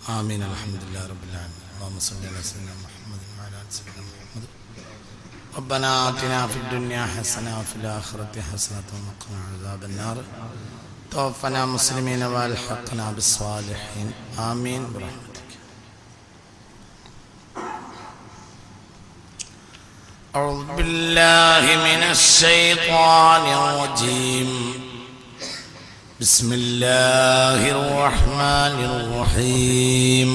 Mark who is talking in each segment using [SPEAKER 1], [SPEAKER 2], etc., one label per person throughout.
[SPEAKER 1] آمين. الحمد لله رب العالمين. اللهم صل على سيدنا محمد وعلى آل سيدنا محمد. ربنا آتنا في الدنيا حسنة وفي الآخرة حسنة وقنا عذاب النار. توفنا مسلمين والحقنا بالصالحين. آمين برحمتك. أعوذ بالله من الشيطان الرجيم. بسم الله الرحمن الرحيم.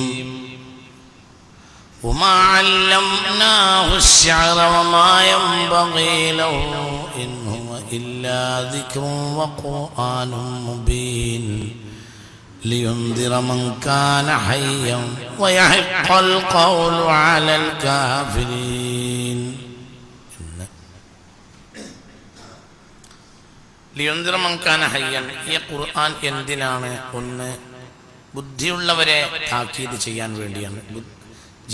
[SPEAKER 1] وما علمناه الشعر وما ينبغي له إن هو إلا ذكر وقرآن مبين لينذر من كان حيا ويحق القول على الكافرين. ലിയുൻദിറ മൻ കാന ഹയ്യൻ. ഈ ഖുർആൻ എന്തിനാണ്? ഒന്ന്, ബുദ്ധിയുള്ളവരെ താക്കീത് ചെയ്യാൻ വേണ്ടിയാണ്.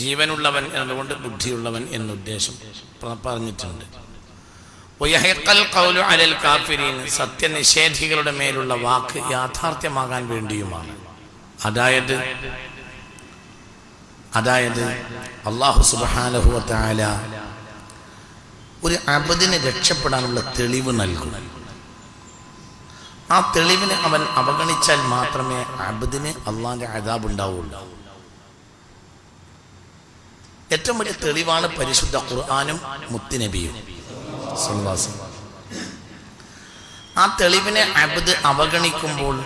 [SPEAKER 1] ജീവനുള്ളവൻ എന്നതുകൊണ്ട് ബുദ്ധിയുള്ളവൻ എന്നുദ്ദേശം പറഞ്ഞിട്ടുണ്ട്. വയഹഖൽ ഖൗലു അലൽ കാഫിരീൻ, സത്യനിഷേധികളുടെ മേലുള്ള വാക്ക് യാഥാർത്ഥ്യമാകാൻ വേണ്ടിയുമാണ്. അതായത് അല്ലാഹു സുബ്ഹാനഹു വ തആല ഒരു അബ്ദിനെ രക്ഷപ്പെടാനുള്ള തെളിവ് നൽകും. ആ തെളിവിനെ അവൻ അവഗണിച്ചാൽ മാത്രമേ അബ്ദിന് അള്ളാന്റെ അദാബ് ഉണ്ടാവുള്ളൂ. ഏറ്റവും വലിയ തെളിവാണ് പരിശുദ്ധ ഖുർആനും മുത്തുനബിയും. ആ തെളിവിനെ അബ്ദ് അവഗണിക്കുമ്പോൾ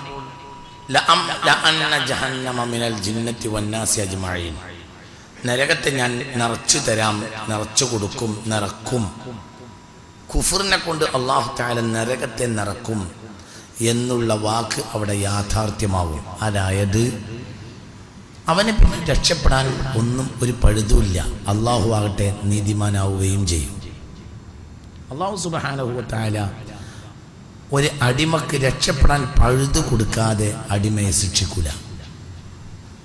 [SPEAKER 1] നരകത്തെ ഞാൻ നിറച്ചു തരാം, നിറച്ചു കൊടുക്കും, നിറക്കും. കുഫറിനെ കൊണ്ട് അല്ലാഹു തആല നരകത്തെ നിറക്കും എന്നുള്ള വാക്ക് അവിടെ യാഥാർത്ഥ്യമാവും. അതായത് അവനെ പിന്നെ രക്ഷപ്പെടാൻ ഒന്നും ഒരു പഴുതുമില്ല. അള്ളാഹു ആകട്ടെ നീതിമാനാവുകയും ചെയ്യും. അള്ളാഹു സുബ്ഹാനഹു വ തആല ഒരു അടിമക്ക് രക്ഷപ്പെടാൻ പഴുതു കൊടുക്കാതെ അടിമയെ ശിക്ഷിക്കൂല.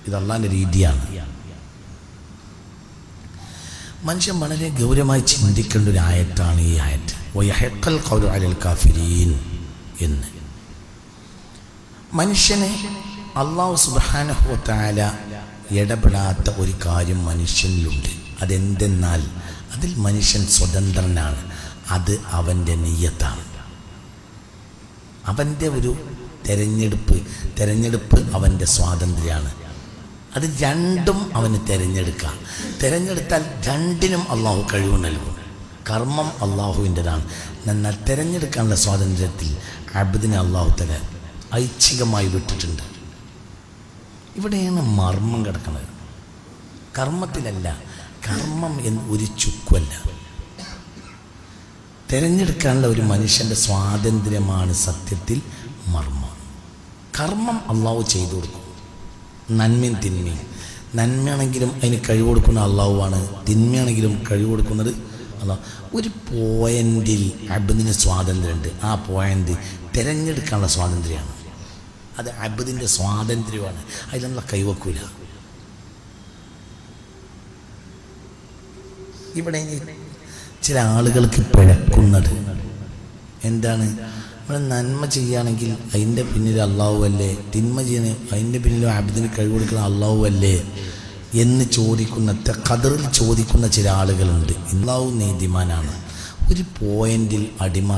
[SPEAKER 1] ഇത് അള്ളാഹിന്റെ രീതിയാണ്. മനുഷ്യൻ വളരെ ഗൗരവമായി ചിന്തിക്കേണ്ട ഒരു ആയത്താണ് ഈ ആയത്ത്. വയഹഖൽ ഖൗലു അലൽ കാഫിരീൻ എന്ന്. മനുഷ്യനെ അല്ലാഹു സുബ്ഹാനഹു വ തആല ഇടപെടാത്ത ഒരു കാര്യം മനുഷ്യനിലുണ്ട്. അതെന്തെന്നാൽ അതിൽ മനുഷ്യൻ സ്വതന്ത്രനാണ്. അത് അവൻ്റെ നിയ്യത്താണ്. അവൻ്റെ ഒരു തെരഞ്ഞെടുപ്പ് അവൻ്റെ സ്വാതന്ത്ര്യമാണ്. അത് രണ്ടും അവന് തിരഞ്ഞെടുത്താൽ രണ്ടിനും അള്ളാഹു കഴിവ് നൽകും. കർമ്മം അള്ളാഹുവിൻ്റെതാണ്. എന്നാൽ തിരഞ്ഞെടുക്കാനുള്ള സ്വാതന്ത്ര്യത്തിൽ അബ്ദിനെ അള്ളാഹു തആല ഐച്ഛികമായി വിട്ടിട്ടുണ്ട്. ഇവിടെയാണ് മർമ്മം കിടക്കുന്നത്. കർമ്മത്തിലല്ല. കർമ്മം എന്ന് ഒരു ചുക്കുമല്ല. തിരഞ്ഞെടുക്കാനുള്ള ഒരു മനുഷ്യൻ്റെ സ്വാതന്ത്ര്യമാണ് സത്യത്തിൽ മർമ്മം. കർമ്മം അള്ളാഹു ചെയ്തു കൊടുക്കും. നന്മയും തിന്മയും. നന്മയാണെങ്കിലും അതിന് കഴിവ് കൊടുക്കുന്ന അള്ളാഹുവാണ്. തിന്മയാണെങ്കിലും കഴിവ് കൊടുക്കുന്നത് അള്ളാഹു. ഒരു പോയിന്റിൽ അബ്ദിന് സ്വാതന്ത്ര്യമുണ്ട്. ആ പോയിന്റ് തിരഞ്ഞെടുക്കാനുള്ള സ്വാതന്ത്ര്യമാണ്. അത് അബ്ദിൻ്റെ സ്വാതന്ത്ര്യമാണ്. അതിലൊന്നും കൈവക്കൂല. ഇവിടെ ചില ആളുകൾക്ക് പിഴക്കുന്നത് എന്താണ്? നമ്മൾ നന്മ ചെയ്യുകയാണെങ്കിൽ അതിൻ്റെ പിന്നിൽ അള്ളാഹു അല്ലേ, തിന്മ ചെയ്യണേ അതിൻ്റെ പിന്നിൽ അബ്ദിന് കഴിവ് കൊടുക്കുന്ന അള്ളാഹു അല്ലേ എന്ന് ഖദറിൽ ചോദിക്കുന്ന ചില ആളുകളുണ്ട്. അള്ളാഹു നീതിമാനാണ്. ഒരു പോയിന്റിൽ അടിമ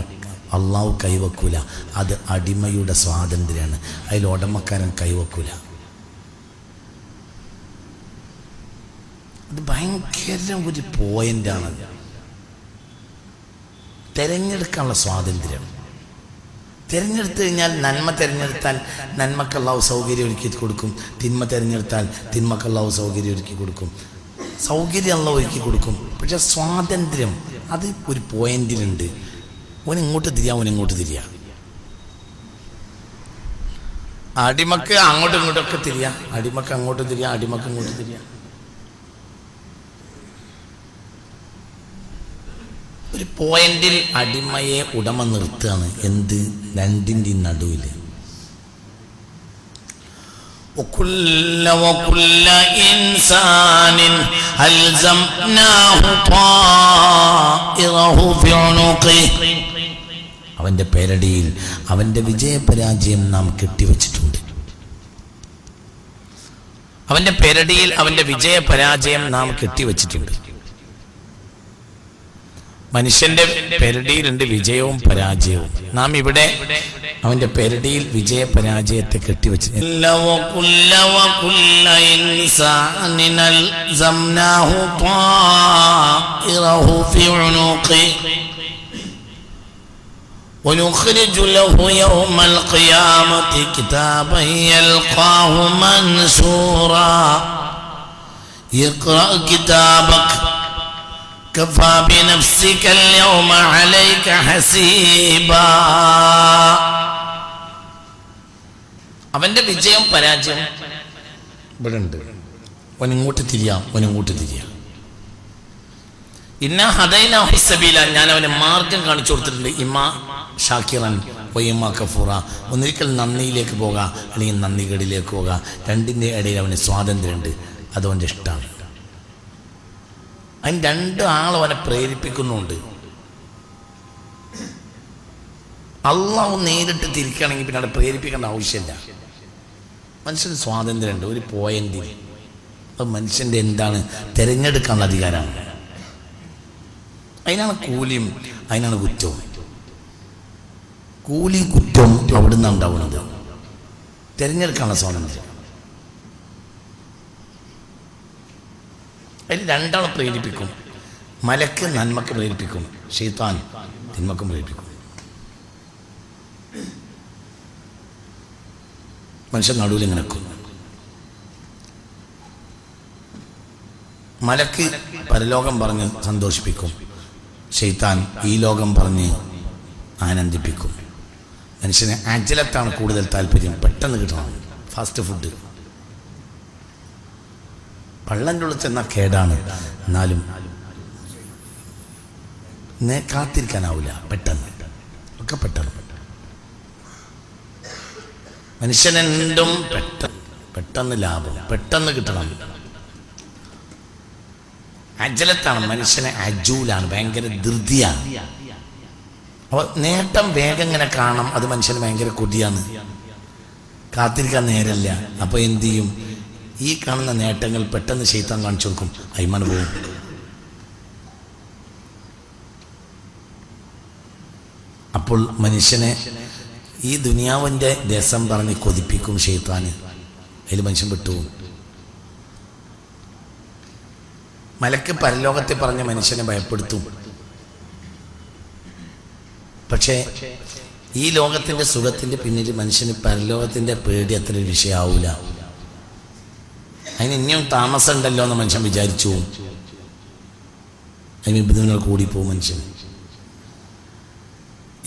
[SPEAKER 1] അള്ളാഹു കൈവക്കൂല. അത് അടിമയുടെ സ്വാതന്ത്ര്യമാണ്. അതിൽ ഉടമക്കാരൻ കൈവക്കൂല. അത് ഭയങ്കര ഒരു പോയിന്റാണ്. തിരഞ്ഞെടുക്കാനുള്ള സ്വാതന്ത്ര്യം. തിരഞ്ഞെടുത്തു കഴിഞ്ഞാൽ നന്മ തിരഞ്ഞെടുത്താൽ നന്മക്ക് അള്ളാഹു സൗകര്യം ഒരുക്കി കൊടുക്കും. തിന്മ തിരഞ്ഞെടുത്താൽ തിന്മക്ക് അള്ളാഹു സൗകര്യം ഒരുക്കി കൊടുക്കും. സൗകര്യം അള്ളാഹു ഒരുക്കി കൊടുക്കും. പക്ഷെ സ്വാതന്ത്ര്യം അത് ഒരു പോയിന്റിലുണ്ട്. ഓനിങ്ങോട്ട് തിരിയാം. അടിമക്ക് അങ്ങോട്ടും ഇങ്ങോട്ടൊക്കെ തിരിയാം. അടിമക്ക് അങ്ങോട്ടും തിരിയാം, അടിമക്ക് ഇങ്ങോട്ടും തിരിയാം. ഒരു പോയിന്റിൽ അടിമയെ ഉടമ നിർത്തുകയാണ്. എന്ത്? രണ്ടിൻ്റെ നടുവിൽ. وكل إنسان ألزمناه طائره في عنقه. അവൻ്റെ പേരടിയിൽ അവൻ്റെ വിജയപരാജയം നാം കെട്ടിവെച്ചിട്ടുണ്ട്. അവന്റെ പെരടിയിൽ അവന്റെ വിജയ പരാജയം നാം കെട്ടിവെച്ചിട്ടുണ്ട്. മനുഷ്യന്റെ പെരടിയിലുണ്ട് വിജയവും പരാജയവും. നാം ഇവിടെ അവന്റെ പെരടിയിൽ വിജയ പരാജയത്തെ കെട്ടിവെച്ചു. ونخرج له يوم القيامة كتابا يلقاه منشورا اقرأ كتابك كفى بنفسك اليوم عليك حسيبا. അവന്റെ വിജയം പരാജയം ഇവിടെ ഉണ്ട്. അവനിങ്ങോട്ട് തിരിയാം, അവനിങ്ങോട്ട് തിരിയാം. ഇന്ന ഹദൈനാഹു സബീല, ഞാൻ അവന് മാർഗം കാണിച്ചു കൊടുത്തിട്ടുണ്ട്. ഇമാ ഷാക്കിറൻ വഇമാ കഫൂറ, ഒന്നിരിക്കൽ നന്ദിയിലേക്ക് പോകാം, അല്ലെങ്കിൽ നന്ദികേടിലേക്ക് പോകാം. രണ്ടിൻ്റെ ഇടയിൽ അവന് സ്വാതന്ത്ര്യമുണ്ട്. അതവൻ്റെ ഇഷ്ടമാണ്. അതിന് രണ്ട് ആളും അവനെ പ്രേരിപ്പിക്കുന്നുണ്ട്. അള്ളാഹു നേരിട്ട് തിരിക്കുകയാണെങ്കിൽ പിന്നെ അവിടെ പ്രേരിപ്പിക്കേണ്ട ആവശ്യമില്ല. മനുഷ്യന് സ്വാതന്ത്ര്യമുണ്ട് ഒരു പോയിന്റിൽ. അത് മനുഷ്യൻ്റെ എന്താണ് തിരഞ്ഞെടുക്കാനുള്ള അധികാരമാണ്. അതിനാണ് കൂലിയും അതിനാണ് കുറ്റവും. കൂലിയും കുറ്റവും അവിടെ നിന്നാണ് ഉണ്ടാവുന്നത്. തിരഞ്ഞെടുക്കാനുള്ള സ്വാതന്ത്ര്യം. അതിൽ രണ്ടാളും പ്രേരിപ്പിക്കും. മലക്ക് നന്മക്ക് പ്രേരിപ്പിക്കും, ശൈത്താൻ തിന്മക്കും പ്രേരിപ്പിക്കും. മനുഷ്യൻ നടുവിൽ ഇങ്ങനെ നിൽക്കും. മലക്ക് പരലോകം പറഞ്ഞ് സന്തോഷിപ്പിക്കും, ശൈത്താൻ ഈ ലോകം പറഞ്ഞ് ആനന്ദിപ്പിക്കും. മനുഷ്യന് അജലത്താണ് കൂടുതൽ താല്പര്യം, പെട്ടെന്ന് കിട്ടണം, ഫാസ്റ്റ് ഫുഡ്. പള്ളൻ്റെ ഉള്ളിൽ ചെന്നാൽ കേടാണ്, എന്നാലും കാത്തിരിക്കാനാവില്ല. പെട്ടെന്ന് ഒക്കെ പെട്ടെന്ന് മനുഷ്യനെന്തും പെട്ടെന്ന് ലാഭം, പെട്ടെന്ന് കിട്ടണം. അജലത്താണ് മനുഷ്യനെ, അജൂലാണ്, ഭയങ്കര ധൃതിയാണ്. അപ്പോൾ നേട്ടം വേഗം ഇങ്ങനെ കാണണം, അത് മനുഷ്യന് ഭയങ്കര കൊതിയാണ്. കാത്തിരിക്കാൻ നേരല്ല. അപ്പോൾ എന്ത് ചെയ്യും? ഈ കാണുന്ന നേട്ടങ്ങൾ പെട്ടെന്ന് ശൈത്താൻ കാണിച്ചു കൊടുക്കും, അയ്മന് പോവും. അപ്പോൾ മനുഷ്യനെ ഈ ദുനിയാവിൻ്റെ രസം പറഞ്ഞ് കൊതിപ്പിക്കും ശൈത്താന്. അതിൽ മനുഷ്യൻ വിട്ടുപോകും. മലക്ക് പരലോകത്തെ പറഞ്ഞ് മനുഷ്യനെ ഭയപ്പെടുത്തും. പക്ഷേ ഈ ലോകത്തിൻ്റെ സുഖത്തിൻ്റെ പിന്നിൽ മനുഷ്യന് പരലോകത്തിൻ്റെ പേടി അത്ര ഒരു വിഷയമാവില്ല. അതിന് ഇനിയും താമസം ഉണ്ടല്ലോ എന്ന് മനുഷ്യൻ വിചാരിച്ചു പോകും. അതിന് ബുദ്ധിമുട്ടുകൾ കൂടിപ്പോവും മനുഷ്യൻ.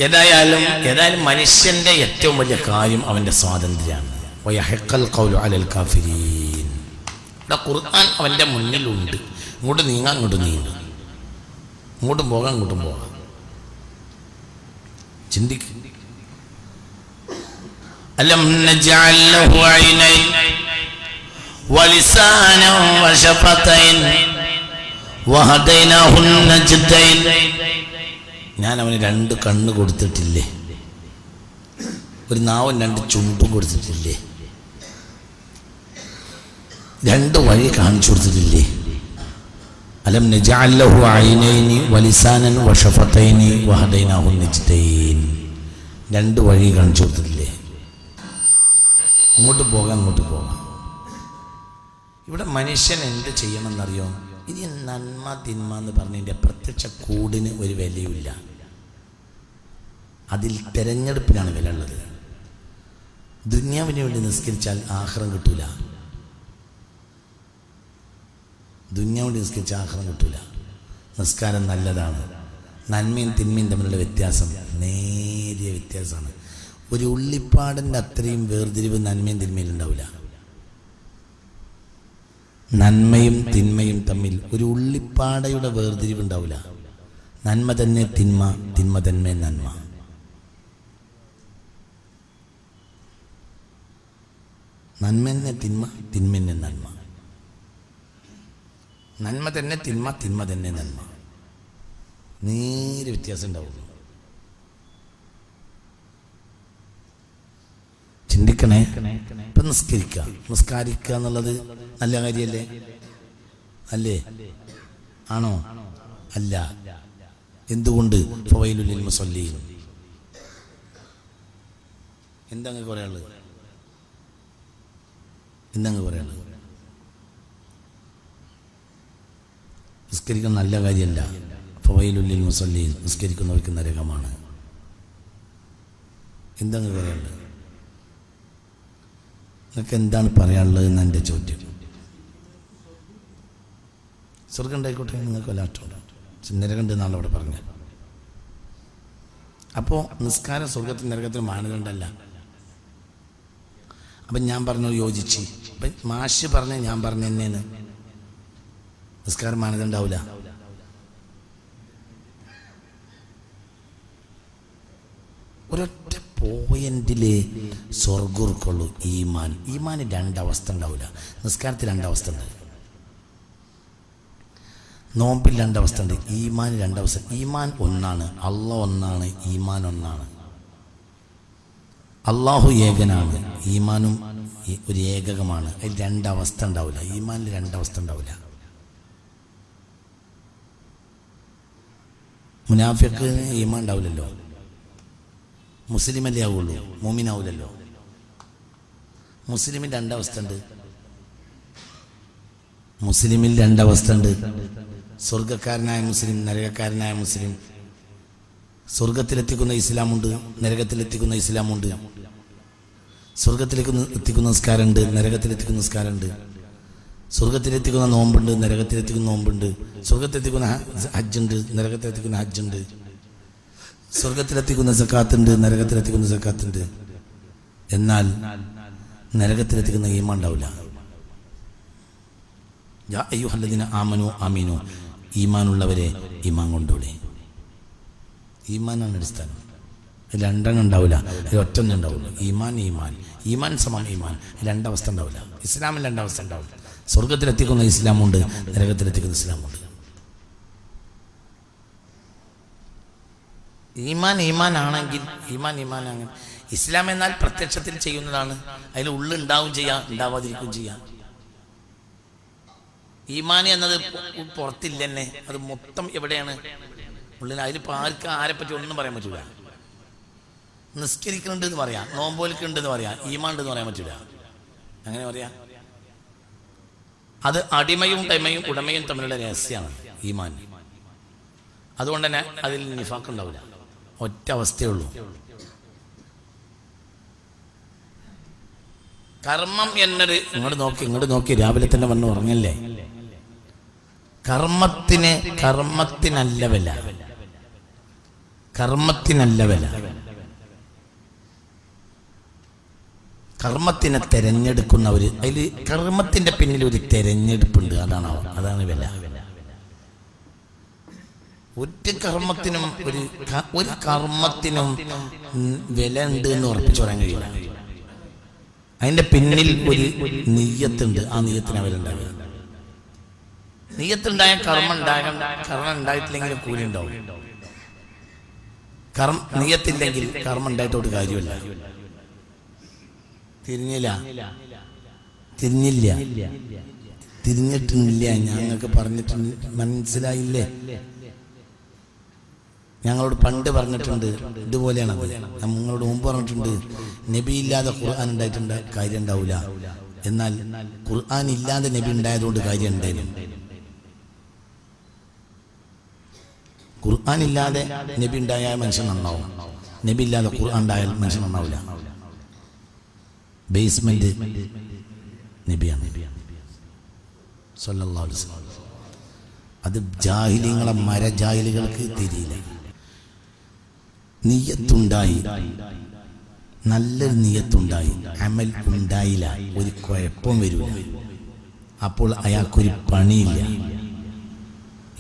[SPEAKER 1] ഏതായാലും മനുഷ്യന്റെ ഏറ്റവും വലിയ കാര്യം അവന്റെ സ്വാതന്ത്ര്യമാണ്. ഖുർആൻ അവന്റെ മുന്നിലുണ്ട്. ഇങ്ങോട്ട് നീങ്ങാൻ അങ്ങോട്ട് നീങ്ങും, ഇങ്ങോട്ടും പോകാം അങ്ങോട്ടും പോകാം. ചിന്തിക്കും. അലം നജഅൽ ലഹു ഐനൈൻ വലിസാനൻ വശഫതൈൻ വഹദൈനാഹു നജ്ദൈൻ. ഞാൻ അവന് 2 കണ്ണ് കൊടുത്തിട്ടില്ലേ? ഒരു നാവും 2 ചുണ്ടും കൊടുത്തിട്ടില്ലേ? 2 വഴി കാണിച്ചു കൊടുത്തിട്ടില്ലേ? അലം നജഅൽ ലഹു ഐനൈനി വലിസാനൻ വശഫതൈനി വഹദൈനാഹു നജ്ദൈൻ. 2 വഴി കാണിച്ചു കൊടുത്തിട്ടില്ലേ? ഇങ്ങോട്ട് പോകാം അങ്ങോട്ട് പോകാം. ഇവിടെ മനുഷ്യൻ എന്ത് ചെയ്യണമെന്നറിയോ? ഇനി നന്മ തിന്മ എന്ന് പറഞ്ഞതിൻ്റെ പ്രത്യക്ഷ കൂടിന് ഒരു വിലയില്ല. അതിൽ തെരഞ്ഞെടുപ്പിനാണ് വില ഉള്ളത്. ദുന്യാവിന് വേണ്ടി നിസ്കരിച്ചാൽ ആഖിറം കിട്ടൂല. ദുന്യാവിന് നിസ്കരിച്ചാൽ ആഖിറം കിട്ടൂല. നിസ്കാരം നല്ലതാണ്. നന്മയും തിന്മയും തമ്മിലുള്ള വ്യത്യാസം നേരിയ വ്യത്യാസമാണ്. ഒരു ഉള്ളിപ്പാടിൻ്റെ അത്രയും വേർതിരിവ് നന്മയും തിന്മയും ഉണ്ടാവില്ല. നന്മയും തിന്മയും തമ്മിൽ ഒരു ഉള്ളിപ്പാടയുടെ വേർതിരിവ് ഉണ്ടാവില്ല. നന്മ തന്നെ തിന്മ, തിന്മ തന്നെ നന്മ. നന്മ തന്നെ തിന്മ, തിന്മ തന്നെ നന്മ. നന്മ തന്നെ തിന്മ, തിന്മ തന്നെ നന്മ. നേരെ വ്യത്യാസം ഉണ്ടാവുള്ളൂ. ചിന്തിക്കണേ. ഇപ്പം നിസ്കരിക്കുക എന്നുള്ളത് നല്ല കാര്യല്ലേ? അല്ലേ? ആണോ? അല്ല. എന്തുകൊണ്ട്? ഫവൈലുൽ ലിൽ മുസല്ലീൻ. എന്താ പറയാനുള്ളത്? എന്താ പറയാനുള്ളത്? നിസ്കരിക്കുന്ന നല്ല കാര്യമല്ല. ഫവൈലുൽ ലിൽ മുസല്ലീൻ, നിസ്കരിക്കുന്നവർക്ക് നരകമാണ്. എന്താ പറയാനുള്ളത്? നിങ്ങൾക്ക് എന്താണ് പറയാനുള്ളത് എന്ന് എൻ്റെ ചോദ്യം. സ്വർഗം ഉണ്ടായിക്കോട്ടെ, നിങ്ങൾക്ക് വല്ല അറ്റമുണ്ട്, നരകം എന്നാണ് അവിടെ പറഞ്ഞത്. അപ്പോൾ നിസ്കാരം സ്വർഗത്തിൽ നരകത്തിൽ മാനദണ്ഡമല്ല. അപ്പം ഞാൻ പറഞ്ഞു യോജിച്ച്. അപ്പം മാഷ് പറഞ്ഞ ഞാൻ പറഞ്ഞ തന്നെയാണ് നിസ്കാരം മാനദണ്ഡാവില്ല. ഒരൊറ്റ പോയിന്റില് സ്വർഗുർക്കുള്ളൂ ഈമാൻ. ഈമാന് രണ്ടവസ്ഥ ഉണ്ടാവില്ല. നിസ്കാരത്തിൽ രണ്ടവസ്ഥ ഉണ്ട്, നോമ്പിൽ രണ്ടവസ്ഥ ഉണ്ട്, ഈമാൻ രണ്ടവസ്ഥ. ഈമാൻ ഒന്നാണ്, അള്ളാഹ് ഒന്നാണ്, ഈമാൻ ഒന്നാണ്. അള്ളാഹു ഏകനാണ്, ഈമാനും ഒരു ഏകകമാണ്. അതിൽ രണ്ടവസ്ഥ ഉണ്ടാവില്ല. ഈമാനിൽ രണ്ടവസ്ഥ ഉണ്ടാവില്ല. മുനാഫിക്ക് ഈമാൻ ഉണ്ടാവില്ലല്ലോ. മുസ്ലിമല്ലേ ആവുള്ളൂ, മോമിനാവില്ലല്ലോ. മുസ്ലിമിൽ രണ്ടവസ്ഥ ഉണ്ട്. മുസ്ലിമിൽ രണ്ടവസ്ഥ ഉണ്ട്. സ്വർഗക്കാരനായ മുസ്ലിം, നരകക്കാരനായ മുസ്ലിം. സ്വർഗത്തിലെത്തിക്കുന്ന ഇസ്ലാമുണ്ട്, നരകത്തിലെത്തിക്കുന്ന ഇസ്ലാമുണ്ട്. സ്വർഗത്തിലേക്ക് എത്തിക്കുന്ന നിസ്കാരമുണ്ട്, നരകത്തിലെത്തിക്കുന്ന നിസ്കാരമുണ്ട്. സ്വർഗത്തിലെത്തിക്കുന്ന നോമ്പുണ്ട്, നരകത്തിലെത്തിക്കുന്ന നോമ്പുണ്ട്. സ്വർഗത്തിലെത്തിക്കുന്ന ഹജ്ജുണ്ട്, നരകത്തിലെത്തിക്കുന്ന ഹജ്ജുണ്ട്. സ്വർഗത്തിലെത്തിക്കുന്ന സക്കാത്തുണ്ട്, നരകത്തിലെത്തിക്കുന്ന സക്കാത്തുണ്ട്. എന്നാൽ നരകത്തിലെത്തിക്കുന്ന ഈമാൻ ഉണ്ടാവില്ല. യാ അയ്യുഹല്ലദീന ആമനു ആമീനു, ഈമാനുള്ളവരെ ഈമാൻ കൊണ്ടുകൂടെ. ഈമാനാണ് അടിസ്ഥാനം. രണ്ടെണ്ണം ഉണ്ടാവില്ല, ഒറ്റൊന്നും ഉണ്ടാവില്ല. ഈമാൻ ഈമാൻ ഈമാൻ സമം ഈമാൻ, രണ്ടവസ്ഥ ഉണ്ടാവില്ല. ഇസ്ലാമിൽ രണ്ടവസ്ഥ ഉണ്ടാവില്ല. സ്വർഗത്തിലെത്തിക്കുന്ന ഇസ്ലാമുണ്ട്, നരകത്തിലെത്തിക്കുന്ന ഇസ്ലാമുണ്ട്. ഈമാൻ ഈമാനാണെങ്കിൽ ഈമാനാണെങ്കിൽ ഇസ്ലാം എന്നാൽ പ്രത്യക്ഷത്തിൽ ചെയ്യുന്നതാണ്. അതിൽ ഉള്ളുണ്ടാവും ചെയ്യാം, ഉണ്ടാവാതിരിക്കും ചെയ്യാം. ഈമാൻ എന്നത് പുറത്തില്ല തന്നെ, അത് മൊത്തം എവിടെയാണ്? ഉള്ളിൽ. അതിലിപ്പോൾ ആർക്ക് ആരെപ്പറ്റി ഒന്നും പറയാൻ പറ്റൂല. നിസ്കരിക്കുന്നുണ്ട് എന്ന് പറയാം, നോമ്പോലിക്കുണ്ടെന്ന് പറയാം, ഈമാൻ ഉണ്ടെന്ന് പറയാൻ പറ്റൂല. അങ്ങനെ പറയാം. അത് അടിമയും ഉടമയും തമ്മിലുള്ള രഹസ്യമാണ് ഈമാൻ. അതുകൊണ്ട് തന്നെ അതിൽ നിഫാഖ് ഉണ്ടാവില്ല. ഒറ്റ അവസ്ഥയുള്ളൂ. കർമ്മം എന്നത് ഇങ്ങോട്ട് നോക്കി രാവിലെ തന്നെ വന്ന് ഉറങ്ങല്ലേ. കർമ്മത്തിനല്ല വില. കർമ്മത്തിനെ തെരഞ്ഞെടുക്കുന്നവര്, അതിൽ കർമ്മത്തിന്റെ പിന്നിൽ ഒരു തെരഞ്ഞെടുപ്പുണ്ട്. അതാണ് വില. ഒരു കർമ്മത്തിനും വില ഉണ്ട് എന്ന് ഉറപ്പിച്ചു പറയാൻ കഴിയില്ല. അതിന്റെ പിന്നിൽ ഒരു നിയ്യത്തുണ്ട്. ആ നിയ്യത്തിന് വില ഉണ്ടാവില്ല. നിയ്യത്തുണ്ടായ കർമ്മം ഉണ്ടായിട്ടില്ലെങ്കിലും കൂലി ഉണ്ടാവും. നിയ്യത്തില്ലെങ്കിൽ കർമ്മം ഉണ്ടായിട്ടോട്ട് കാര്യമില്ല. തിരിഞ്ഞിട്ടില്ല. ഞങ്ങൾക്ക് പറഞ്ഞിട്ടുണ്ട്, മനസ്സിലായില്ലേ? ഞങ്ങളോട് പണ്ട് പറഞ്ഞിട്ടുണ്ട് ഇതുപോലെയാണത്. നിങ്ങളോട് മുമ്പ് പറഞ്ഞിട്ടുണ്ട്, നബി ഇല്ലാതെ ഖുർആൻ ഉണ്ടായിട്ടുണ്ട് കാര്യം ഉണ്ടാവില്ല. എന്നാൽ ഖുർആൻ ഇല്ലാതെ നബി ഉണ്ടായതുകൊണ്ട് കാര്യം ഉണ്ടായിരുന്നു. ഖുർആൻ ഇല്ലാതെ നബി ഉണ്ടായാൽ മനുഷ്യൻ നന്നാവും. നബി ഇല്ലാതെ ഖുർആൻ ഉണ്ടായാൽ മനുഷ്യൻ നന്നാവില്ല. ബേസ്മെന്റ് നബിയാണ് സല്ലല്ലാഹു അലൈഹി വസല്ലം. അത് ജാഹിലികളെ മരജാഹിലുകൾക്ക് തിരിയില്ല. നിയ്യത്തുണ്ടായി, നല്ലൊരു നിയ്യത്തുണ്ടായി, അമൽ ഉണ്ടായില്ല, ഒരു കുഴപ്പം വരില്ല. അപ്പോൾ അയാൾക്കൊരു പണിയില്ല.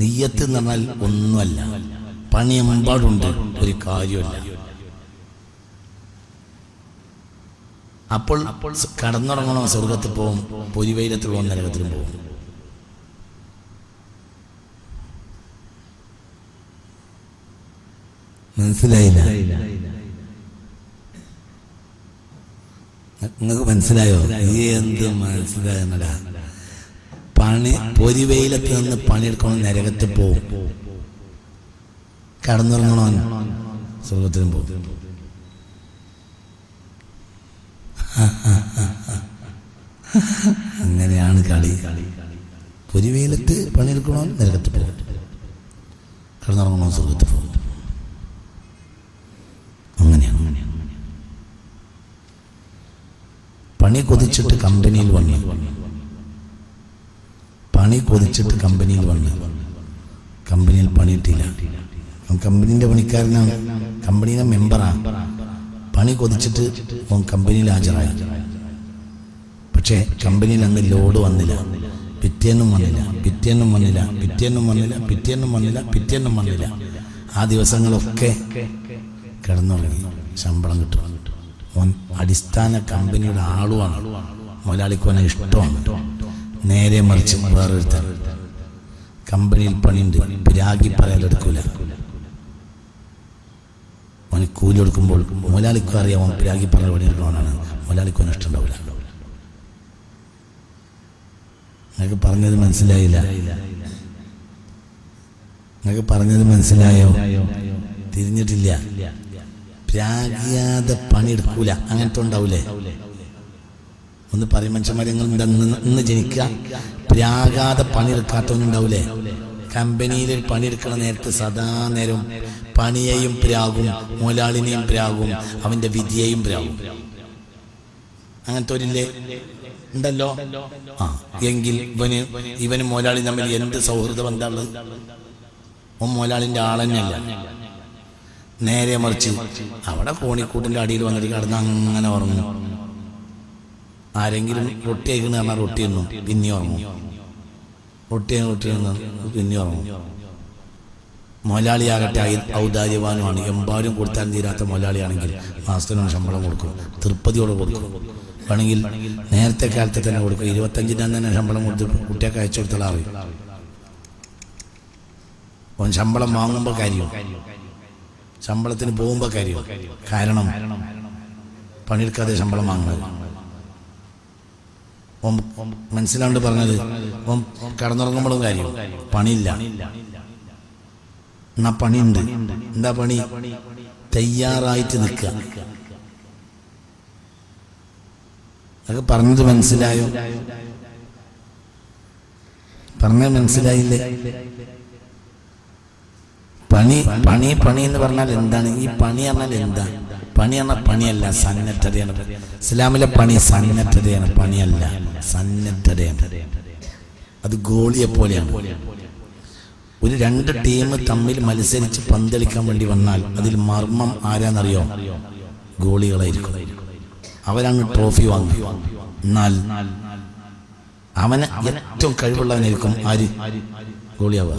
[SPEAKER 1] നിയ്യത്ത് എന്ന് പറഞ്ഞാൽ ഒന്നുമല്ല, പണി എമ്പാടുണ്ട്, ഒരു കാര്യമല്ല. അപ്പോൾ കടന്നുറങ്ങണോ സ്വർഗത്തിൽ പോവും, പൊരിവെയിലത്തുള്ള നരകത്തിലും പോവും. മനസ്സിലായില്ല? നിങ്ങൾക്ക് മനസ്സിലായോ? എന്ത് മനസ്സിലായെന്നടാ? പൊരിവെയിലത്ത് നിന്ന് പണിയെടുക്കണം, നരകത്തിൽ പോവും. കടന്നുറങ്ങണോ സ്വർഗത്തിലും പോകും. അങ്ങനെയാണ് കളി. പൊരിവെയിലത്ത് പണിയെടുക്കണോ, നരകത്തിൽ പോകും. കടന്നുറങ്ങണോ, സ്വർഗത്തിൽ പോകും. അങ്ങനെയാണ്. പണി കൊതിച്ചിട്ട് കമ്പനിയിൽ വന്നു. കമ്പനിയിൽ പണിയിട്ടില്ല. കമ്പനീൻ്റെ പണിക്കാരനാണ്, കമ്പനിയുടെ മെമ്പറാണ്. പണി കൊതിച്ചിട്ട് കമ്പനിയിൽ ഹാജരായി. പക്ഷേ കമ്പനിയിൽ അന്ന് ലോഡ് വന്നില്ല. പിറ്റേന്നും വന്നില്ല. ആ ദിവസങ്ങളൊക്കെ കിടന്നുറങ്ങി. ശമ്പളം കിട്ടും. ഓൻ അടിസ്ഥാന കമ്പനിയുടെ ആളുമാണ്. മുതലാളിക്ക് ഓനെ ഇഷ്ടമാണ്. നേരെ മറിച്ച് വേറൊരുത്തൻ കമ്പനിയിൽ പണിയുണ്ട്, പിരാഗി പറയാലെടുക്കൂല. ഓന് കൂലി കൊടുക്കുമ്പോൾ മുതലാളിക്കും അറിയാം ഓൻ പിരാഗി പറയാൻ പണിയെടുക്കണമെന്നാണ്. മുതലാളിക്ക് ഓൻ ഇഷ്ടം ഉണ്ടാവില്ല. നിങ്ങൾക്ക് പറഞ്ഞത് മനസ്സിലായോ? തിരിഞ്ഞിട്ടില്ല. പ്രാഗിയാതെ പണിയെടുക്കൂല, അങ്ങനത്തെ ഉണ്ടാവൂലേ? ഒന്ന് പറയും മനുഷ്യന്മാരെ, ഇന്ന് ജനിക്കുക പ്രാകാതെ പണിയെടുക്കാത്തവനുണ്ടാവൂലേ? കമ്പനിയിൽ പണിയെടുക്കണ നേരത്തെ സദാ നേരം പണിയെയും പ്രാകും, മുതലാളിനെയും പ്രാകും, അവന്റെ വിധിയെയും പ്രാകും. അങ്ങനത്തെ ഒരില്ലേ? ഉണ്ടല്ലോ. എങ്കിൽ ഇവനും മുതലാളി തമ്മിൽ എന്ത് സൗഹൃദ ബന്ധമുള്ളത്? മുതലാളിന്റെ ആളന്നെയല്ല. നേരെ മറിച്ച് അവിടെ കോണിക്കൂട്ടിന്റെ അടിയിൽ വന്നിട്ട് കിടന്ന് അങ്ങനെ ഉറങ്ങും. ആരെങ്കിലും റൊട്ടി കഴിക്കണ പറഞ്ഞാൽ റൊട്ടി തിന്നും, പിന്നെ ഉറങ്ങും. റൊട്ടി പിന്നെ ഉറങ്ങും. മുതലാളിയാകട്ടെ ഔദാര്യവാനുമാണ്. എമ്പാടും കൊടുത്താൽ തീരാത്ത മുതലാളിയാണെങ്കിൽ മാസത്തിനൊരു ശമ്പളം കൊടുക്കും, തൃപ്പതിയോട് കൊടുക്കും. വേണമെങ്കിൽ നേരത്തെ കാലത്തെ തന്നെ കൊടുക്കും. 25 തന്നെ ശമ്പളം കൊടുത്ത് കുട്ടിയൊക്കെ അയച്ചു കൊടുത്താൽ അറിയും. ഓൻ ശമ്പളം വാങ്ങുമ്പോൾ കാര്യം, ശമ്പളത്തിന് പോകുമ്പോൾ കാര്യം. കാരണം പണിയെടുക്കാതെ ശമ്പളം വാങ്ങുന്നത്. മനസ്സിലാണ്ട് പറഞ്ഞത്. കടന്നുറങ്ങുമ്പോഴും കാര്യം, പണിയില്ല. എന്നാ പണിയുണ്ട്. എന്താ പണി? തയ്യാറായിട്ട് നിൽക്കുക. അതൊക്കെ പറഞ്ഞത് മനസ്സിലായോ? മനസ്സിലായില്ലേ? പണി എന്ന് പറഞ്ഞാൽ എന്താണ്? ഈ പണി പറഞ്ഞാൽ എന്താ? പണി പറഞ്ഞാൽ പണിയല്ല, സന്നദ്ധതയാണ്. ഇസ്ലാമിലെ പണി സന്നദ്ധതയാണ്, പണിയല്ല, സന്നദ്ധതയാണ്. അത് ഗോളിയെ പോലെയാണ്. ഒരു 2 ടീം തമ്മിൽ മത്സരിച്ച് പന്തളിക്കാൻ വേണ്ടി വന്നാൽ അതിൽ മർമ്മം ആരാന്നറിയോ? ഗോളികളായിരിക്കും. അവരാണ് ട്രോഫി വാങ്ങുക. എന്നാൽ അവന് ഏറ്റവും കഴിവുള്ളവനായിരിക്കും ആര്? ഗോളിയാവുക.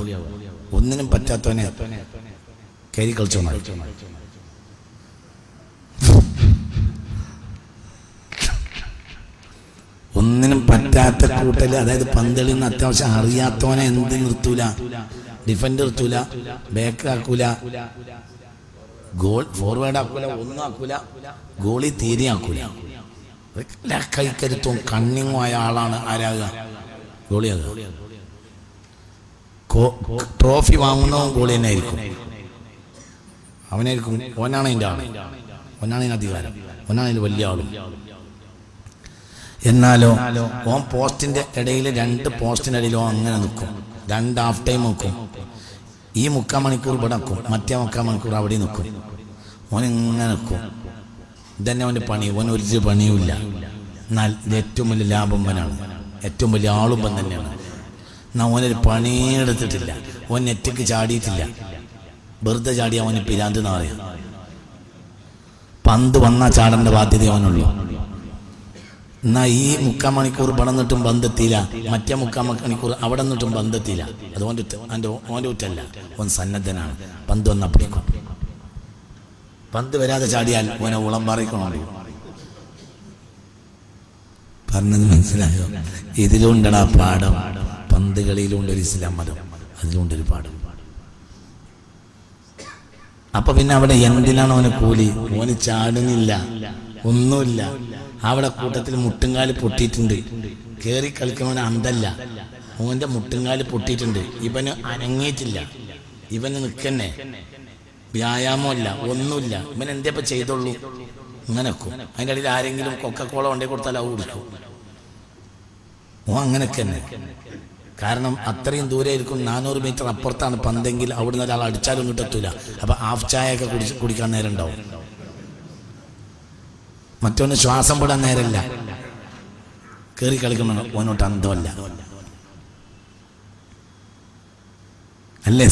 [SPEAKER 1] ഒന്നിനും പറ്റാത്തവനെ കരി കളിച്ചോണം. ഒന്നിനും പറ്റാത്ത കൂട്ടല്, അതായത് പന്തളിൽ നിന്ന് അത്യാവശ്യം അറിയാത്തവനെ എന്ത് നിർത്തൂല, ഡിഫൻഡ് നിർത്തൂല, ബാക്ക് ആക്കൂല, ഗോൾ ഫോർവേഡ് ആക്കൂല, ഒന്നും ആക്കൂല, ഗോളി തീരെ ആക്കൂല. കൈക്കരുത്തും കണ്ണിങ്ങും ആയ ആളാണ് ആരാകുക? ഗോളിയാകുക. ട്രോഫി വാങ്ങുന്നതും ഗോളി തന്നെ ആയിരിക്കും. അവനായിരിക്കും. ഓനാണ് അതിൻ്റെ ആള്, ഓനാണ് അതിന് അധികാരം, ഓനാണ് അതിൽ വലിയ ആളും. എന്നാലോ ഓൻ പോസ്റ്റിന്റെ ഇടയിൽ 2 പോസ്റ്റിന്റെ ഇടയിലോ അങ്ങനെ നിൽക്കും. 2 ഹാഫ് ടൈം നിൽക്കും. ഈ 3/4 മണിക്കൂർ ഇവിടെ നിൽക്കും, മറ്റേ 3/4 മണിക്കൂർ അവിടെ നിൽക്കും. ഓൻ ഇങ്ങനെ നിൽക്കും. ഇതന്നെ അവൻ്റെ പണി. ഓൻ ഒരു പണിയുമില്ല. എന്നാൽ ഏറ്റവും വലിയ ലാഭം അവനാണ്, ഏറ്റവും വലിയ ആളും തന്നെയാണ്. എന്നാൽ ഓനൊരു പണിയെടുത്തിട്ടില്ല, ഓൻ നെറ്റക്ക് ചാടിയിട്ടില്ല. വെറുതെ ചാടി അവന് പിരാന്ത് എന്ന് പറയാം. പന്ത് വന്നാൽ ചാടേണ്ട ബാധ്യത അവനുള്ളൂ. എന്നാ ഈ 3/4 മണിക്കൂർ ഇവിടെ നിന്നിട്ടും ബന്ധെത്തിയില്ല, മറ്റേ 3/4 മണിക്കൂർ അവിടെ നിന്നിട്ടും ബന്ധെത്തിയില്ല. അത് ഓൻ്റെ കുറ്റല്ല, ഓൻ സന്നദ്ധനാണ്. പന്ത് വന്നാൽ പിടിക്കും. പന്ത് വരാതെ ചാടിയാൽ ഓനെ ഉളം പറയിക്കണോ? പറഞ്ഞത് മനസ്സിലായോ? ഇതിലുണ്ടടാ പാഠം. പന്ത് കളിയിലുണ്ടൊരു ഇസ്ലാം മതം, അതിലുണ്ടൊരു പാഠം. അപ്പൊ പിന്നെ അവിടെ എന്തിനാണ് ഓന് കൂലി? ഓന് ചാടുന്നില്ല, ഒന്നുമില്ല. അവിടെ കൂട്ടത്തിൽ മുട്ടുംകാല് പൊട്ടിയിട്ടുണ്ട്. കേറി കളിക്കുന്നവന് അന്തല്ല, ഓന്റെ മുട്ടുംകാല് പൊട്ടിയിട്ടുണ്ട്. ഇവന് അനങ്ങിയിട്ടില്ല, ഇവന് നിൽക്കന്നെ, വ്യായാമമില്ല, ഒന്നുമില്ല. ഇവൻ എന്തേപ്പം ചെയ്തോളൂ, ഇങ്ങനെക്കും. അതിൻ്റെ ഇടയിൽ ആരെങ്കിലും കൊക്കക്കോള കൊണ്ടേ കൊടുത്താൽ അത് കുടിക്കും. ഓ അങ്ങനെയൊക്കെ തന്നെ. കാരണം അത്രയും ദൂരെ ഇരിക്കും, 400 മീറ്റർ അപ്പുറത്താണ് പന്തെങ്കിൽ അവിടുന്ന് ഒരാൾ അടിച്ചാലും കിട്ടത്തൂല. അപ്പൊ ഹാഫ് ചായ ഒക്കെ കുടിക്കാൻ നേരം ഉണ്ടാവും. മറ്റൊന്ന് ശ്വാസം വിടാൻ നേരമില്ല. കയറി കളിക്കണം, ഓനോട്ട് അന്തമല്ല. അല്ലേ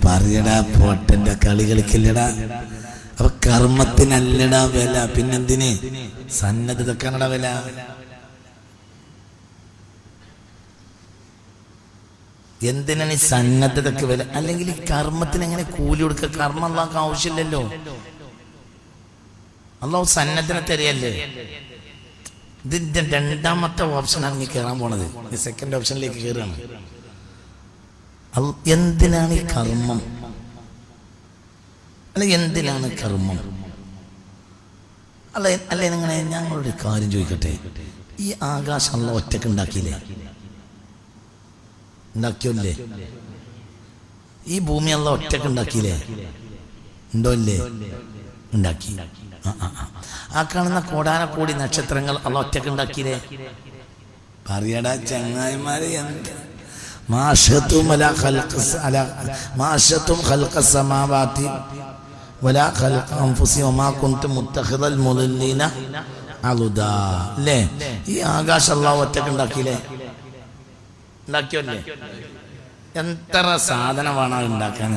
[SPEAKER 1] പറയടാ, പോട്ടന്റെ കളി കളിക്കില്ലടാ. അപ്പൊ കർമ്മത്തിനല്ലടാ വില, പിന്നെന്തിന് സന്നദ്ധതക്കാണടാ വില. എന്തിനാണ് ഈ സന്നദ്ധതക്ക് വില? അല്ലെങ്കിൽ ഈ കർമ്മത്തിന് എങ്ങനെ കൂലി കൊടുക്കുക? കർമ്മം അള്ളാഹ്ക്ക് ആവശ്യമില്ലല്ലോ. അള്ളാഹു സന്നദ്ധനെ തരികയല്ലേ. ഇതിന്റെ രണ്ടാമത്തെ ഓപ്ഷനാണ് നീ കയറാൻ പോണത്. ഈ സെക്കൻഡ് ഓപ്ഷനിലേക്ക് കയറുകയാണ്. എന്തിനാണ് ഈ കർമ്മം? അല്ല എന്തിനാണ് കർമ്മം? അല്ല നിങ്ങളെ ഞങ്ങളൊരു കാര്യം ചോദിക്കട്ടെ. ഈ ആകാശം അള്ളാഹു ഒറ്റക്ക് ഉണ്ടാക്കിയില്ലേ? ഉണ്ടാക്കിയല്ലേ? ഈ ഭൂമി അള്ളാഹു ഒറ്റക്ക് ഉണ്ടാക്കിയില്ലേ? ഉണ്ടോ ഇല്ലേ? ഉണ്ടാക്കി. ആ കാണുന്ന കോടാനക്കോടി നക്ഷത്രങ്ങൾ അള്ളാഹു ഒറ്റക്ക് ഉണ്ടാക്കിയില്ലേ? പറയടാ ചങ്ങായിമാരെ, എന്ത് മാഷത്തും ഖൽഖസ്സമാവാതി വലാ ഖൽഖ അൻഫുസിഹിം വമാ കുൻതും മുത്തഖിദൽ മുളില്ലീന അളുദാ. അല്ലേ? ഈ ആകാശം അള്ളാഹു ഒറ്റക്ക് ഉണ്ടാക്കിയില്ലേ? ഉണ്ടാക്കിയല്ലേ? എത്ര സാധനം വേണം അത് ഉണ്ടാക്കാൻ?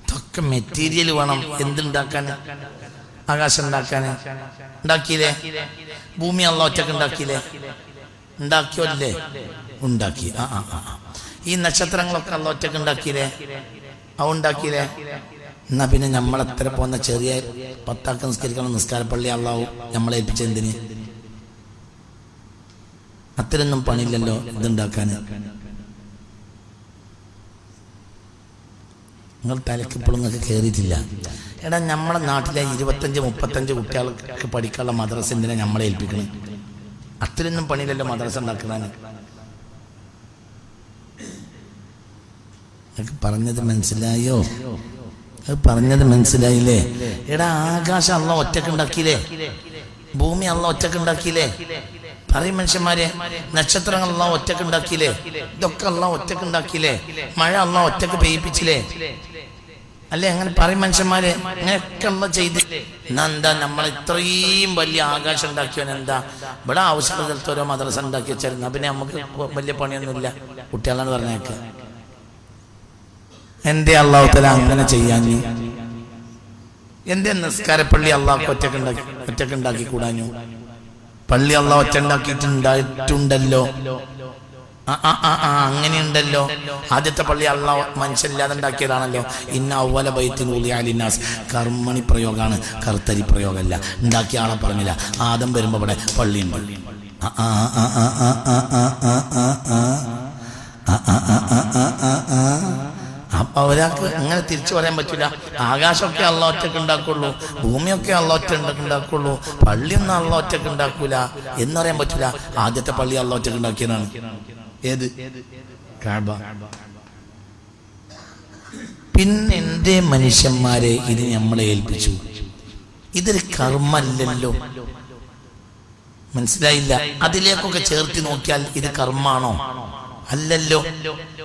[SPEAKER 1] ഇതൊക്കെ മെറ്റീരിയൽ വേണം. എന്തുണ്ടാക്കാൻ? ആകാശം ഉണ്ടാക്കാൻ. ഉണ്ടാക്കിയില്ലേ? ഭൂമി അള്ളാഹു ഒറ്റക്ക് ഉണ്ടാക്കിയില്ലേ? ഉണ്ടാക്കിയല്ലേ? ഉണ്ടാക്കി. ഈ നക്ഷത്രങ്ങളൊക്കെ അള്ളാഹു ഒറ്റക്ക് ഉണ്ടാക്കിയില്ലേ? അവ ഉണ്ടാക്കിയില്ലേ? എന്നാ പിന്നെ നമ്മളെത്ര പോകുന്ന ചെറിയ 10 നിസ്കരിക്കണം നിസ്കാരപ്പള്ളി അള്ളാഹു നമ്മളെ ഏൽപ്പിച്ചെന്തിന്? അത്രയൊന്നും പണിയില്ലല്ലോ ഇതുണ്ടാക്കാൻ. നിങ്ങൾ തലക്ക് ഇപ്പോഴും നിങ്ങൾക്ക് കയറിയിട്ടില്ല. എടാ, നമ്മളെ നാട്ടിലെ 25-35 കുട്ടികൾക്ക് പഠിക്കാനുള്ള മദ്രസ എന്തിനാ നമ്മളെ ഏൽപ്പിക്കണം? അത്രയൊന്നും പണിയില്ലല്ലോ മദ്രസ ഉണ്ടാക്കാൻ. നിങ്ങൾക്ക് പറഞ്ഞത് മനസ്സിലായോ? അത് പറഞ്ഞത് മനസ്സിലായില്ലേ? എടാ, ആകാശം അള്ളാഹു ഒറ്റക്ക് ഉണ്ടാക്കിയില്ലേ? ഭൂമി അള്ളാഹു ഒറ്റക്ക് ഉണ്ടാക്കിയില്ലേ? പറയും മനുഷ്യന്മാരെ. നക്ഷത്രങ്ങൾ അള്ളാഹു ഒറ്റക്ക് ഉണ്ടാക്കിയില്ലേ? ഇതൊക്കെ അള്ളാഹു ഒറ്റക്ക് ഉണ്ടാക്കിയില്ലേ? മഴ അള്ളാഹു ഒറ്റക്ക് പെയ്യിപ്പിച്ചില്ലേ? അല്ലെ? അങ്ങനെ പറയും മനുഷ്യന്മാരെ. അങ്ങനെയൊക്കെ ഉള്ള ചെയ്തില്ലേ? എന്നാ എന്താ നമ്മൾ ഇത്രയും വലിയ ആകാശം ഉണ്ടാക്കിയവൻ എന്താ? ഇവിടെ ആവശ്യമുള്ള സ്ഥലത്ത് ഓരോ മദ്രസ ഉണ്ടാക്കി വെച്ചായിരുന്നു. പിന്നെ നമുക്ക് വലിയ പണിയൊന്നുമില്ല. കുട്ടികളാണ് പറഞ്ഞേക്ക്. എന്തേ അള്ളാഹു തആല അങ്ങനെ ചെയ്യാൻ? എന്തേ നിസ്കാരപ്പള്ളി അള്ളാഹു ഒറ്റക്ക് ഉണ്ടാക്കി കൂടാഞ്ഞു? പള്ളി അള്ളാഹു ഒറ്റ ഉണ്ടാക്കിയിട്ടുണ്ടല്ലോ. അങ്ങനെയുണ്ടല്ലോ. ആദ്യത്തെ പള്ളി അള്ളാഹു മനുഷ്യല്ലാതെ ഉണ്ടാക്കിയതാണല്ലോ. ഇന്ന അവ്വല ബൈത്തിൻ ഉളിയ ലിന്നാസ്. കർമ്മണി പ്രയോഗമാണ്, കർത്തരി പ്രയോഗമല്ല. ഉണ്ടാക്കിയ ആളെ പറഞ്ഞില്ല. ആദം വരുമ്പോ ഇവിടെ പള്ളിയുണ്ട്. അപ്പൊ ഒരാൾക്ക് അങ്ങനെ തിരിച്ചു പറയാൻ പറ്റില്ല. ആകാശമൊക്കെ അള്ളാഹു ഒറ്റക്ക് ഉണ്ടാക്കുള്ളൂ, ഭൂമിയൊക്കെ അള്ളാഹു ഒറ്റക്ക് ഉണ്ടാക്കുള്ളൂ, പള്ളിയൊന്നും അള്ളാഹു ഒറ്റക്ക് ഉണ്ടാക്കൂല എന്ന് പറയാൻ പറ്റില്ല. ആദ്യത്തെ പള്ളി അള്ളാഹു ഒറ്റക്ക് ഉണ്ടാക്കിയതാണ്. ഏത്? കഅബ. പിന്നെ എന്റെ മനുഷ്യന്മാരെ, ഇത് നമ്മളെ ഏൽപ്പിച്ചു. ഇതൊരു കർമ്മല്ലല്ലോ. മനസ്സിലായില്ല? അതിലേക്കൊക്കെ ചേർത്ത് നോക്കിയാൽ ഇത് കർമ്മാണോ? അല്ലല്ലോ.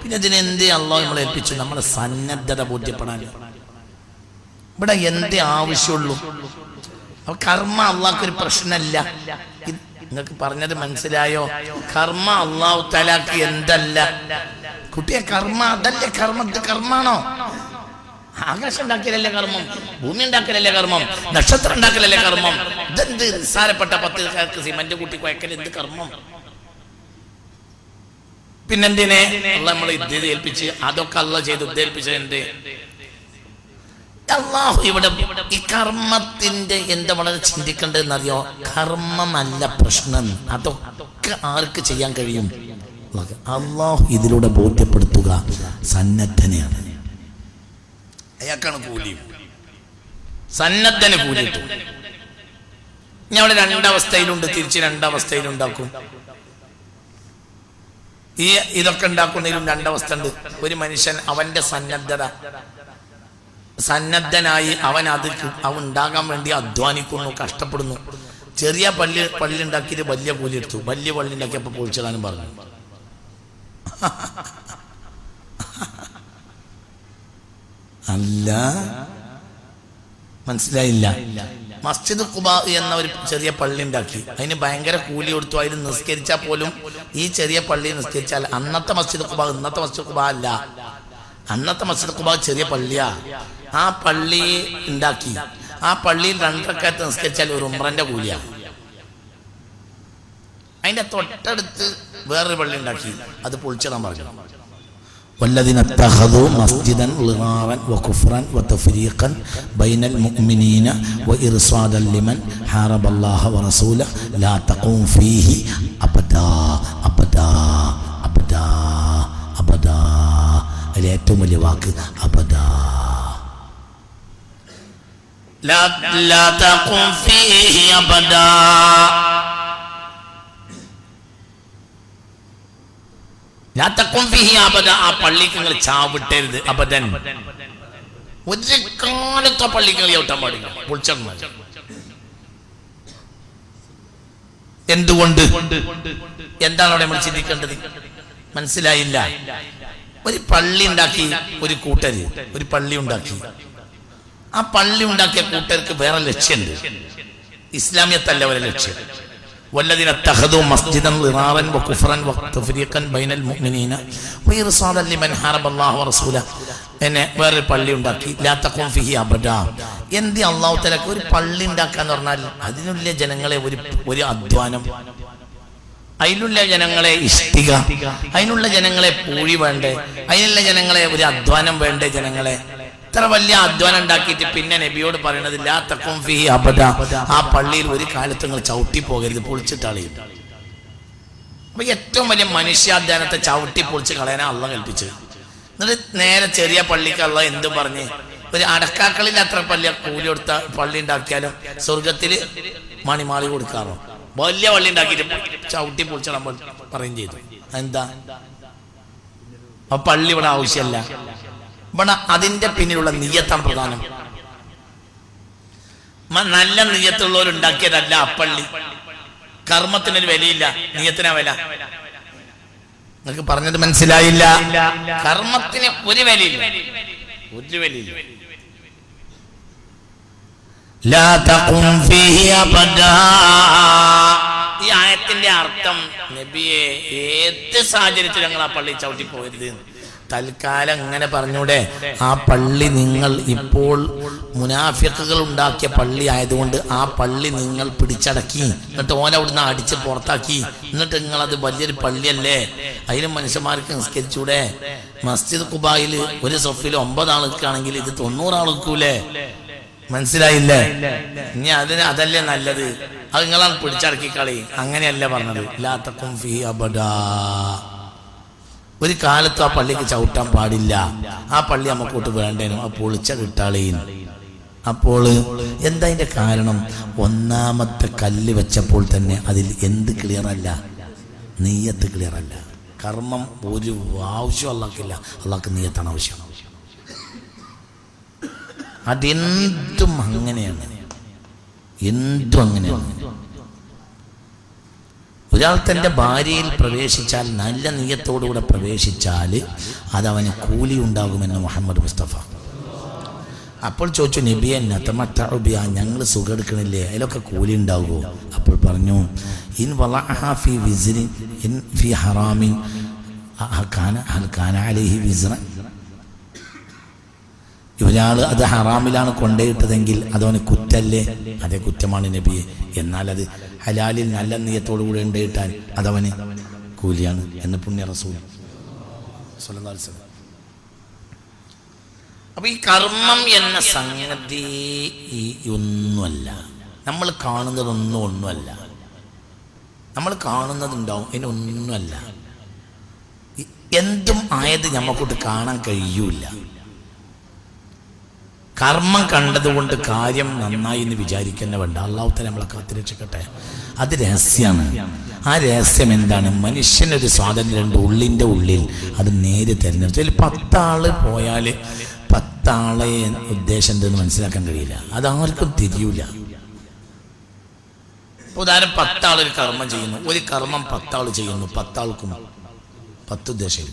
[SPEAKER 1] പിന്നെ ഇതിനെന്തേ അള്ളാഹു നമ്മളെ ഏൽപ്പിച്ചു? നമ്മളെ സന്നദ്ധത ബോധ്യപ്പെടാൻ. ഇവിടെ എന്തേ ആവശ്യമുള്ളൂ? കർമ്മ അള്ളാഹ്ക്കൊരു പ്രശ്നമല്ല. നിങ്ങൾക്ക് പറഞ്ഞത് മനസ്സിലായോ? കർമ്മ അള്ളാഹു തആലക്ക് എന്തല്ല? കുട്ടിയെ, കർമ്മ അതല്ലേ കർമ്മ. ഇത് കർമ്മാണോ? ആകാശം ഉണ്ടാക്കലല്ലേ കർമ്മം? ഭൂമി ഉണ്ടാക്കലല്ലേ കർമ്മം? നക്ഷത്രം ഉണ്ടാക്കലല്ലേ കർമ്മം? ഇതെന്ത് നിസ്സാരപ്പെട്ട 10 സിമന്റ് കൂട്ടി കുഴക്കൽ എന്ത് കർമ്മം? പിന്നെന്തിനെ അള്ളാഹ് നമ്മളെ ഇത് ഏൽപ്പിച്ച്? അതൊക്കെ അള്ളാഹ് ചെയ്ത് ഉദ്ദേൽപ്പിച്ചത് എന്ത്? അള്ളാഹു ഇവിടെ ഈ കർമ്മത്തിന്റെ എന്താ വളരെ ചിന്തിക്കേണ്ടതെന്നറിയോ? കർമ്മമല്ല പ്രശ്നം. അതൊക്കെ ആർക്ക് ചെയ്യാൻ കഴിയും? അള്ളാഹു ഇതിലൂടെ ബോധ്യപ്പെടുത്തുക സന്നദ്ധനെയാണ്. അയാൾക്കാണ് കൂലി. സന്നദ്ധന് കൂലി കിട്ടും. ഇനി അവിടെ രണ്ടവസ്ഥയിലുണ്ട്, തിരിച്ച് രണ്ടവസ്ഥയിലുണ്ടാക്കും. ഇതൊക്കെ ഉണ്ടാക്കുന്നതിലും രണ്ടവസ്ഥ ഉണ്ട്. ഒരു മനുഷ്യൻ അവന്റെ സന്നദ്ധനായി അവൻ ഉണ്ടാകാൻ വേണ്ടി അധ്വാനിക്കുന്നു, കഷ്ടപ്പെടുന്നു. ചെറിയ പള്ളി ഉണ്ടാക്കിയിട്ട് വലിയ കൂലി എടുത്തു, വലിയ പള്ളി ഉണ്ടാക്കിയപ്പോൾ പൊളിച്ചിടാനും പറഞ്ഞു. അല്ല, മനസ്സിലായില്ല. മസ്ജിദ് ഖുബാ എന്ന ഒരു ചെറിയ പള്ളി ഉണ്ടാക്കി, അതിന് ഭയങ്കര കൂലി കൊടുത്തു. അതിന് നിസ്കരിച്ചാൽ പോലും ഈ ചെറിയ പള്ളി നിസ്കരിച്ചാൽ അന്നത്തെ മസ്ജിദ് ഖുബാ ഇന്നത്തെ മസ്ജിദ് ഖുബാ അല്ല. അന്നത്തെ മസ്ജിദ് ഖുബാ ചെറിയ പള്ളിയാ. ആ പള്ളി ഉണ്ടാക്കി, ആ പള്ളിയിൽ 2 റക്അത്ത് നിസ്കരിച്ചാൽ ഒരു ഉംറന്റെ കൂലിയാ. അതിന്റെ തൊട്ടടുത്ത് വേറൊരു പള്ളി ഉണ്ടാക്കി, അത് പൊളിച്ചിടാൻ പറഞ്ഞു. والذين اتخذوا مسجدا ضرارا وكفرا وتفريقا بين المؤمنين وإرصادا لمن حارب الله ورسوله لا تقوم فيه أبدا أبدا أبدا أبدا. ഏറ്റവും വലിയ വാക്ക് അബദാ. لا تقوم فيه أبدا. ആ പള്ളിക്ക് നിങ്ങൾ ചാവിട്ടരുത്. അബദൻ, ഒരു കാലത്ത് ആ പള്ളിക്ക് നിങ്ങൾ ചവിട്ടാൻ പാടില്ല, പൊളിച്ചിടണം. എന്തുകൊണ്ട്? എന്താണ് അവിടെ നമ്മൾ ചിന്തിക്കേണ്ടത്? മനസ്സിലായില്ല. ഒരു പള്ളി ഉണ്ടാക്കി ഒരു കൂട്ടര്, ഒരു പള്ളി ഉണ്ടാക്കി. ആ പള്ളി ഉണ്ടാക്കിയ കൂട്ടർക്ക് വേറെ ലക്ഷ്യമുണ്ട്, ഇസ്ലാമിയത്തല്ല അവരെ ലക്ഷ്യം. والذين اتخذوا مسجدا ضرارا وكفرا وتفريقا بين المؤمنين وإرصادا لمن حارب الله ورسوله. എന്നെ വേറൊരു പള്ളി ഉണ്ടാക്കി. ലാ തഖൂം ഫീഹി അബദാ. എന്ത് അല്ലാഹു തആലക്ക് ഒരു പള്ളി ഉണ്ടാക്കാന്ന് പറഞ്ഞാൽ അതിനുള്ള ജനങ്ങളെ ഒരു അധ്വാനം, അതിനുള്ള ജനങ്ങളെ ഇഷ്ടിക, അതിനുള്ള ജനങ്ങളെ പൂഴി വേണ്ടേ, അതിനുള്ള ജനങ്ങളെ ഒരു അധ്വാനം വേണ്ടേ ജനങ്ങളെ. ഇത്ര വലിയ അധ്വാനം ഉണ്ടാക്കിയിട്ട് പിന്നെ നബിയോട് പറയണത് ലാ തഖൂം ഫീഹി അബദാ, ആ പള്ളിയിൽ ഒരു കാലത്ത് നിങ്ങൾ ചവിട്ടി പോകരുത്, പൊളിച്ചിട്ടാളയും. അപ്പൊ ഏറ്റവും വലിയ മനുഷ്യാധ്വാനത്തെ ചവിട്ടി പൊളിച്ച് കളയാനാ അള്ളാഹ് കൽപ്പിച്ചത്. എന്നിട്ട് നേരെ ചെറിയ പള്ളിക്ക് അള്ളാഹ് എന്തും പറഞ്ഞ്, ഒരു അടക്കാക്കളിൽ അത്ര പള്ളി കൂലി കൊടുത്ത പള്ളി ഉണ്ടാക്കിയാലും സ്വർഗത്തില് മണിമാളി കൊടുക്കാറോ. വലിയ പള്ളി ഉണ്ടാക്കിയിട്ട് ചവിട്ടി പൊളിച്ചിടാൻ പറയും ചെയ്തു. എന്താ? അപ്പൊ പള്ളി ഇവിടെ ആവശ്യമല്ല. ഇവിടെ അതിന്റെ പിന്നിലുള്ള നിയ്യത്താണ് പ്രധാനം. നല്ല നിയ്യത്തുള്ളവരുണ്ടാക്കിയതല്ല ആ പള്ളി. കർമ്മത്തിനൊരു വിലയില്ല, നിയ്യത്തിനാ വില. നിങ്ങൾക്ക് പറഞ്ഞത് മനസ്സിലായില്ല. കർമ്മത്തിന് ഒരു വിലയില്ല, ഒരു വിലയില്ല. ലാ തഖും ഫീഹി അബദാ. ഈ ആയത്തിന്റെ അർത്ഥം നബിയെ ഏത് സാഹചര്യത്തിൽ ഞങ്ങൾ ആ പള്ളി ചവിട്ടി പോകരുത്. തൽക്കാലം ഇങ്ങനെ പറഞ്ഞൂടെ? ആ പള്ളി നിങ്ങൾ ഇപ്പോൾ മുനാഫിഖുകൾ ഉണ്ടാക്കിയ പള്ളി ആയതുകൊണ്ട് ആ പള്ളി നിങ്ങൾ പിടിച്ചടക്കി, എന്നിട്ട് ഓല അവിടുന്ന് അടിച്ച് പുറത്താക്കി, എന്നിട്ട് നിങ്ങളത് വലിയൊരു പള്ളിയല്ലേ, അതിന് മനുഷ്യന്മാർക്ക് നിസ്കരിച്ചൂടെ? മസ്ജിദ് ഖുബായിൽ ഒരു സൊഫിൽ 9 ആൾക്കാണെങ്കിൽ ഇത് 90 ആൾക്കൂലേ? മനസ്സിലായില്ലേ? ഇനി അതല്ലേ നല്ലത്, അത് നിങ്ങളാണ് പിടിച്ചടക്കി കളി. അങ്ങനെയല്ല പറഞ്ഞത്. ലാ തഖും ഫീഹി അബദാ. ഒരു കാലത്തും ആ പള്ളിക്ക് ചവിട്ടാൻ പാടില്ല. ആ പള്ളി നമുക്കോട്ട് വേണ്ടേനും, ആ പൊളിച്ച കിട്ടാളീൻ. അപ്പോൾ എന്താ അതിന്റെ കാരണം? ഒന്നാമത്തെ കല്ല് വെച്ചപ്പോൾ തന്നെ അതിൽ എന്ത് ക്ലിയറല്ല? നിയ്യത്ത് ക്ലിയറല്ല. കർമ്മം ഒരു ആവശ്യം അള്ളാഹ്ക്കില്ല, അള്ളാഹ്ക്ക് നിയ്യത്താണ് ആവശ്യം. അതെന്തും അങ്ങനെയാണ്, എന്തും അങ്ങനെയാണ്. ഒരാൾ തൻ്റെ ഭാര്യയിൽ പ്രവേശിച്ചാൽ, നല്ല നിയ്യത്തോടുകൂടെ പ്രവേശിച്ചാൽ അതവന് കൂലി ഉണ്ടാകുമെന്ന് മുഹമ്മദ് മുസ്തഫ. അപ്പോൾ ചോദിച്ചു, നബിയെ നതമത്തഉബിയ, ഞങ്ങൾ സുഖം എടുക്കണില്ലേ, അതിലൊക്കെ കൂലി ഉണ്ടാകുമോ? അപ്പോൾ പറഞ്ഞു, ഇൻ വളഅഹാ ഫീ വിസ്രിൻ ഇൻ ഫീ ഹറാമിൻ കാന അലൈഹി വിസ്റൻ. ഒരാൾ അത് ഹറാമിലാണ് കൊണ്ടുപോയിട്ടതെങ്കിൽ അതവന് കുറ്റല്ലേ? അതേ കുറ്റമാണ് നബിയെ. എന്നാൽ അത് ഹലാലിൽ നല്ല നിയ്യത്തോടു കൂടെ ഉണ്ടായിട്ടാൽ അതവന് കൂലിയാണ് എന്ന് പുണ്യ റസൂൽ സ്വല്ലല്ലാഹു അലൈഹി വസല്ലം. അപ്പൊ ഈ കർമ്മം എന്ന സംഗതി ഒന്നുമല്ല, നമ്മൾ കാണുന്നതൊന്നുമല്ല. നമ്മൾ കാണുന്നതുണ്ടാവും, അതിനൊന്നുമല്ല. എന്തും ആയത് നമ്മക്കൂട്ട് കാണാൻ കഴിയൂല. കർമ്മം കണ്ടതുകൊണ്ട് കാര്യം നന്നായി എന്ന് വിചാരിക്കുന്ന വേണ്ട. അള്ളാഹു തആല നമ്മളെ കാത്തുരക്ഷിക്കട്ടെ. അത് രഹസ്യമാണ്. ആ രഹസ്യം എന്താണ്? മനുഷ്യനൊരു സ്വാതന്ത്ര്യമുണ്ട് ഉള്ളിൻ്റെ ഉള്ളിൽ, അത് നേരെ തിരഞ്ഞെടുത്തു. അതിൽ 10 ആള് പോയാൽ 10 ആളെ ഉദ്ദേശം എന്തെന്ന് മനസ്സിലാക്കാൻ കഴിയില്ല. അതാർക്കും തിരിയൂല. ഉദാഹരണം 10 ആൾ ഒരു കർമ്മം ചെയ്യുന്നു, ഒരു കർമ്മം 10 ആൾ ചെയ്യുന്നു, 10 ആൾക്കും 10 ഉദ്ദേശം.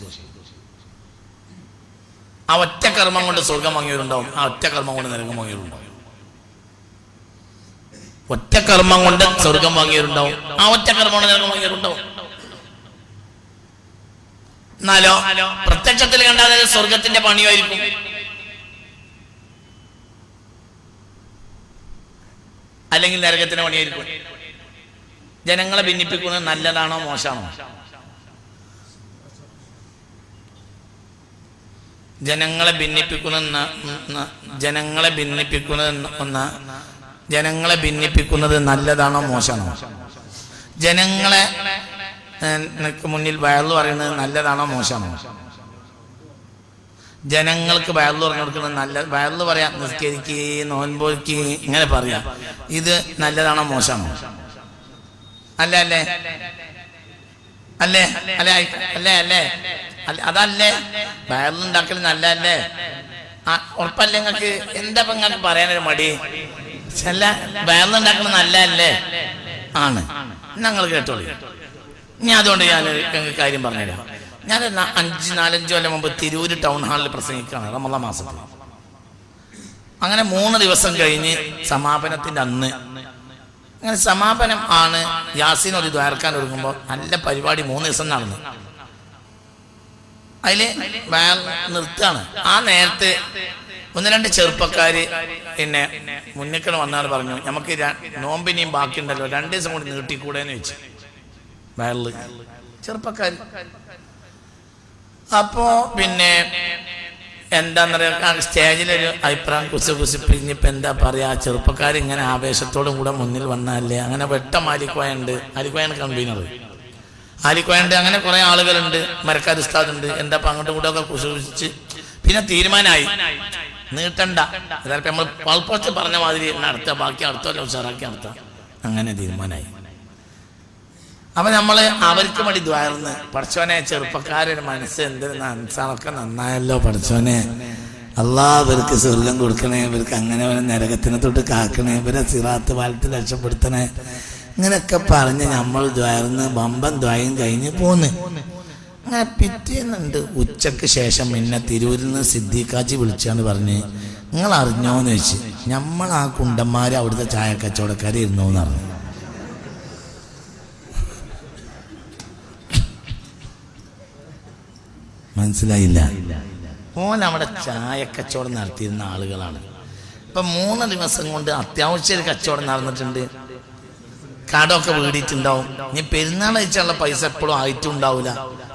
[SPEAKER 1] ആ ഒറ്റ കർമ്മം കൊണ്ട് സ്വർഗം വാങ്ങിയവരുണ്ടാവും, ആ ഒറ്റ കർമ്മം കൊണ്ട് നരകം വാങ്ങിയവരുണ്ടാവും. ഒറ്റ കർമ്മം കൊണ്ട് സ്വർഗം വാങ്ങിയവരുണ്ടാവും, ആ ഒറ്റ കർമ്മം കൊണ്ട് നരകം വാങ്ങിയവരുണ്ടാവും. എന്നാലോ പ്രത്യക്ഷത്തിൽ കണ്ടാൽ സ്വർഗത്തിന്റെ പണിയായിരിക്കും. അല്ലെങ്കിൽ നരകത്തിന്റെ പണിയായിരിക്കും. ജനങ്ങളെ ഭിന്നിപ്പിക്കുന്നത് നല്ലതാണോ മോശമാണോ? ജനങ്ങളെ ഭിന്നിപ്പിക്കുന്നത് നല്ലതാണോ മോശമാണോ? ജനങ്ങളെ മുന്നിൽ വയറു പറയുന്നത് നല്ലതാണോ മോശമാണോ? ജനങ്ങൾക്ക് വയറു പറഞ്ഞു കൊടുക്കുന്നത് വയറു പറയാ, നിസ്കരിക്ക്, നോൻപോക്ക്, ഇങ്ങനെ പറയാ, ഇത് നല്ലതാണോ മോശമാണോ? അല്ലേ അല്ലേ അല്ലേ അല്ലേ അല്ലേ അല്ലേ അതല്ലേ വയറിലുണ്ടാക്കൽ നല്ലതല്ലേ? ഉറപ്പല്ലേ നിങ്ങൾക്ക്? എന്താ നിങ്ങൾക്ക് പറയാനൊരു മടി? അല്ല, വയറിലുണ്ടാക്കൽ നല്ലതല്ലേ? ആണ്. ഞങ്ങൾ കേട്ടോളൂ. ഞാൻ അതുകൊണ്ട് ഞാൻ കാര്യം പറഞ്ഞുതരാം. ഞാൻ 4-5 കൊല്ലം മുമ്പ് തിരൂര് ടൗൺ ഹാളിൽ പ്രസംഗിക്കുകയാണ് റമളാൻ മാസത്തിൽ. അങ്ങനെ 3 ദിവസം കഴിഞ്ഞ് സമാപനത്തിന്റെ അന്ന്, അങ്ങനെ സമാപനം ആണ്, യാസീൻ ഒരു ദ്വാരക്കാൻ ഒരുങ്ങുമ്പോൾ നല്ല പരിപാടി 3 ദിവസം നടന്നു. അതില് നിർത്തുകയാണ്. ആ നേരത്തെ 1-2 ചെറുപ്പക്കാര് പിന്നെ മുന്നിക്കൽ വന്നാണ് പറഞ്ഞു, നമുക്ക് നോമ്പിനെയും ബാക്കിയുണ്ടല്ലോ, 2 ദിവസം കൂടി നീട്ടിക്കൂടെന്ന് വെച്ച് വയറില് ചെറുപ്പക്കാര്. അപ്പോ പിന്നെ എന്താന്ന് പറയാ, സ്റ്റേജിലൊരു അഭിപ്രായം കുസിപ്പ്. ഇനിയിപ്പോൾ എന്താ പറയാ, ചെറുപ്പക്കാർ ഇങ്ങനെ ആവേശത്തോടും കൂടെ മുന്നിൽ വന്നാലേ. അങ്ങനെ വെട്ടം ആലിക്കോയുണ്ട്, ആലിക്കോയാണ് കൺവീനർ, ആലിക്കോയുണ്ട്, അങ്ങനെ കുറെ ആളുകളുണ്ട്, മരക്കാർ ഉസ്താദുണ്ട്. എന്താ അങ്ങോട്ടും കൂടെ ഒക്കെ കുസിച്ച് പിന്നെ തീരുമാനമായി നീട്ടണ്ട, അതായത് നമ്മൾ പൾപ്പോച്ച് പറഞ്ഞ മാതിരി നടത്തുക, ബാക്കി അടുത്തല്ലോ ഉഷാറാക്കി നടത്താം. അങ്ങനെ തീരുമാനമായി. അപ്പൊ നമ്മള് അവർക്ക് വേണ്ടി ദ്വാരന്ന്, പഠിച്ചോനെ ചെറുപ്പക്കാരൊരു മനസ്സ് എന്തൊരു മനസ്സാണൊക്കെ നന്നായല്ലോ പഠിച്ചോനെ, അള്ളാഹ് ഇവർക്ക് സ്വർഗം കൊടുക്കണേ, ഇവർക്ക് അങ്ങനെ നരകത്തിനെ തൊട്ട് കാക്കണേ, ഇവരെ സിറാത്ത് പാലത്തിൽ രക്ഷപ്പെടുത്തണേ, ഇങ്ങനെയൊക്കെ പറഞ്ഞ് നമ്മൾ ദ്വാരന്ന് ബമ്പം ദ്വായം കഴിഞ്ഞ് പോന്ന്. അങ്ങനെ പിറ്റേന്നുണ്ട് ഉച്ചക്ക് ശേഷം പിന്നെ തിരൂരിൽ നിന്ന് സിദ്ദീഖാജി വിളിച്ചാണ് പറഞ്ഞ്, നിങ്ങൾ അറിഞ്ഞോന്ന് ചോദിച്ചു. നമ്മൾ ആ കുണ്ടന്മാര് അവിടുത്തെ ചായക്കച്ചവടക്കാർ ഇരുന്നോന്ന് പറഞ്ഞു. മനസ്സിലായില്ല? ഓൻ അവിടെ ചായക്കച്ചവടം നടത്തിയിരുന്ന ആളുകളാണ്. ഇപ്പൊ 3 ദിവസം കൊണ്ട് അത്യാവശ്യം ഒരു കച്ചവടം നടന്നിട്ടുണ്ട്, കടമൊക്കെ വീടിയിട്ടുണ്ടാവും. ഇനി പെരുന്നാൾ അയച്ചുള്ള പൈസ എപ്പോഴും ആയിട്ടും ഉണ്ടാവില്ല.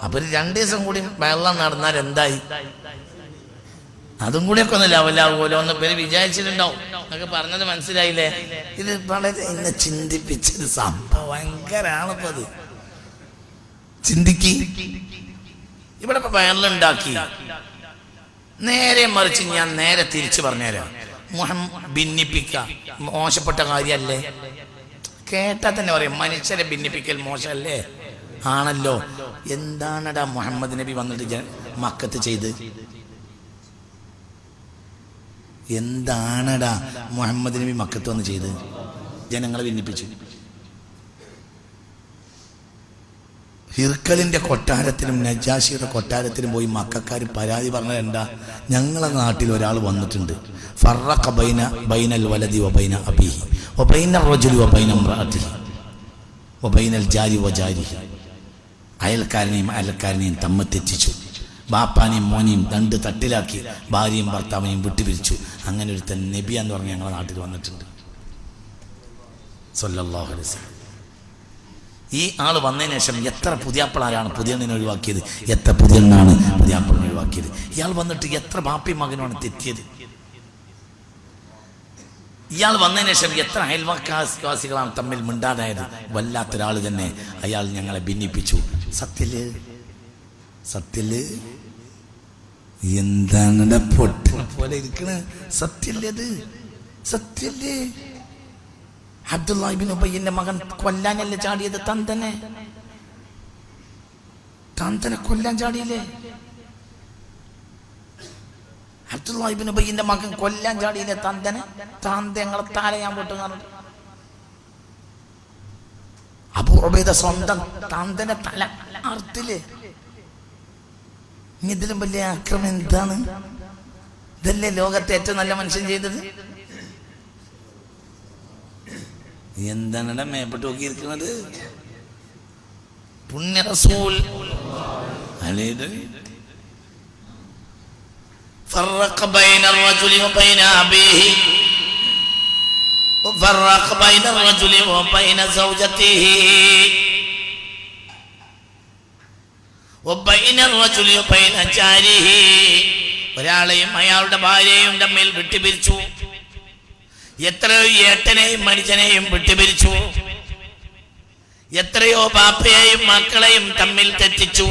[SPEAKER 1] അപ്പൊ 2 ദിവസം കൂടി വെള്ളം നടന്നാൽ എന്തായി? അതും കൂടിയൊക്കെ ഒന്ന് ലെവലാവുമല്ലോ എന്ന് പേര് വിചാരിച്ചിട്ടുണ്ടാവും. എന്നൊക്കെ പറഞ്ഞത് മനസ്സിലായില്ലേ? ഇത് വളരെ എന്നെ ചിന്തിപ്പിച്ചൊരു സംഭവം. ഭയങ്കരാണിപ്പോ അത്. ചിന്തിക്ക്. ഇവിടെ ഇപ്പൊ വയറിലുണ്ടാക്കി. നേരെ മറിച്ച് ഞാൻ നേരെ തിരിച്ചു പറഞ്ഞുതരാം. ഭിന്നിപ്പിക്ക മോശപ്പെട്ട കാര്യല്ലേ? കേട്ടാ തന്നെ പറയും മനുഷ്യരെ ഭിന്നിപ്പിക്കൽ മോശമല്ലേ? ആണല്ലോ. എന്താണടാ മുഹമ്മദ് നബി വന്നിട്ട് മക്കത്ത് ചെയ്ത്? എന്താണടാ മുഹമ്മദ് നബി മക്കത്ത് വന്ന് ചെയ്ത്? ജനങ്ങളെ ഭിന്നിപ്പിച്ചു. ഹിർക്കലിന്റെ കൊട്ടാരത്തിലും നജാഷിയുടെ കൊട്ടാരത്തിലും പോയി മക്കാർ പരാതി പറഞ്ഞത് എന്താ? ഞങ്ങളെ നാട്ടിൽ ഒരാൾ വന്നിട്ടുണ്ട്, ഫറഖ ബൈനൽ വലദി വബൈന അബീഹി വബൈന റജുലി വബൈന ഇംറഅതിഹി വബൈനൽ ജാരി വജാരിഹി. അയൽക്കാരനെയും തമ്മിൽ തെറ്റിച്ചു, ബാപ്പാനെയും മോനെയും 2 തട്ടിലാക്കി, ഭാര്യയും ഭർത്താവിനെയും വിട്ടുപിരിച്ചു. അങ്ങനെ ഒരു നബി എന്ന് പറഞ്ഞ് ഞങ്ങളുടെ നാട്ടിൽ വന്നിട്ടുണ്ട് സല്ലല്ലാഹു അലൈഹി വസല്ലം. ഈ ആള് വന്നതിന് ശേഷം എത്ര പുതിയാപ്പിളാരാണ് പുതിയണ്ണിനെ ഒഴിവാക്കിയത്, എത്ര പുതിയണ്ണാണ് പുതിയാപ്പിളിനെ ഒഴിവാക്കിയത്. ഇയാൾ വന്നിട്ട് എത്ര ബാപ്പയും മകനുമാണ് തെറ്റിയത്. ഇയാൾ വന്നതിന് ശേഷം എത്ര അയൽവാസികളാണ് തമ്മിൽ മിണ്ടാതായത്. വല്ലാത്തൊരാൾ തന്നെ. അയാൾ ഞങ്ങളെ ഭിന്നിപ്പിച്ചു. സത്യല് എന്താണ് പൊട്ടനെ പോലെ ഇരിക്കണ? സത്യല്ലേ അത്? സത്യല്ലേ? അബ്ദുല്ലാഹ് ഇബ്നു ഉബയ്യിന്റെ മകൻ കൊല്ലാനല്ലേ ചാടിയത്? തന്തനെ കൊല്ലാൻ ചാടിയില്ലേ? അബ്ദുല്ലാഹ് ഇബ്നു ഉബയ്യിന്റെ മകൻ കൊല്ലാൻ ചാടിയില്ലേ തന്തനെ? ഞങ്ങളെ താലയാൻ പൊട്ടു. അബൂ ഉബൈദ സ്വന്തം തന്തനെ തല അർത്തില്ലേ? ഇതിലും വലിയ ആക്രമം എന്താണ്? ഇതല്ലേ ലോകത്തെ ഏറ്റവും നല്ല മനുഷ്യൻ ചെയ്തത്? എന്താണ് മേപ്പെട്ട് നോക്കിയിരിക്കുന്നത്? പുണ്യ റസൂൽ فرق بين الرجل وبين أبيه وفرق بين الرجل وبين زوجته وبين الرجل وبين جاره. ഒരാളെയും അയാളുടെ ഭാര്യയും തമ്മിൽ വിട്ടുപിരിച്ചു. എത്രയോ ഏട്ടനെയും മനുഷ്യനെയും വിട്ടുപിരിച്ചു. എത്രയോ ബാപ്പയെയും മക്കളെയും തമ്മിൽ തെറ്റിച്ചു.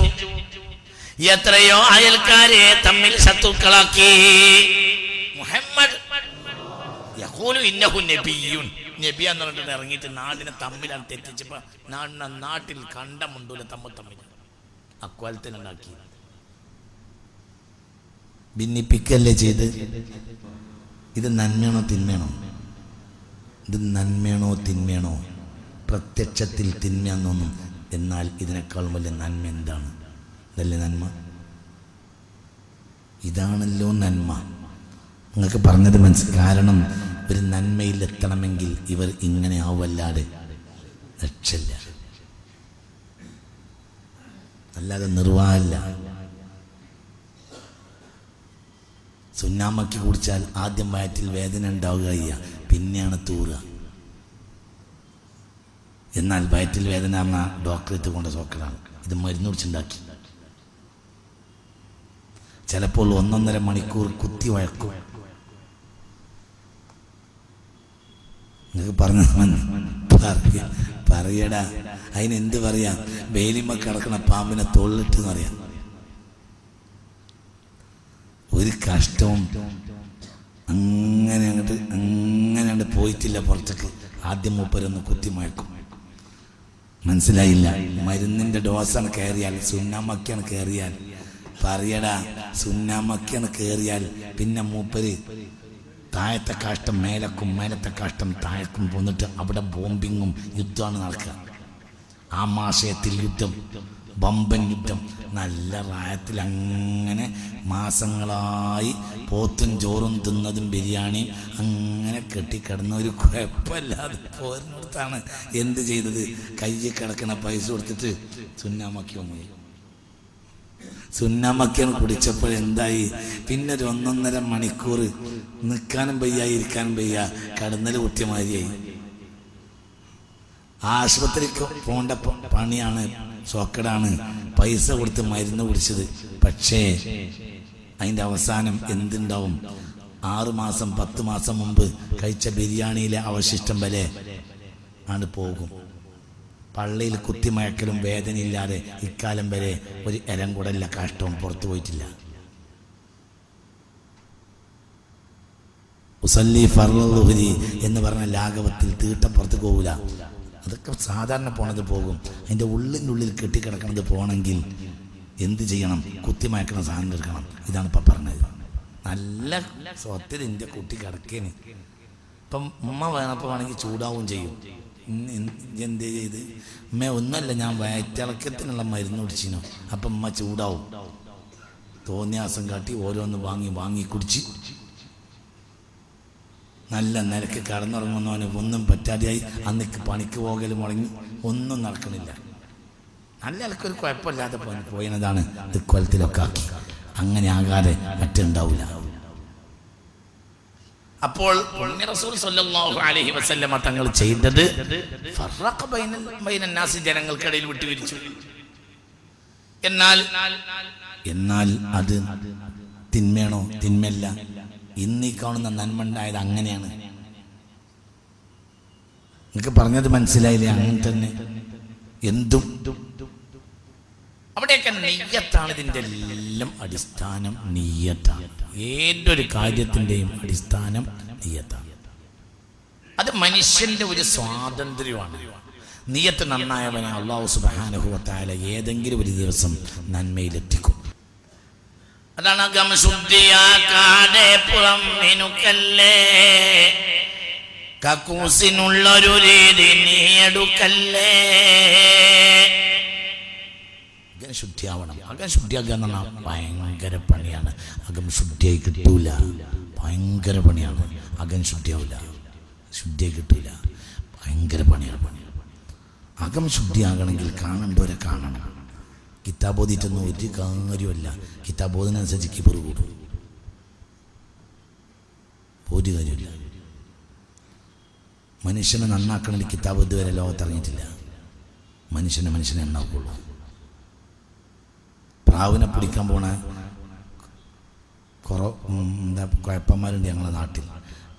[SPEAKER 1] എത്രയോ അയൽക്കാരെ തമ്മിൽ ശത്രുക്കളാക്കി. മുഹമ്മദ് യഖൂലു ഇന്നഹു നബിയ്യുൻ, നബി എന്ന് പറഞ്ഞിട്ട് ഇറങ്ങിയിട്ട് നാടിനെ തമ്മിലാണ് തെറ്റിച്ചപ്പോ നാട്ടിൽ കണ്ടമുണ്ടൂല തമ്മിൽ അക്വാലത്തിനുണ്ടാക്കി. ഭിന്നിപ്പിക്കല്ലേ ചെയ്ത്? ഇത് നന്മയാണോ തിന്മയാണോ? ഇത് നന്മയാണോ തിന്മയാണോ? പ്രത്യക്ഷത്തിൽ തിന്മയാണെന്നൊന്നും, എന്നാൽ ഇതിനേക്കാളും വലിയ നന്മ എന്താണ്? ഇതല്ലേ നന്മ? ഇതാണല്ലോ നന്മ. നിങ്ങൾക്ക് പറഞ്ഞത് കാരണം ഒരു നന്മയിൽ എത്തണമെങ്കിൽ ഇവർ ഇങ്ങനെ ആവല്ലാതെ രക്ഷയില്ല, അല്ലാതെ നിർവാഹമില്ല. സുന്നാമക്കി കുടിച്ചാൽ ആദ്യം വയറ്റിൽ വേദന ഉണ്ടാവുക, പിന്നെയാണ് തൂറുക. എന്നാൽ വയറ്റിൽ വേദന പറഞ്ഞ ഡോക്ടറേറ്റ് കൊണ്ട് സോക്കലാണ്. ഇത് മരുന്ന് കുടിച്ചുണ്ടാക്കി. ചിലപ്പോൾ 1.5 മണിക്കൂർ കുത്തി വഴക്കും. നിങ്ങൾക്ക് പറഞ്ഞു പറയടാ, അതിനെന്ത് പറയാ? വേലിമ കിടക്കണ പാമ്പിനെ തോളിലിട്ട് പറയാം. ഒരു കഷ്ടവും അങ്ങനെ പോയിട്ടില്ല പുറത്തേക്ക്. ആദ്യം മൂപ്പരൊന്ന് കുത്തി മയക്കും. മനസ്സിലായില്ല? മരുന്നിന്റെ ഡോസാണ് കയറിയാൽ, സുന്നാമക്കിയാണ് കയറിയാൽ പറയടാ, സുന്നാമക്കിയാണ് കയറിയാൽ പിന്നെ മൂപ്പര് താഴത്തെ കാഷ്ടം മേലക്കും മേലത്തെ കാഷ്ടം താഴേക്കും പോന്നിട്ട് അവിടെ ബോംബിങ്ങും യുദ്ധമാണ് നടക്കുക. ആമാശയത്തിൽ യുദ്ധം, ബമ്പൻ യുദ്ധം. നല്ല റായത്തിൽ അങ്ങനെ മാസങ്ങളായി പോത്തും ചോറും തിന്നതും ബിരിയാണിയും അങ്ങനെ കെട്ടിക്കിടന്ന ഒരു കുഴപ്പമില്ലാതെ പോരുന്നിടത്താണ് എന്ത് ചെയ്തത്? കയ്യിൽ കിടക്കണ പൈസ കൊടുത്തിട്ട് സുന്നാമക്കി വന്നു. സുന്നാമക്കിയാണ് കുടിച്ചപ്പോഴെന്തായി? പിന്നെ ഒരു 1.5 മണിക്കൂർ നിൽക്കാനും വയ്യ, ഇരിക്കാനും വയ്യ, കടന്നൽ കുത്തിയമാതിരിയായി. ആശുപത്രിക്ക് പോകേണ്ട പണിയാണ്, സോക്കടാണ്. പൈസ കൊടുത്ത് മരുന്ന് കുടിച്ചത്. പക്ഷേ അതിൻ്റെ അവസാനം എന്തുണ്ടാവും? 6 മാസം 10 മാസം മുമ്പ് കഴിച്ച ബിരിയാണിയിലെ അവശിഷ്ടം വരെ ആണ് പോകും. പള്ളിയിൽ കുത്തിമയക്കലും വേദനയില്ലാതെ ഇക്കാലം വരെ ഒരു ഇരം കൂടല്ല കാഷ്ടവും പുറത്തു പോയിട്ടില്ല. ഉസല്ലി ഫർളുഹുരി എന്ന് പറഞ്ഞ ലാഘവത്തിൽ തീട്ടം പുറത്ത് പോകില്ല. അതൊക്കെ സാധാരണ പോണത് പോകും. അതിൻ്റെ ഉള്ളിനുള്ളിൽ കെട്ടിക്കിടക്കണത് പോകണമെങ്കിൽ എന്ത് ചെയ്യണം? കുത്തിമയക്കണ സാധനം എടുക്കണം. ഇതാണ് ഇപ്പം പറഞ്ഞത്. നല്ല സ്വത്തിൽ എൻ്റെ കുട്ടി കിടക്കേന്. ഇപ്പം ഉമ്മ വേണപ്പോൾ വേണമെങ്കിൽ ചൂടാവും ചെയ്യും. എന്തേ ചെയ്ത്? ഉമ്മ ഒന്നുമല്ല, ഞാൻ വയറ്റിളക്കത്തിനുള്ള മരുന്ന് കുടിച്ചിനോ. അപ്പം ഉമ്മ ചൂടാവും. തോന്നിയാസം കാട്ടി ഓരോന്ന് വാങ്ങി കുടിച്ച് നല്ല നിലക്ക് കടന്നുറങ്ങുന്നവന് ഒന്നും പറ്റാതെയായി. അന്നിക്ക് പണിക്ക് പോകലും മുടങ്ങി, ഒന്നും നടക്കണില്ല. നല്ല നിലക്കൊരു കുഴപ്പമില്ലാതെ പോയതാണ് ഇക്കൊലത്തിലൊക്കെ ആക്കി. അങ്ങനെ ആകാതെ മറ്റുണ്ടാവില്ല. അപ്പോൾ റസൂൽ സ്വല്ലല്ലാഹു അലൈഹി വസല്ലമ തങ്ങൾ ചെയ്തത് ഫറഖ ബൈനൻ നാസ്, ജനങ്ങൾക്കിടയിൽ വിട്ടുപിരിച്ചു. എന്നാൽ അത് തിന്മയാണോ? തിന്മയല്ല. ഇന്നീ കാണുന്ന നന്മ ഉണ്ടായത് അങ്ങനെയാണ്. നിങ്ങൾക്ക് പറഞ്ഞത് മനസ്സിലായില്ലേ? അങ്ങനെ തന്നെ എന്തും അവിടെയൊക്കെ നിയ്യത്താണ് ഇതിൻ്റെ എല്ലാം അടിസ്ഥാനം. നിയ്യത്താണ് ഏതൊരു കാര്യത്തിൻ്റെയും അടിസ്ഥാനം. നിയ്യത്താണ്. അത് മനുഷ്യന്റെ ഒരു സ്വാതന്ത്ര്യമാണ്. നിയ്യത്ത് നന്നായവനെ അല്ലാഹു സുബ്ഹാനഹു വ തആല ഏതെങ്കിലും ഒരു ദിവസം നന്മയിലെത്തിക്കും. അതാണ് അകം ശുദ്ധിയാക്കാതെ പുറം മിനുക്കല്ലേ, കക്കൂസിനുള്ളൊരു രീതി നീ എടുക്കല്ലേ. അകം ശുദ്ധിയാവണം. അകം ശുദ്ധിയാക്കുക എന്ന് പറഞ്ഞാൽ ഭയങ്കര പണിയാണ്. അകം ശുദ്ധിയായി കിട്ടൂല, ഭയങ്കര പണിയാണ്. അകം ശുദ്ധിയാവില്ല, ശുദ്ധിയായി കിട്ടൂല, ഭയങ്കര പണിയാണ്. അകം ശുദ്ധിയാകണമെങ്കിൽ കാണേണ്ടവരെ കാണണം. കിതാബ് ഓതിയിട്ടൊന്നും ഒരു കാര്യമല്ല. കിതാബ് ഓതിനനുസരിച്ച് കിബർ കൂടും, ഒരു കാര്യമില്ല. മനുഷ്യനെ നന്നാക്കണമെങ്കിൽ കിതാബ് ഇതുവരെ ലോകത്തിറങ്ങിയിട്ടില്ല. മനുഷ്യനെ ഉണ്ടാവുള്ളൂ. പ്രാവിനെ പിടിക്കാൻ പോണ കുഴപ്പന്മാരുണ്ട് ഞങ്ങളുടെ നാട്ടിൽ.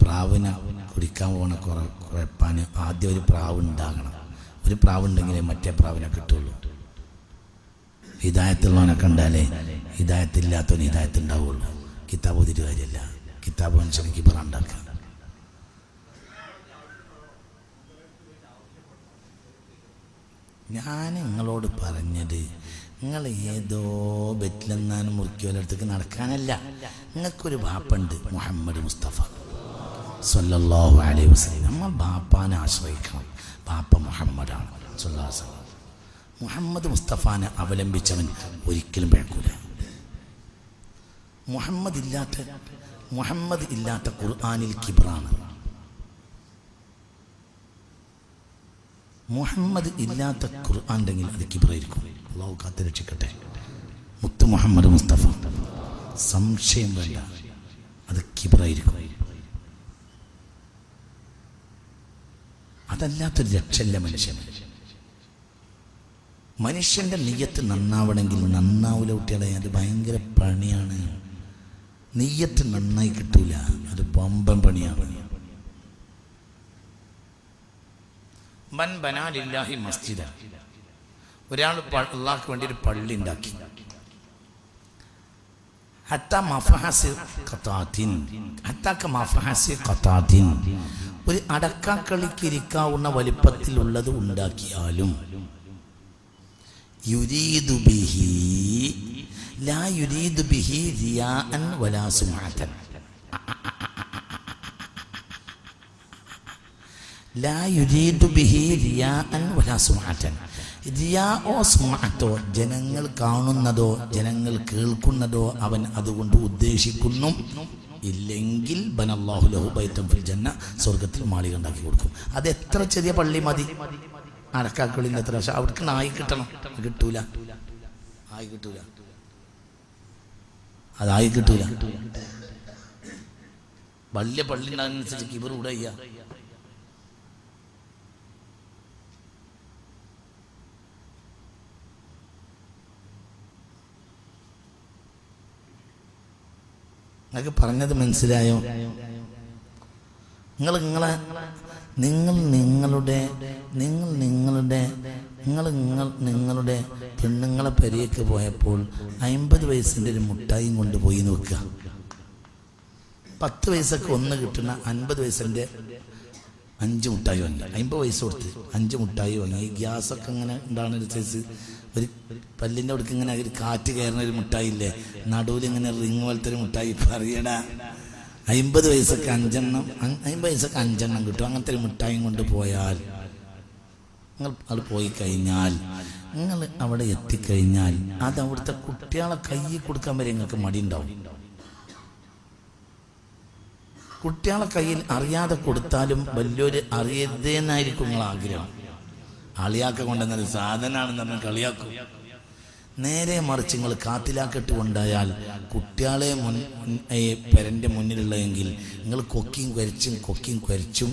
[SPEAKER 1] പ്രാവിനെ പിടിക്കാൻ പോണ കുഴപ്പാന് ആദ്യം ഒരു പ്രാവ് ഉണ്ടാകണം. ഒരു പ്രാവ് ഉണ്ടെങ്കിലേ മറ്റേ പ്രാവിനെ കിട്ടുള്ളൂ. ഹിദായത്തുള്ളവനെ കണ്ടാലേ ഹിദായത്തില്ലാത്തവന് ഹിദായത്ത് ഉണ്ടാവുള്ളൂ. കിതാബ് ഓതിയിട്ട് കാര്യമല്ല. കിതാബ് മനുഷ്യന് കിബറ ഉണ്ടാക്കുക. ഞാൻ നിങ്ങളോട് പറഞ്ഞത് നിങ്ങൾ ഏതോ ബെറ്റിലെന്നാനും മുറിക്കോലടുത്തേക്ക് നടക്കാനല്ല. നിങ്ങൾക്കൊരു ബാപ്പുണ്ട്, മുഹമ്മദ് മുസ്തഫ സ്വല്ലല്ലാഹു അലൈഹി വസല്ലം. നമ്മൾ ബാപ്പാനെ ആശ്രയിക്കണം. ബാപ്പ മുഹമ്മദാണ് സ്വല്ലല്ലാഹു അലൈഹി വസല്ലം. മുഹമ്മദ് മുസ്തഫാനെ അവലംബിച്ചവൻ ഒരിക്കലും പിഴക്കൂല. മുഹമ്മദ് ഇല്ലാത്ത ഖുർആനിൽ കിബ്റാണ്. മുഹമ്മദ് ഇല്ലാത്ത ഖുർആൻ ഉണ്ടെങ്കിൽ അത് കിബ്റായിരിക്കും. അല്ലാഹു കാത്ത് രക്ഷിക്കട്ടെ. മുത്ത് മുഹമ്മദ് മുസ്തഫ, സംശയം വേണ്ട, അത് കിബ്റായിരിക്കും. അതല്ലാത്തൊരു രക്ഷയില്ല മനുഷ്യന്. മനുഷ്യൻ്റെ നിയ്യത്ത് നന്നാവണമെങ്കിൽ നന്നാവൂല കുട്ടികളെ. അത് ഭയങ്കര പണിയാണ്. നിയ്യത്ത് നന്നായി കിട്ടൂല, അത് ബമ്പൻ പണിയാണ്. മൻ ബനാ ലില്ലാഹി മസ്ജിദ, ഒരാൾ അല്ലാഹുവിന് വേണ്ടി ഒരു പള്ളി ഉണ്ടാക്കി. ഒരു അടക്കാക്കളിക്ക് ഇരിക്കാവുന്ന വലിപ്പത്തിലുള്ളത് ഉണ്ടാക്കിയാലും യുരീദു ബിഹി ലാ യുരീദു ബിഹി റിയാഅൻ വലാ സുമഅതൻ, ലാ യുരീദു ബിഹി റിയാഅൻ വലാ സുമഅതൻ. റിയാഓ സുമഅത്തോ, ജനങ്ങൾ കാണുന്നതോ ജനങ്ങൾ കേൾക്കുന്നതോ അവൻ അതുകൊണ്ട് ഉദ്ദേശിക്കുന്നു ഇല്ലെങ്കിൽ ബനല്ലാഹു ലഹു ബൈതൻ ഫിൽ ജന്ന, സ്വർഗത്തിൽ മാളിക ഉണ്ടാക്കി കൊടുക്കും. അത് എത്ര ചെറിയ പള്ളി മതി. അടക്കാക്കളിൻ്റെ എത്ര പക്ഷെ അവർക്ക് നായി കിട്ടണം, കിട്ടൂല, ആയി കിട്ടൂല, അതായി കിട്ടൂല. വലിയ പള്ളി അനുസരിച്ച് കിബർ കൂടെ ചെയ്യാ. നിങ്ങൾക്ക് പറഞ്ഞത് മനസ്സിലായോ? നിങ്ങളുടെ പെണ്ണുങ്ങളെ പെരേക്ക് പോയപ്പോൾ 50 വയസ്സിൻ്റെ ഒരു മുട്ടായും കൊണ്ടുപോയി നോക്കുക. 10 വയസ്സൊക്കെ ഒന്ന് കിട്ടുന്ന 50 വയസ്സിൻ്റെ 5 മുട്ടായി വാങ്ങി. 50 വയസ്സ് കൊടുത്ത് 5 മുട്ടായി വാങ്ങി. ഗ്യാസൊക്കെ ഇങ്ങനെ ഉണ്ടാകുന്ന ഒരു സൈസ്, ഒരു പല്ലിൻ്റെ അടുക്ക് ഇങ്ങനെ ഒരു കാറ്റ് കയറുന്ന ഒരു മുട്ടായി ഇല്ലേ, നടുവിൽ ഇങ്ങനെ റിങ് പോലത്തെ ഒരു മുട്ടായി. പറയടാ 50 വയസ്സൊക്കെ 5 എണ്ണം കിട്ടും. അങ്ങനത്തെ ഒരു മിഠായും കൊണ്ട് പോയാൽ നിങ്ങൾ അത് പോയി കഴിഞ്ഞാൽ, നിങ്ങൾ അവിടെ എത്തിക്കഴിഞ്ഞാൽ അത് അവിടുത്തെ കുട്ടികളെ കയ്യിൽ കൊടുക്കാൻ വരെ നിങ്ങൾക്ക് മടി ഉണ്ടാവും. കുട്ടികളെ കയ്യിൽ അറിയാതെ കൊടുത്താലും വലിയൊരു അറിയതേന്നായിരിക്കും നിങ്ങൾ ആഗ്രഹം. അളിയാക്ക കൊണ്ടുവന്നത് സാധനമാണെന്ന് പറഞ്ഞാൽ കളിയാക്കും. നേരെ മറിച്ച് നിങ്ങൾ കാത്തിലാക്കിട്ട് കൊണ്ടായാൽ കുട്ടികളെ പെരൻ്റെ മുന്നിലുള്ളതെങ്കിൽ നിങ്ങൾ കൊക്കിയും കുരച്ചും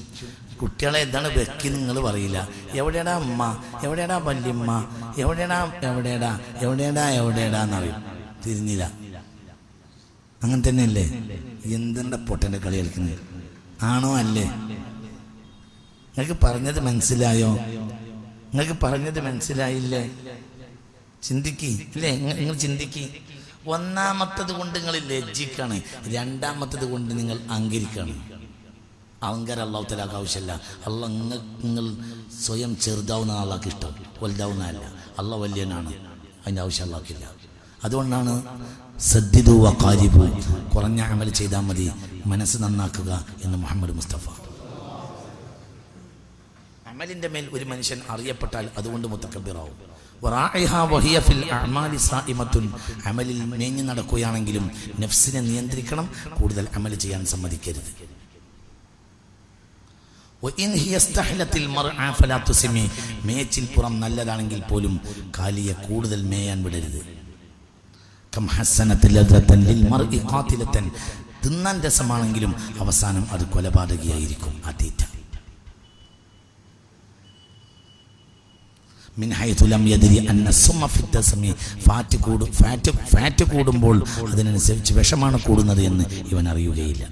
[SPEAKER 1] കുട്ടികളെ എന്താണ് വെക്കി നിങ്ങൾ പറയില്ല. എവിടെയാടാ അമ്മ, എവിടെയാടാ വല്യമ്മ, എവിടെയാടാ എന്നറിയും. തിരിഞ്ഞില്ല. അങ്ങനെ തന്നെയല്ലേ? എന്തിൻ്റെ പൊട്ടൻ്റെ കളി കളിക്കുന്നത് ആണോ അല്ലേ? നിങ്ങൾക്ക് പറഞ്ഞത് മനസ്സിലായോ? നിങ്ങൾക്ക് പറഞ്ഞത് മനസ്സിലായില്ലേ? ചിന്തിക്ക് അല്ലേ? നിങ്ങൾ ചിന്തിക്ക്. ഒന്നാമത്തത് കൊണ്ട് നിങ്ങൾ ലജ്ജിക്കാണ്, രണ്ടാമത്തത് കൊണ്ട് നിങ്ങൾ അഹങ്കരിക്കാണ്. അഹങ്കാരം അള്ളാഹു തആലക്ക് ആവശ്യമില്ല. നിങ്ങൾ സ്വയം ചെറുതാവുന്ന ആളാക്ക് ഇഷ്ടം, വലുതാവുന്നതല്ല. അള്ളാഹ് വലിയനാണ്, അതിൻ്റെ ആവശ്യം അള്ളാഹ്ക്കില്ല. അതുകൊണ്ടാണ് സദ്ദിദു വഖാരിബു, കുറഞ്ഞ അമൽ ചെയ്താൽ മതി, മനസ്സ് നന്നാക്കുക എന്ന് മുഹമ്മദ് മുസ്തഫ. അമലിൻ്റെ മേൽ ഒരു മനുഷ്യൻ അറിയപ്പെട്ടാൽ അതുകൊണ്ട് മുതക്കബ്ബിറാവും. അമലിൽ മേഞ്ഞു നടക്കുകയാണെങ്കിലും നഫ്സിനെ നിയന്ത്രിക്കണം, കൂടുതൽ അമൽ ചെയ്യാൻ സമ്മതിക്കരുത്. മേച്ചിൽ പുറം നല്ലതാണെങ്കിൽ പോലും കാലിയെ കൂടുതൽ മേയാൻ വിടരുത്. തിന്നാൻ രസമാണെങ്കിലും അവസാനം അത് കൊലപാതകിയായിരിക്കും. അതീറ്റ ഫാറ്റ് കൂടുമ്പോൾ അതിനനുസരിച്ച് വിഷമാണ് കൂടുന്നത് എന്ന് ഇവൻ അറിയുകയില്ല.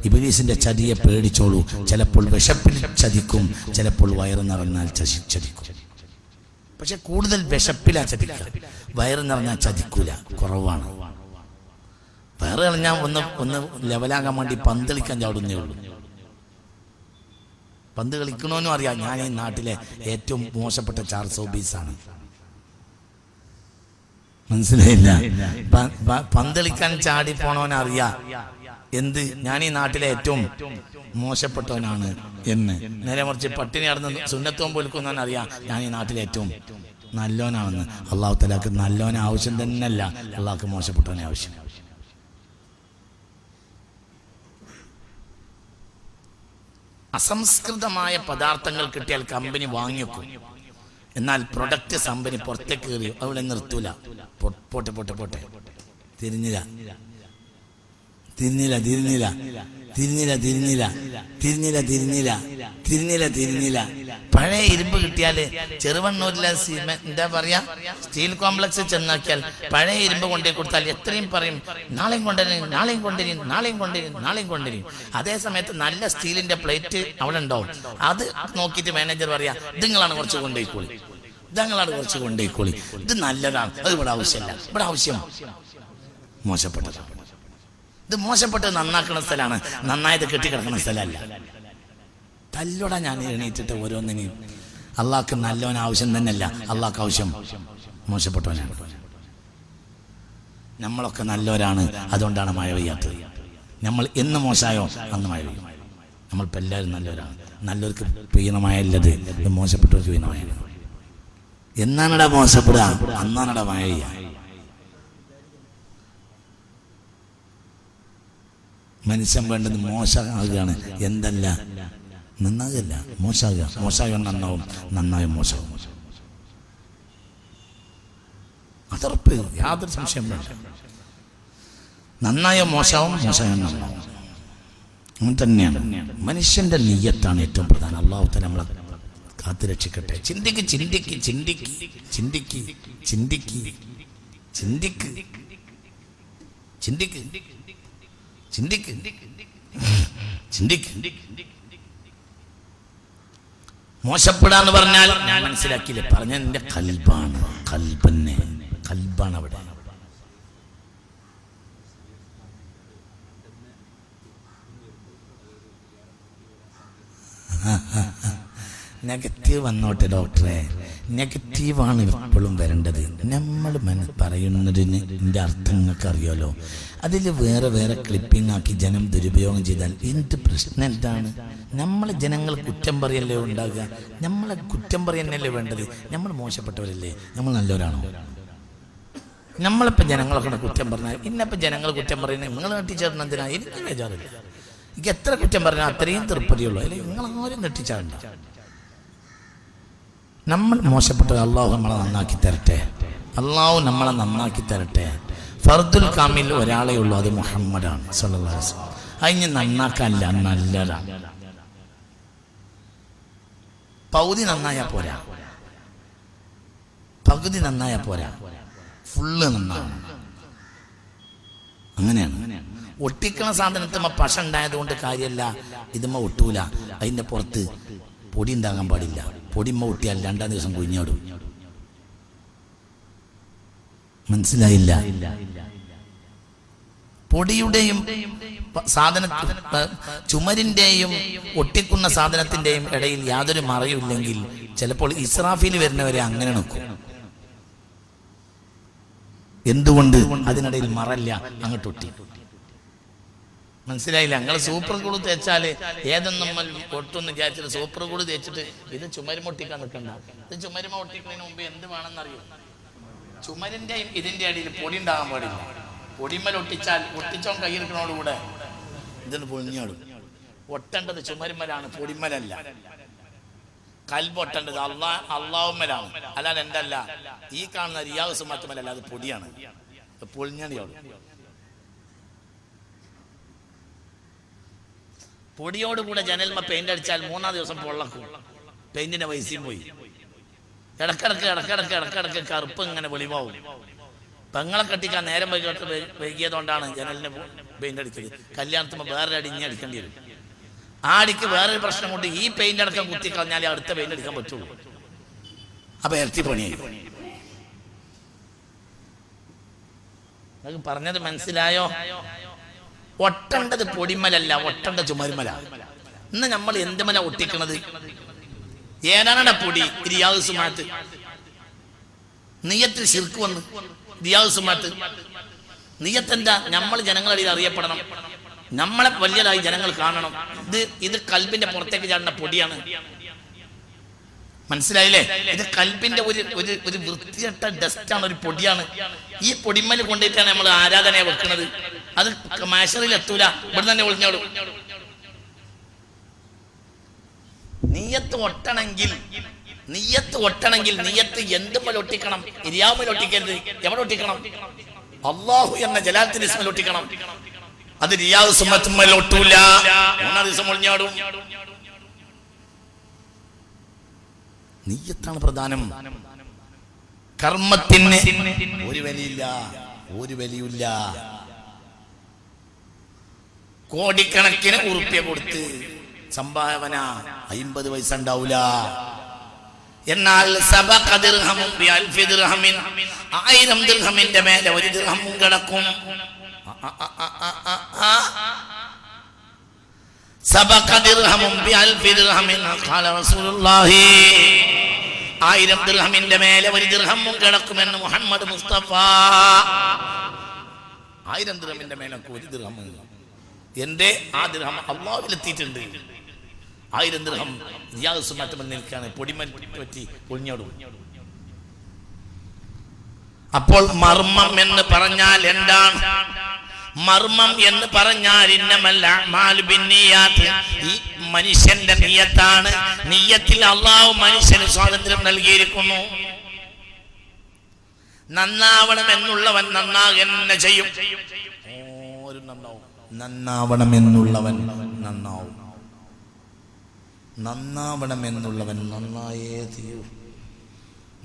[SPEAKER 1] ഇബ്ലീസിന്റെ ചതിയെ പേടിച്ചോളൂ. ചിലപ്പോൾ വിശപ്പിൽ ചതിക്കും, ചിലപ്പോൾ വയറ് നിറഞ്ഞാൽ ചതിക്കും. പക്ഷെ കൂടുതൽ വിശപ്പിലാ ചതിക്കുക, വയറ് നിറഞ്ഞാൽ ചതിക്കൂല, കുറവാണ്. വയറ് കളഞ്ഞാൽ ഒന്ന് ലെവലാകാൻ വേണ്ടി പന്ത് കളിക്കാൻ ചാടുന്നേ ഉള്ളൂ. പന്ത് കളിക്കണമെന്നും അറിയാം, ഞാൻ ഈ നാട്ടിലെ ഏറ്റവും മോശപ്പെട്ട 400 പീസാണ്. മനസ്സിലായില്ല? പന്ത് കളിക്കാൻ ചാടി പോണവനറിയാം എന്ത്, ഞാൻ ഈ നാട്ടിലെ ഏറ്റവും മോശപ്പെട്ടവനാണ് എന്ന്. നേരെ മറിച്ച് പട്ടിണി നടന്ന് സുന്നത്തോം പോലിക്കുന്നവൻ അറിയാം ഞാൻ ഈ നാട്ടിലെ ഏറ്റവും നല്ലോനാണെന്ന്. അള്ളാഹു തആലക്ക് നല്ലോനെ ആവശ്യം തന്നെയല്ല, അള്ളാഹ്ക്ക് മോശപ്പെട്ടവനെ ആവശ്യം. അസംസ്കൃതമായ പദാർത്ഥങ്ങൾ കിട്ടിയാൽ കമ്പനി വാങ്ങിവെക്കും, എന്നാൽ പ്രൊഡക്റ്റ് കമ്പനി പുറത്തേക്ക് കയറി അവിടെ നിർത്തൂല. പോട്ടെ പോട്ടെ പോട്ടെ, തിരിഞ്ഞില്ല. പഴയ ഇരുമ്പ് കിട്ടിയാല് ചെറുവണ്ണൂരിലെ എന്താ പറയാ, സ്റ്റീൽ കോംപ്ലക്സ് ചെന്നാക്കിയാൽ പഴയ ഇരുമ്പ് കൊണ്ടേ കൊടുത്താൽ എത്രയും പറയും നാളെയും കൊണ്ടുവരും. അതേ സമയത്ത് നല്ല സ്റ്റീലിന്റെ പ്ലേറ്റ് അവിടെ ഉണ്ടാവും. അത് നോക്കിയിട്ട് മാനേജർ പറയാ ഇതുങ്ങളാണ് കുറച്ച് കൊണ്ടുപോയിക്കോളി, ഇത് നല്ലതാണ്, അത് ഇവിടെ ആവശ്യമില്ല, ഇവിടെ ആവശ്യം മോശപ്പെട്ടതാണ്. ഇത് മോശപ്പെട്ടത് നന്നാക്കുന്ന സ്ഥലമാണ്, നന്നായത് കെട്ടിക്കിടക്കുന്ന സ്ഥലമല്ല. തല്ലോടാ ഞാൻ എണീറ്റിട്ട് ഓരോന്നിനെയും. അള്ളാഹ്ക്ക് നല്ലവൻ ആവശ്യം തന്നെയല്ല, അള്ളാഹ്ക്ക് ആവശ്യം മോശപ്പെട്ടവനാണ്. നമ്മളൊക്കെ നല്ലവരാണ്, അതുകൊണ്ടാണ് മഴ പെയ്യാത്തത്. നമ്മൾ എന്ന് മോശമായോ അന്ന് മഴ പെയ്യും. നമ്മളിപ്പോൾ എല്ലാവരും നല്ലവരാണ്. നല്ലവർക്ക് പെയ്യുന്ന മഴയല്ലത്, ഇത് മോശപ്പെട്ടവർക്ക് പെയ്യുന്ന മഴയാണ്. എന്നാണടാ മോശപ്പെടുക, അന്നാണടാ മഴ പെയ്യുക. മനുഷ്യൻ വേണ്ടത് മോശമാകുകയാണ്, എന്തല്ല നന്നാകല്ല, മോശമാകുക. മോശമാകുക നന്നാവും, നന്നായും മോശമാകും. അതർപ്പ് യാതൊരു സംശയം വേണ്ട. നന്നായ മോശമാവും, മോശമായും നന്നാവും. അങ്ങനെ തന്നെയാണ്. മനുഷ്യന്റെ നിയ്യത്താണ് ഏറ്റവും പ്രധാനം. അല്ലാഹു തആല നമ്മളെ കാത്തുരക്ഷിക്കട്ടെ. ചിന്തിക്ക്. മോശപ്പെടാന്ന് പറഞ്ഞാൽ ഞാൻ മനസ്സിലാക്കിയില്ലേ, പറഞ്ഞ എന്റെ കൽബാണ്. കൽബാണ് അവിടെ. നെഗറ്റീവ് വന്നോട്ടെ ഡോക്ടറെ, നെഗറ്റീവാണ് എപ്പോഴും വരേണ്ടത്. നമ്മൾ പറയുന്നതിന് എൻ്റെ അർത്ഥം നിങ്ങൾക്ക് അറിയാലോ. അതിൽ വേറെ ക്ലിപ്പിംഗ് ആക്കി ജനം ദുരുപയോഗം ചെയ്താൽ എന്ത് പ്രശ്നം എന്താണ്? നമ്മൾ ജനങ്ങൾ കുറ്റം പറയല്ലേ ഉണ്ടാകുക? നമ്മളെ കുറ്റം പറയുന്നല്ലേ വേണ്ടത്? നമ്മൾ മോശപ്പെട്ടവരല്ലേ? നമ്മൾ നല്ലവരാണോ? നമ്മളിപ്പോൾ ജനങ്ങളൊക്കെ കുറ്റം പറഞ്ഞാൽ ഇന്നിപ്പോൾ ജനങ്ങൾ കുറ്റം പറയുന്നത് നിങ്ങൾ നെട്ടിച്ചേർന്നതിനാ എനിക്ക് ബേജാറില്ല. എനിക്ക് എത്ര കുറ്റം പറഞ്ഞാൽ അത്രയും തൃപ്തിയുള്ളൂ. അല്ലെങ്കിൽ നിങ്ങൾ ആരും നെട്ടിച്ചാടണ്ട. നമ്മൾ മോശപ്പെട്ടത് അള്ളാഹു നമ്മളെ നന്നാക്കി തരട്ടെ. ഫർദുൽ കാമിൽ ഒരാളേ ഉള്ളൂ, അത് മുഹമ്മദാണ് സല്ലല്ലാഹു അലൈഹി വസല്ലം. അതിന് നന്നാക്കാനല്ല, നല്ലതാണ്. പകുതി നന്നായാ പോരാ, ഫുള്ള് നന്നാവണം. അങ്ങനെയാണ്. ഒട്ടിക്കണ സാധനത്തുമ്മ പശ ഉണ്ടായതുകൊണ്ട് കാര്യമല്ല, ഇതുമ്മ ഒട്ടൂല. അതിൻ്റെ പുറത്ത് പൊടി ഉണ്ടാകാൻ പാടില്ല. പൊടിമ്മ ഒട്ടിയാൽ 2-ാം ദിവസം കുഴിഞ്ഞോടും. മനസ്സിലായില്ല? പൊടിയുടെയും ചുമരിന്റെയും ഒട്ടിക്കുന്ന സാധനത്തിന്റെയും ഇടയിൽ യാതൊരു മറയുമില്ലെങ്കിൽ ചിലപ്പോൾ ഇസ്രാഫിൽ വരുന്നവരെ അങ്ങനെ നിൽക്കും. എന്തുകൊണ്ട്? അതിനിടയിൽ മറല്ല, അങ്ങോട്ട് ഒട്ടി. മനസ്സിലായില്ല? ഞങ്ങൾ സൂപ്പർ കൂട് തേച്ചാല് ഏതൊന്നും ഒട്ടൊന്ന് വിചാരിച്ചിട്ട് സൂപ്പർ കൂട് തേച്ചിട്ട് ഇത് ചുമരുമ ഒട്ടിക്കാൻ നിൽക്കണ്ട. ഇത് ചുമരുമ ഒട്ടിക്കുന്നതിന് മുമ്പ് എന്ത് വേണമെന്നറിയോ? ചുമരിന്റെയും ഇതിന്റെ അടിയിൽ പൊടി ഉണ്ടാകാൻ പാടില്ല. പൊടിമൽ ഒട്ടിച്ചാൽ ഒട്ടിച്ചോൻ കയ്യിലിരിക്കണോടുകൂടെ ഇതൊന്ന് പൊളിഞ്ഞോടും. ഒട്ടേണ്ടത് ചുമരുമലാണ്, പൊടിമലല്ല. കൽബൊട്ടേണ്ടത് അള്ളാഹുമ്മലാണ്, അല്ലാതെ എന്തല്ല ഈ കാണുന്ന റിയാസ് മറ്റുമല്ല, അത് പൊടിയാണ്. പൊളിഞ്ഞടിയോടും. പൊടിയോടുകൂടെ ജനൽമ പെയിന്റ് അടിച്ചാൽ 3-ാം ദിവസം പൊള്ളക്കും. പെയിന്റിന്റെ പൈസയും പോയി. ഇടക്കിടക്ക് കറുപ്പ് ഇങ്ങനെ വെളിവാവും. പെങ്ങളെ കെട്ടിക്കാൻ നേരം വൈകിയതുകൊണ്ടാണ് ജനലിന് പെയിന്റ് അടിച്ചത്. കല്യാണത്തിന് വേറെ അടിഞ്ഞ് അടിക്കേണ്ടി വരും. ആ അടിക്ക് വേറൊരു പ്രശ്നം കൊണ്ട് ഈ പെയിന്റ് അടക്കം കുത്തിക്കളഞ്ഞാലേ അടുത്ത പെയിന്റ് അടിക്കാൻ പറ്റുള്ളൂ. അപ്പൊ ഇരട്ടി പണിയായി. പറഞ്ഞത് മനസ്സിലായോ? ഒട്ടേണ്ടത് പൊടിമലല്ല, ഒട്ടേണ്ട ചുമരുമല. ഇന്ന് നമ്മൾ എന്തുമല ഒട്ടിക്കണത്? ഏതാണ് പൊടി? റിയാസുമാത്ത്. നീയത്തിൽ ശിർക്ക് വന്ന് റിയാസുമാത്ത്. നീയത്തെന്താ? നമ്മൾ ജനങ്ങളുടെ അറിയപ്പെടണം, നമ്മളെ വലിയതായി ജനങ്ങൾ കാണണം. ഇത് കൽബിന്റെ പുറത്തേക്ക് ചാടുന്ന പൊടിയാണ്. മനസ്സിലായില്ലേ? ഇത് കൽബിന്റെ ഒരു വൃത്തികെട്ട ഡസ്റ്റാണ്, ഒരു പൊടിയാണ്. ഈ പൊടിമല് കൊണ്ടിട്ടാണ് നമ്മൾ ആരാധനയെ വെക്കുന്നത്. അത് മാഷറിൽ എത്തൂല, ഇവിടെ തന്നെ ഒളിഞ്ഞോടും. നീയത്ത് ഒട്ടണമെങ്കിൽ നീയത്ത് എന്തുമ്മൽ ഒട്ടിക്കണം? ഇരിയാമൽ ഒട്ടിക്കരുത്. എവിടെ ഒട്ടിക്കണം? അള്ളാഹു എന്ന ജലാലത്തിന്റെ ഇസ്മിൽ ഒട്ടിക്കണം. അത് റിയാദ് സുമ്മത്തുമ്മൽ ഒട്ടൂല, 3-ാം ദിവസം ഒളിഞ്ഞാടും. നീയത്താണ് പ്രധാനം. കർമ്മത്തിന് ഒരു വിലയില്ല. കോടിക്കണക്കിന് ഉറുപ്പ്യ കൊടുത്ത് സംഭാവന 50 പൈസ ഉണ്ടാവൂല. എന്നാൽ 1000 ദിർഹമിന്റെ മേലെ 1 ദിർഹമും കിടക്കും. 1000 ദിർഹമിന്റെ മേലെ 1 ദിർഹമും കിടക്കുമെന്ന് മുഹമ്മദ് മുസ്തഫ. 1000 ദിർഹമിന്റെ മേലെ 1 ദിർഹം. എന്റെ ആ ദിർഹം അള്ളാഹുവിലെത്തിയിട്ടുണ്ട്. 1000 ദിർഹം റിയാസ് മറ്റുമൽ നിൽക്കാണ്. പൊടിമൽ പറ്റി പൊളിഞ്ഞോടും. അപ്പോൾ മർമ്മം എന്ന് പറഞ്ഞാൽ എന്താണ്? മർമ്മം എന്ന് പറഞ്ഞാൽ ഇന്നമൽ അഅ്മാലു ബിന്നിയാത്ത്. ഈ മനുഷ്യന്റെ നിയ്യത്താണ്. നിയ്യത്തിൽ അള്ളാഹു മനുഷ്യന് സ്വാതന്ത്ര്യം നൽകിയിരിക്കുന്നു. നന്നാവണം എന്നുള്ളവൻ നന്നാകുക ചെയ്യും. നന്നാവണം എന്നുള്ളവൻ നന്നാവും. നന്നാവണം എന്നുള്ളവൻ നന്നായേ തീരൂ.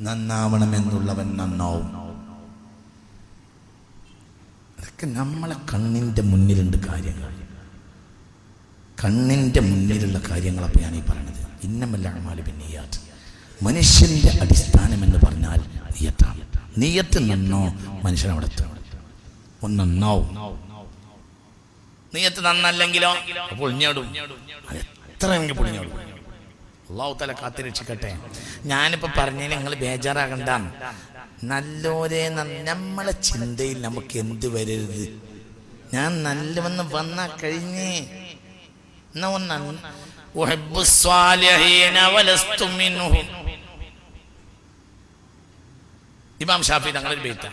[SPEAKER 1] നന്നാവണം എന്നുള്ളവൻ നന്നാവും. അതൊക്കെ നമ്മളെ കണ്ണിന്റെ മുന്നിലുണ്ട് കാര്യങ്ങൾ. കണ്ണിന്റെ മുന്നിലുള്ള കാര്യങ്ങളപ്പോൾ ഞാൻ ഈ പറയണത്. ഇന്നമൽ അഅ്മാലു ബിന്നിയാത്ത്. മനുഷ്യന്റെ അടിസ്ഥാനം എന്ന് പറഞ്ഞാൽ നിയ്യത്താണ്. നിയ്യത്ത് നന്നോ മനുഷ്യൻ അവിടെ നന്നാവും. നിയ്യത്ത് നന്നല്ലെങ്കിലോ പൊളിഞ്ഞോടും. എത്രയെങ്കിൽ പൊളിഞ്ഞോടും. അല്ലാഹു തആല കാത്തിരക്ഷിക്കട്ടെ. ഞാനിപ്പോ പറഞ്ഞതിന് നിങ്ങൾ ബേജാറാകണ്ട. നല്ലോരെ നമ്മളെ ചിന്തയിൽ നമുക്ക് എന്ത് വരരുത്. ഞാൻ നല്ലവന്ന് വന്നാ കഴിഞ്ഞേ. ഇമാം ഷാഫി തങ്ങളൊരു ബൈത്ത,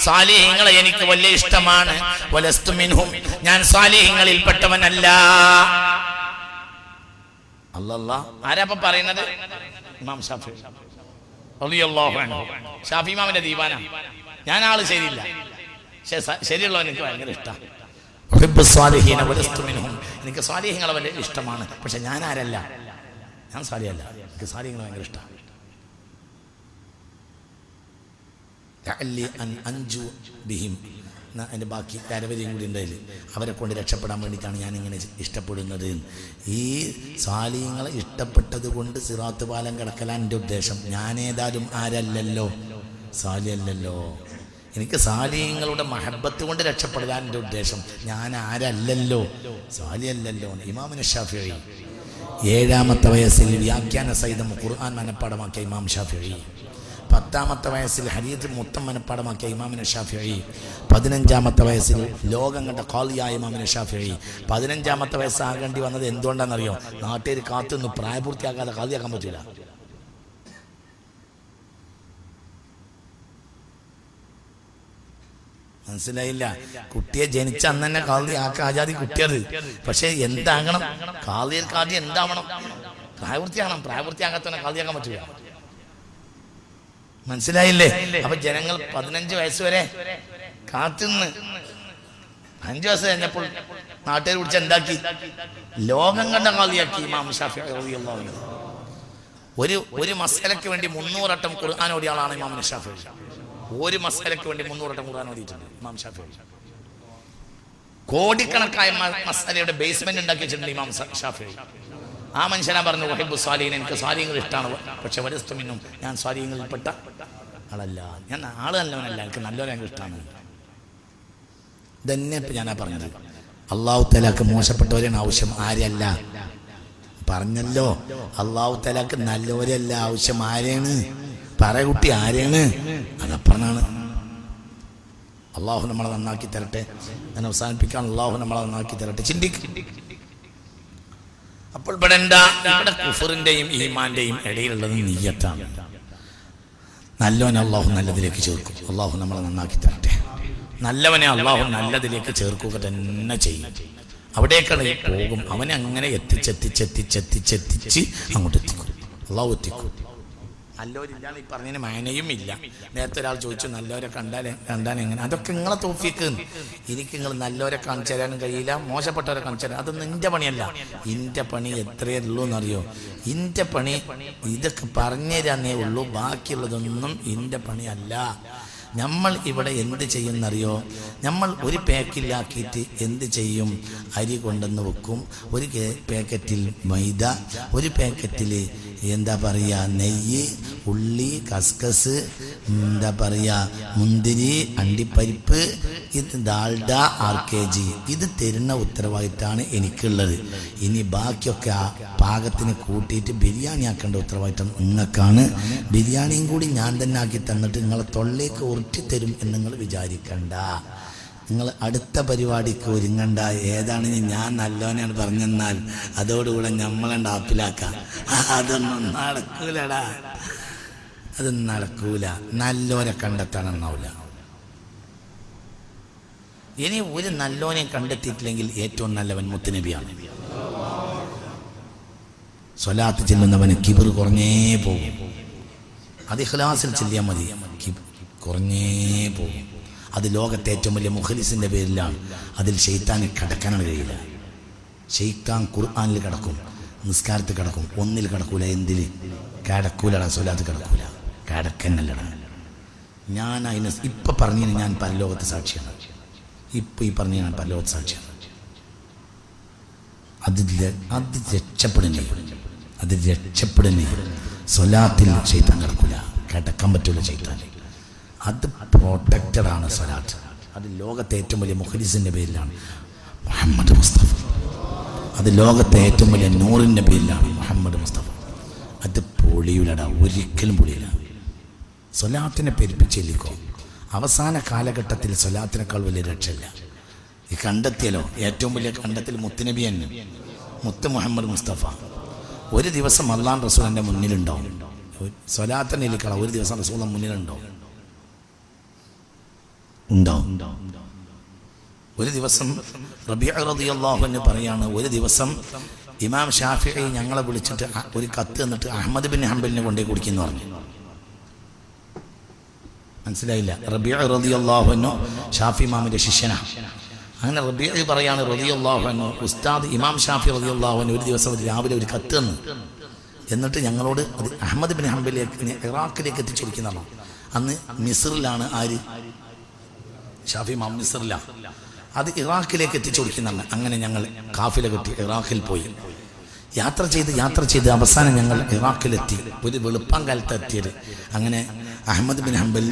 [SPEAKER 1] സാലിഹീങ്ങളെ എനിക്ക് വലിയ ഇഷ്ടമാണ്. വലസ്തു മിൻഹും, ഞാൻ സാലിഹീങ്ങളിൽ പെട്ടവനല്ല. അല്ലല്ലാ, ആരാപ്പ പറയുന്നത്? ഇമാം ഷാഫി റളിയല്ലാഹു അൻഹു. ഷാഫി ഇമാമിന്റെ ദീവാന. ഞാൻ ആള് ശരിയില്ല, പക്ഷെ ശരിയുള്ളവൻ എനിക്ക് ഭയങ്കര ഇഷ്ടമാണ്. എനിക്ക് സാലിഹീങ്ങളെ വലിയ ഇഷ്ടമാണ്, പക്ഷെ ഞാൻ ആരല്ല, ഞാൻ സാലിഹല്ല. എനിക്ക് സാലിഹീങ്ങളെ ഭയങ്കര ഇഷ്ടമാണ്. ലഅല്ലി അൻ അൻജു ബിഹിം. അതിൻ്റെ ബാക്കി കരവരിയും കൂടി ഉണ്ടായില്ല. അവരെ കൊണ്ട് രക്ഷപ്പെടാൻ വേണ്ടിയിട്ടാണ് ഞാനിങ്ങനെ ഇഷ്ടപ്പെടുന്നത്. ഈ സാലിഹ്യങ്ങളെ ഇഷ്ടപ്പെട്ടത് കൊണ്ട് സിറാത്ത് പാലം കിടക്കലാണ് എൻ്റെ ഉദ്ദേശം. ഞാനേതായാലും ആരല്ലല്ലോ, സാലിഹല്ലല്ലോ. എനിക്ക് സാലിഹ്യങ്ങളുടെ മഹബത്ത് കൊണ്ട് രക്ഷപ്പെടാൻ എൻ്റെ ഉദ്ദേശം. ഞാൻ ആരല്ലല്ലോ, സാലിഹല്ലല്ലോ. ഇമാം ശാഫിഈ 7-ാമത്തെ വയസ്സിൽ വ്യാഖ്യാന സഹിതം ഖുർആൻ മനപ്പാടമാക്കിയ ഇമാം ശാഫിഈ, 10-ാമത്തെ വയസ്സിൽ ഹദീസ് മൊത്തം മനപ്പാടമാക്കിയ ഇമാം ശാഫിഈ, 15-ാമത്തെ വയസ്സിൽ ലോകം കണ്ട ഖാളിയായ ഇമാം ശാഫിഈ. 15-ാമത്തെ വയസ്സാകേണ്ടി വന്നത് എന്തുകൊണ്ടാണെന്നറിയോ? നാട്ടുകാർ കാത്തുനിന്ന് പ്രായപൂർത്തിയാക്കാതെ ഖാളിയാക്കാൻ പറ്റില്ല. മനസ്സിലായില്ല? കുട്ടിയെ ജനിച്ച അന്ന് തന്നെ ഖാളി ആജാതി കുട്ടിയത്. പക്ഷെ എന്താകണം? ഖാളിയിൽ കാതി എന്താവണം? പ്രായപൂർത്തിയാകണം. പ്രായപൂർത്തിയാകാത്തവനെ ഖാളിയാക്കാൻ പറ്റില്ല. മനസ്സിലായില്ലേ? അപ്പൊ ജനങ്ങൾ 15 വയസ്സ് വരെ കാത്തുനിന്ന് 5 വയസ്സ് കഴിഞ്ഞപ്പോൾ നാട്ടുകാർ പിടിച്ച് എന്താക്കി? ലോകം കണ്ട ഖാളിയാക്കി ഇമാം ശാഫിഈ റളിയല്ലാഹു അൻഹു. ഒരു മസലയ്ക്ക് വേണ്ടി 300 വട്ടം ഖുർആൻ ഓതിയ ആളാണ് ഇമാം ശാഫിഈ. ഒരു മസലയ്ക്ക് വേണ്ടി 300 വട്ടം ഖുർആൻ ഓതിയിട്ടുണ്ട് ഇമാം ശാഫിഈ. കോടിക്കണക്കായ മസലയുടെ ബേസ്മെന്റ് ഉണ്ടാക്കി വെച്ചിട്ടുണ്ട് ഇമാം ശാഫിഈ. ആ മനുഷ്യനാ പറഞ്ഞു, വഹിബു സാലിഹീൻ, എനിക്ക് സാലിഹ്യങ്ങൾ ഇഷ്ടമാണ്. പക്ഷെ വരസ്തുമിന്നും ഞാൻ സാലിഹ്യങ്ങളിൽപ്പെട്ട ആളല്ല. ഞാൻ ആള് നല്ലവനല്ല, എനിക്ക് നല്ലവരെ എനിക്ക് ഇഷ്ടമാണ്. ഇതന്നെ ഇപ്പം ഞാനാ പറഞ്ഞത്. അള്ളാഹു തആലക്ക് മോശപ്പെട്ടവരാണ് ആവശ്യം, ആരല്ല. പറഞ്ഞല്ലോ, അള്ളാഹു തആലക്ക് നല്ലവരല്ല ആവശ്യം. ആരെയാണ്? പറകുട്ടി ആരെയാണ്? അതപ്പറഞ്ഞാണ്. അള്ളാഹു നമ്മളെ നന്നാക്കി തരട്ടെ. ഞാൻ അവസാനിപ്പിക്കാൻ, അള്ളാഹു നമ്മളെ നന്നാക്കി തരട്ടെ. ചിന്തിക്കും. അപ്പോൾ ഇവിടെ കുഫറിന്റെയും ഈമാന്റെയും ഇടയിലുള്ളത് നിയ്യത്താണ്. നല്ലവനെ അള്ളാഹു നല്ലതിലേക്ക് ചേർക്കും. അള്ളാഹു നമ്മളെ നന്നാക്കി തരട്ടെ. നല്ലവനെ അള്ളാഹു നല്ലതിലേക്ക് ചേർക്കുക തന്നെ ചെയ്യും. അവിടേക്കാണ് പോകും. അവനെ അങ്ങനെ എത്തിച്ച് അങ്ങോട്ട് എത്തിക്കും. അള്ളാഹു എത്തിക്കും. നല്ലവരില്ലാതെ ഈ പറഞ്ഞതിന് മാനയും ഇല്ല. നേരത്തെ ഒരാൾ ചോദിച്ചു, നല്ലവരെ കണ്ടാൽ എങ്ങനെ? അതൊക്കെ നിങ്ങളെ തൗഫീക്ക്. എനിക്ക് നിങ്ങൾ നല്ലവരെ കാണിച്ചു തരാനും കഴിയില്ല, മോശപ്പെട്ടവരെ കാണിച്ചു തരാൻ. അതൊന്നും എൻ്റെ പണിയല്ല. എൻ്റെ പണി എത്രയേ ഉള്ളൂ എന്നറിയോ? എൻ്റെ പണി ഇതൊക്കെ പറഞ്ഞു തരാനേ ഉള്ളൂ. ബാക്കിയുള്ളതൊന്നും എൻ്റെ പണിയല്ല. നമ്മൾ ഇവിടെ എന്ത് ചെയ്യുന്നറിയോ? നമ്മൾ ഒരു പാക്കിലാക്കിയിട്ട് എന്ത് ചെയ്യും? അരി കൊണ്ടുവന്ന് വെക്കും. ഒരു പാക്കറ്റിൽ മൈദ, ഒരു പാക്കറ്റിൽ എന്താ പറയുക നെയ്യ്, ഉള്ളി, കസ്കസ്, എന്താ പറയുക മുന്തിരി, അണ്ടിപ്പരിപ്പ്, ഇത് ഡാൽഡ 6 kg. ഇത് തരുന്ന ഉത്തരവാദിത്തമാണ് എനിക്കുള്ളത്. ഇനി ബാക്കിയൊക്കെ ആ പാകത്തിന് കൂട്ടിയിട്ട് ബിരിയാണി ആക്കേണ്ട ഉത്തരവാദിത്തം നിങ്ങൾക്കാണ്. ബിരിയാണിയും കൂടി ഞാൻ തന്നെ ആക്കി തന്നിട്ട് നിങ്ങളെ തൊള്ളേക്ക് ഉരുട്ടിത്തരും എന്ന് നിങ്ങൾ വിചാരിക്കണ്ട. നിങ്ങൾ അടുത്ത പരിപാടിക്ക് ഒരുങ്ങണ്ട. ഏതാണെങ്കിൽ ഞാൻ നല്ലോനാണ് പറഞ്ഞെന്നാൽ അതോടുകൂടെ നമ്മളെ ആപ്പിലാക്കാം. അതൊന്നും നടക്കൂലടാ, അതൊന്നും നടക്കൂല. നല്ലോനെ കണ്ടെത്താനെന്നാവില്ല. ഇനി ഒരു നല്ലോനെ കണ്ടെത്തിയിട്ടില്ലെങ്കിൽ ഏറ്റവും നല്ലവൻ മുത്തുനബിയാണ്. സ്വലാത്ത് ചെല്ലുന്നവന് കിബിർ കുറഞ്ഞേ പോകും. അത് ഇഖ്ലാസിൽ ചെല്ലിയാൽ മതി, കുറഞ്ഞേ പോകും. അത് ലോകത്തെ ഏറ്റവും വലിയ മുഖലിസിന്റെ പേരിലാണ്. അതിൽ ശൈത്താന് കടക്കാനാണ് കഴിയില്ല. ശൈത്താൻ ഖുർആനിൽ കിടക്കും, നിസ്കാരത്തിൽ കിടക്കും, ഒന്നിൽ കിടക്കൂല. എന്തിൽ കിടക്കൂലടാ? സ്വലാത്ത് കിടക്കൂല, കിടക്കന്നല്ലടാ. ഞാൻ അതിന് ഇപ്പൊ പറഞ്ഞു, ഞാൻ പരലോകത്ത് സാക്ഷിയാണ്. ഇപ്പൊ ഈ പറഞ്ഞ ഞാൻ പരലോകത്ത് സാക്ഷിയാണ്. അത് രക്ഷപ്പെടുന്നേ. സ്വലാത്തിൽ ശൈത്താൻ കിടക്കൂല, കിടക്കാൻ പറ്റൂല ശൈത്താൻ. അത് പ്രൊട്ടക്റ്റഡാണ് സ്വലാത്ത്. അത് ലോകത്തെ ഏറ്റവും വലിയ മുഖലിസിന്റെ പേരിലാണ് മുഹമ്മദ് മുസ്തഫ. അത് ലോകത്തെ ഏറ്റവും വലിയ നൂറിന്റെ പേരിലാണ് മുഹമ്മദ് മുസ്തഫ. അത് പൊളിയിലടാ, ഒരിക്കലും പൊളിയില്ല. സ്വലാത്തിനെ പെരുപ്പിച്ചെല്ലിക്കോ. അവസാന കാലഘട്ടത്തിൽ സ്വലാത്തിനേക്കാൾ വലിയ രക്ഷയില്ല. ഈ കണ്ടെത്തിയല്ലോ ഏറ്റവും വലിയ കണ്ടെത്തൽ മുത്തുനബി തന്നെ, മുത്ത് മുഹമ്മദ് മുസ്തഫ. ഒരു ദിവസം അല്ലാഹു റസൂലിന്റെ മുന്നിലുണ്ടാവും. സ്വലാത്തിനെ ഇരിക്കണ ഒരു ദിവസം റസൂലിന്റെ മുന്നിലുണ്ടാവും. ഒരു ദിവസം റബീഅ റളിയല്ലാഹു അൻഹു പറയാണ്, ഒരു ദിവസം ഇമാം ഷാഫിഈ ഞങ്ങളെ വിളിച്ചിട്ട് ഒരു കത്ത് തന്നിട്ട് അഹ്മദ് ബിൻ ഹംബലിനെ കൊണ്ടുപോയി കുടിക്കുന്നു പറഞ്ഞു. മനസ്സിലായില്ല? റബീഅ റളിയല്ലാഹു അൻഹു ഷാഫി ഇമാമിന്റെ ശിഷ്യനാണ്. അങ്ങനെ റബീഅ പറയാണ് റളിയല്ലാഹു അൻഹു, ഉസ്താദ് ഇമാം ഷാഫി റളിയല്ലാഹു അൻഹു ഒരു ദിവസം രാവിലെ ഒരു കത്ത് തന്നു. എന്നിട്ട് ഞങ്ങളോട് അത് അഹ്മദ് ബിൻ ഹംബലിലേക്ക് ഇറാഖിലേക്ക് എത്തിച്ചിരിക്കുന്നതാണ്. അന്ന് മിസ്റിലാണ് ആര്? ഷാഫി ഇമാം മിസ്റിലാണ്. അത് ഇറാഖിലേക്ക് എത്തിച്ചു കൊടുക്കുന്നതാണ്. അങ്ങനെ ഞങ്ങൾ കാഫില കെട്ടി ഇറാഖിൽ പോയി. യാത്ര ചെയ്ത് അവസാനം ഞങ്ങൾ ഇറാഖിലെത്തി. ഒരു വെളുപ്പാങ്കാലത്ത് എത്തിയത്. അങ്ങനെ അഹ്മദ് ബിൻ ഹംബൽ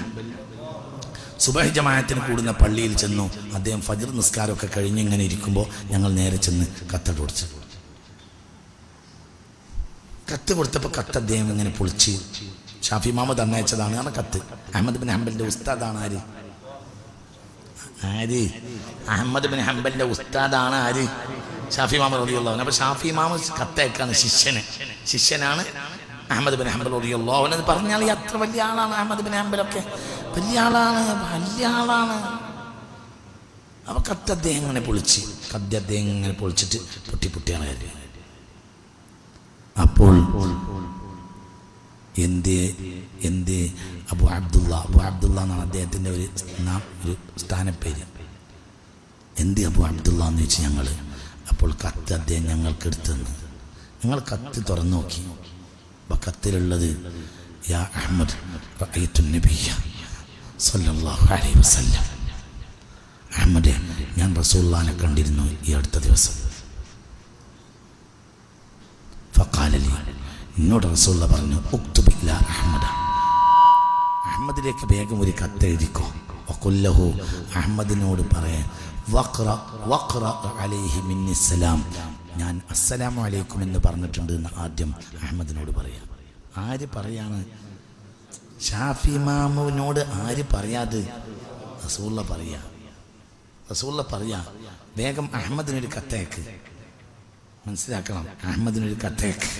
[SPEAKER 1] സുബഹി ജമാഅത്തിന് കൂടുന്ന പള്ളിയിൽ ചെന്നു. അദ്ദേഹം ഫജ്ർ നിസ്കാരമൊക്കെ കഴിഞ്ഞ് ഇങ്ങനെ ഇരിക്കുമ്പോൾ ഞങ്ങൾ നേരെ ചെന്ന് കത്ത് കൊടുത്തു. കത്ത് കൊടുത്തപ്പോൾ കത്ത് അദ്ദേഹം ഇങ്ങനെ പൊളിച്ച്, ഷാഫി ഇമാം തന്നയച്ചതാണ് ആ കത്ത്. അഹ്മദ് ബിൻ ഹംബലിന്റെ ഉസ്താദാണ് ആര്? അഹ്മദ് ബിൻ ഹംബലിന്റെ ഉസ്താദാണ് ആര്? ഷാഫി ഇമാം റളിയല്ലാഹു അൻഹു. അപ്പോൾ ഷാഫി ഇമാം കത്തയക്കാണ് ശിഷ്യനാണ് അഹ്മദ് ബിൻ ഹംബൽ റളിയല്ലാഹു അൻഹു. എന്ന് പറഞ്ഞാൽ അത്ര വലിയ ആളാണ് അഹ്മദ് ബിൻ ഹംബലൊക്കെ, വലിയ ആളാണ്. അപ്പോൾ കത്ത് അദ്ദേഹം ഇങ്ങനെ പൊളിച്ചിട്ട് പൊട്ടിയാണ് കാര്യം. അപ്പോൾ എന്തേ അബു അബ്ദുള്ള എന്നാണ് അദ്ദേഹത്തിൻ്റെ ഒരു സ്ഥാനപ്പേര്. എന്ത് അബു അബ്ദുള്ള എന്ന് വെച്ച് ഞങ്ങൾ. അപ്പോൾ കത്ത് അദ്ദേഹം ഞങ്ങൾക്ക് എടുത്തെന്ന്. ഞങ്ങൾ കത്ത് തുറന്നു നോക്കി. അപ്പോൾ കത്തിലുള്ളത് യാ അഹ്മദ് റഅയ്തു നബിയ്യ സല്ലല്ലാഹു അലൈഹി വസല്ലം. അഹ്മദേ, ഞാൻ റസൂലുള്ളാഹിനെ കണ്ടിരുന്നു ഈ അടുത്ത ദിവസം. ഫഖാല ലി, എന്നോട് റസൂലുള്ള പറഞ്ഞു, ഉക്തുബ് ഇലാ അഹ്മദ, അഹ്മദിലേക്ക് വേഗം ഒരു കത്ത് എഴുതിക്കോ. വഖുല്ലഹു, അഹ്മദിനോട് പറയാൻ, വഖ്റ അലൈഹി മിന്നിസ്സലാം, ഞാൻ അസ്സലാമു അലൈക്കും എന്ന് പറഞ്ഞിട്ടുണ്ട് എന്ന് ആദ്യം അഹ്മദിനോട് പറയാം. ആര് പറയാണ്? ഷാഫി ഇമാമിനോട് ആര് പറയാത്? റസൂലുള്ള പറയാ. വേഗം അഹ്മദിനൊരു കത്തയക്ക്. മനസ്സിലാക്കണം, അഹ്മദിനൊരു കത്തയക്ക്.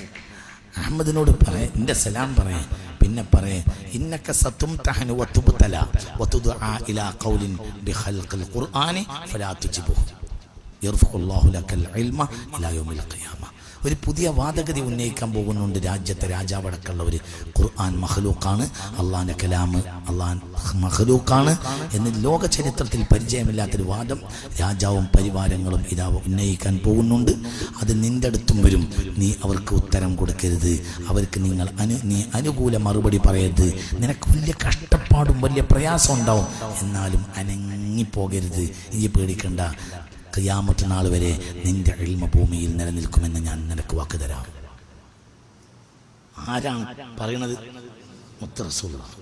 [SPEAKER 1] അഹ്മദിനോട് പറയാ, എൻ്റെ സലാം പറയാൻ. പിന്നെ പറയാ, ഇന്നക സതുംതഹനു വതുബ്തല വതുദഅ ഇലാ ഖൗലിൻ ബിഖൽഖിൽ ഖുർആനി ഫലാ തുജിബുഹു യർഫഉല്ലാഹു ലക്കൽ ഇൽമ ഇലാ യൗമിൽ ഖിയാമ. ഒരു പുതിയ വാദഗതി ഉന്നയിക്കാൻ പോകുന്നുണ്ട്. രാജ്യത്തെ രാജാവടക്കമുള്ള ഒരു ഖുർആൻ മഖ്ലൂഖാണ്, അള്ളാഹിൻ്റെ കലാം അള്ളാഹ് മഖ്ലൂഖാണ് എന്ന് ലോക ചരിത്രത്തിൽ പരിചയമില്ലാത്തൊരു വാദം രാജാവും പരിവാരങ്ങളും ഇതാ ഉന്നയിക്കാൻ പോകുന്നുണ്ട്. അത് നിൻ്റെ അടുത്തും വരും. നീ അവർക്ക് ഉത്തരം കൊടുക്കരുത്. അവർക്ക് നീ അനുകൂല മറുപടി പറയരുത്. നിനക്ക് വലിയ കഷ്ടപ്പാടും വലിയ പ്രയാസം ഉണ്ടാവും. എന്നാലും അനങ്ങിപ്പോകരുത്. ഇനി പേടിക്കണ്ട. ഖിയാമത്ത് നാൾ വരെ നിന്റെ ഇൽമ ഭൂമിയിൽ നിലനിൽക്കുമെന്ന് ഞാൻ നിനക്ക് വാക്ക് തരാം. ആരാണ് പറയണത്? മുത്ത് റസൂലുള്ളാഹി.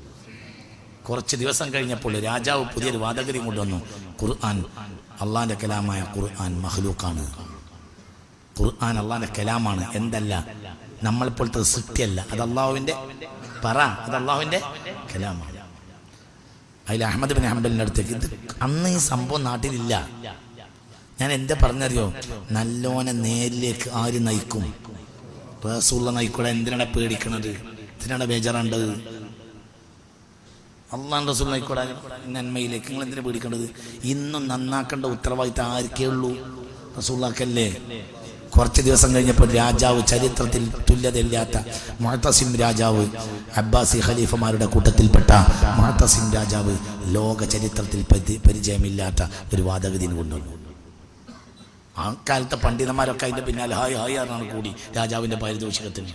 [SPEAKER 1] കുറച്ച് ദിവസം കഴിഞ്ഞപ്പോൾ രാജാവ് പുതിയൊരു വാദഗതി കൊണ്ടുവന്നു. ഖുർആൻ അള്ളാഹിൻ്റെ കലാമായ ഖുർആൻ മഖ്ലൂഖാണ്. ഖുർആൻ അള്ളാഹിൻ്റെ കലാമാണ്. എന്തല്ല, നമ്മളിപ്പോഴത്തെ സൃഷ്ടിയല്ല. അത് അള്ളാഹുവിൻ്റെ അത് അള്ളാഹുവിൻ്റെ കലാമാണ്. അതിൽ അഹ്മദ് ബിൻ ഹംബലിൻ്റെ അടുത്തേക്ക് ഇത് അന്ന് ഈ സംഭവം നാട്ടിലില്ല. ഞാൻ എന്താ പറഞ്ഞറിയോ? നല്ലോനെ നേരിലേക്ക് ആര് നയിക്കും? റസൂലുള്ള നയിക്കൂടെ. എന്തിനാണ് പേടിക്കണത്? എന്തിനാണ് ബേജാറുണ്ടത്? അള്ളാഹു റസൂൽ നയിക്കൂടെ നന്മയിലേക്ക്. നിങ്ങൾ എന്തിനാണ് പേടിക്കേണ്ടത്? ഇന്നും നന്നാക്കേണ്ട ഉത്തരവാദിത്തം ആർക്കേ ഉള്ളൂ? റസൂലുള്ളാഹിക്കല്ലേ. കുറച്ച് ദിവസം കഴിഞ്ഞപ്പോൾ രാജാവ്, ചരിത്രത്തിൽ തുല്യതയില്ലാത്ത മുഅ്തസിം രാജാവ്, അബ്ബാസി ഖലീഫമാരുടെ കൂട്ടത്തിൽപ്പെട്ട മുഅ്തസിം രാജാവ്, ലോക ചരിത്രത്തിൽ പരിചയമില്ലാത്ത ഒരു വാദഗതിന് കൊണ്ടുവന്നു. ആ കാലത്തെ പണ്ഡിതന്മാരൊക്കെ അതിൻ്റെ പിന്നാലെ ഹായ് ആറാണ് കൂടി രാജാവിൻ്റെ പാരിതോഷികത്തിന്.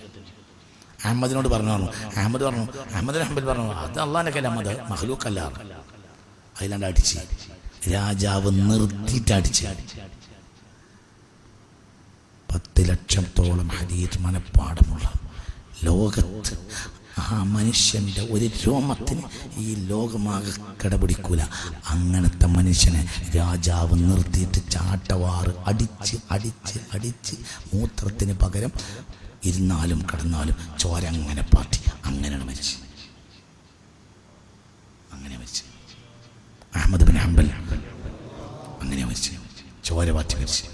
[SPEAKER 1] അഹമ്മദിനോട് പറഞ്ഞു. അഹമ്മദ് ഹംബൽ പറഞ്ഞു, അത് അള്ളാഹിൻ്റെ കലാമത് മഖ്ലൂഖല്ല. അതിലാണ്ട് അടിച്ച് രാജാവ് നിർത്തിയിട്ട് അടിച്ച് 10 ലക്ഷത്തോളം ഹദീസ് മനപ്പാടമുള്ള ലോകത്ത് ആ മനുഷ്യൻ്റെ ഒരു രോമത്തിന് ഈ ലോകമാകെ കിടപിടിക്കൂല. അങ്ങനത്തെ മനുഷ്യനെ രാജാവ് നിർത്തിയിട്ട് ചാട്ടവാറ് അടിച്ച് മൂത്രത്തിന് പകരം ഇരുന്നാലും കിടന്നാലും ചോര അങ്ങനെ പാറ്റി അങ്ങനെയാണ് മരിച്ചു. അഹ്മദ് ബിൻ ഹംബൽ അങ്ങനെ മരിച്ചു, ചോര പാറ്റി മരിച്ചു.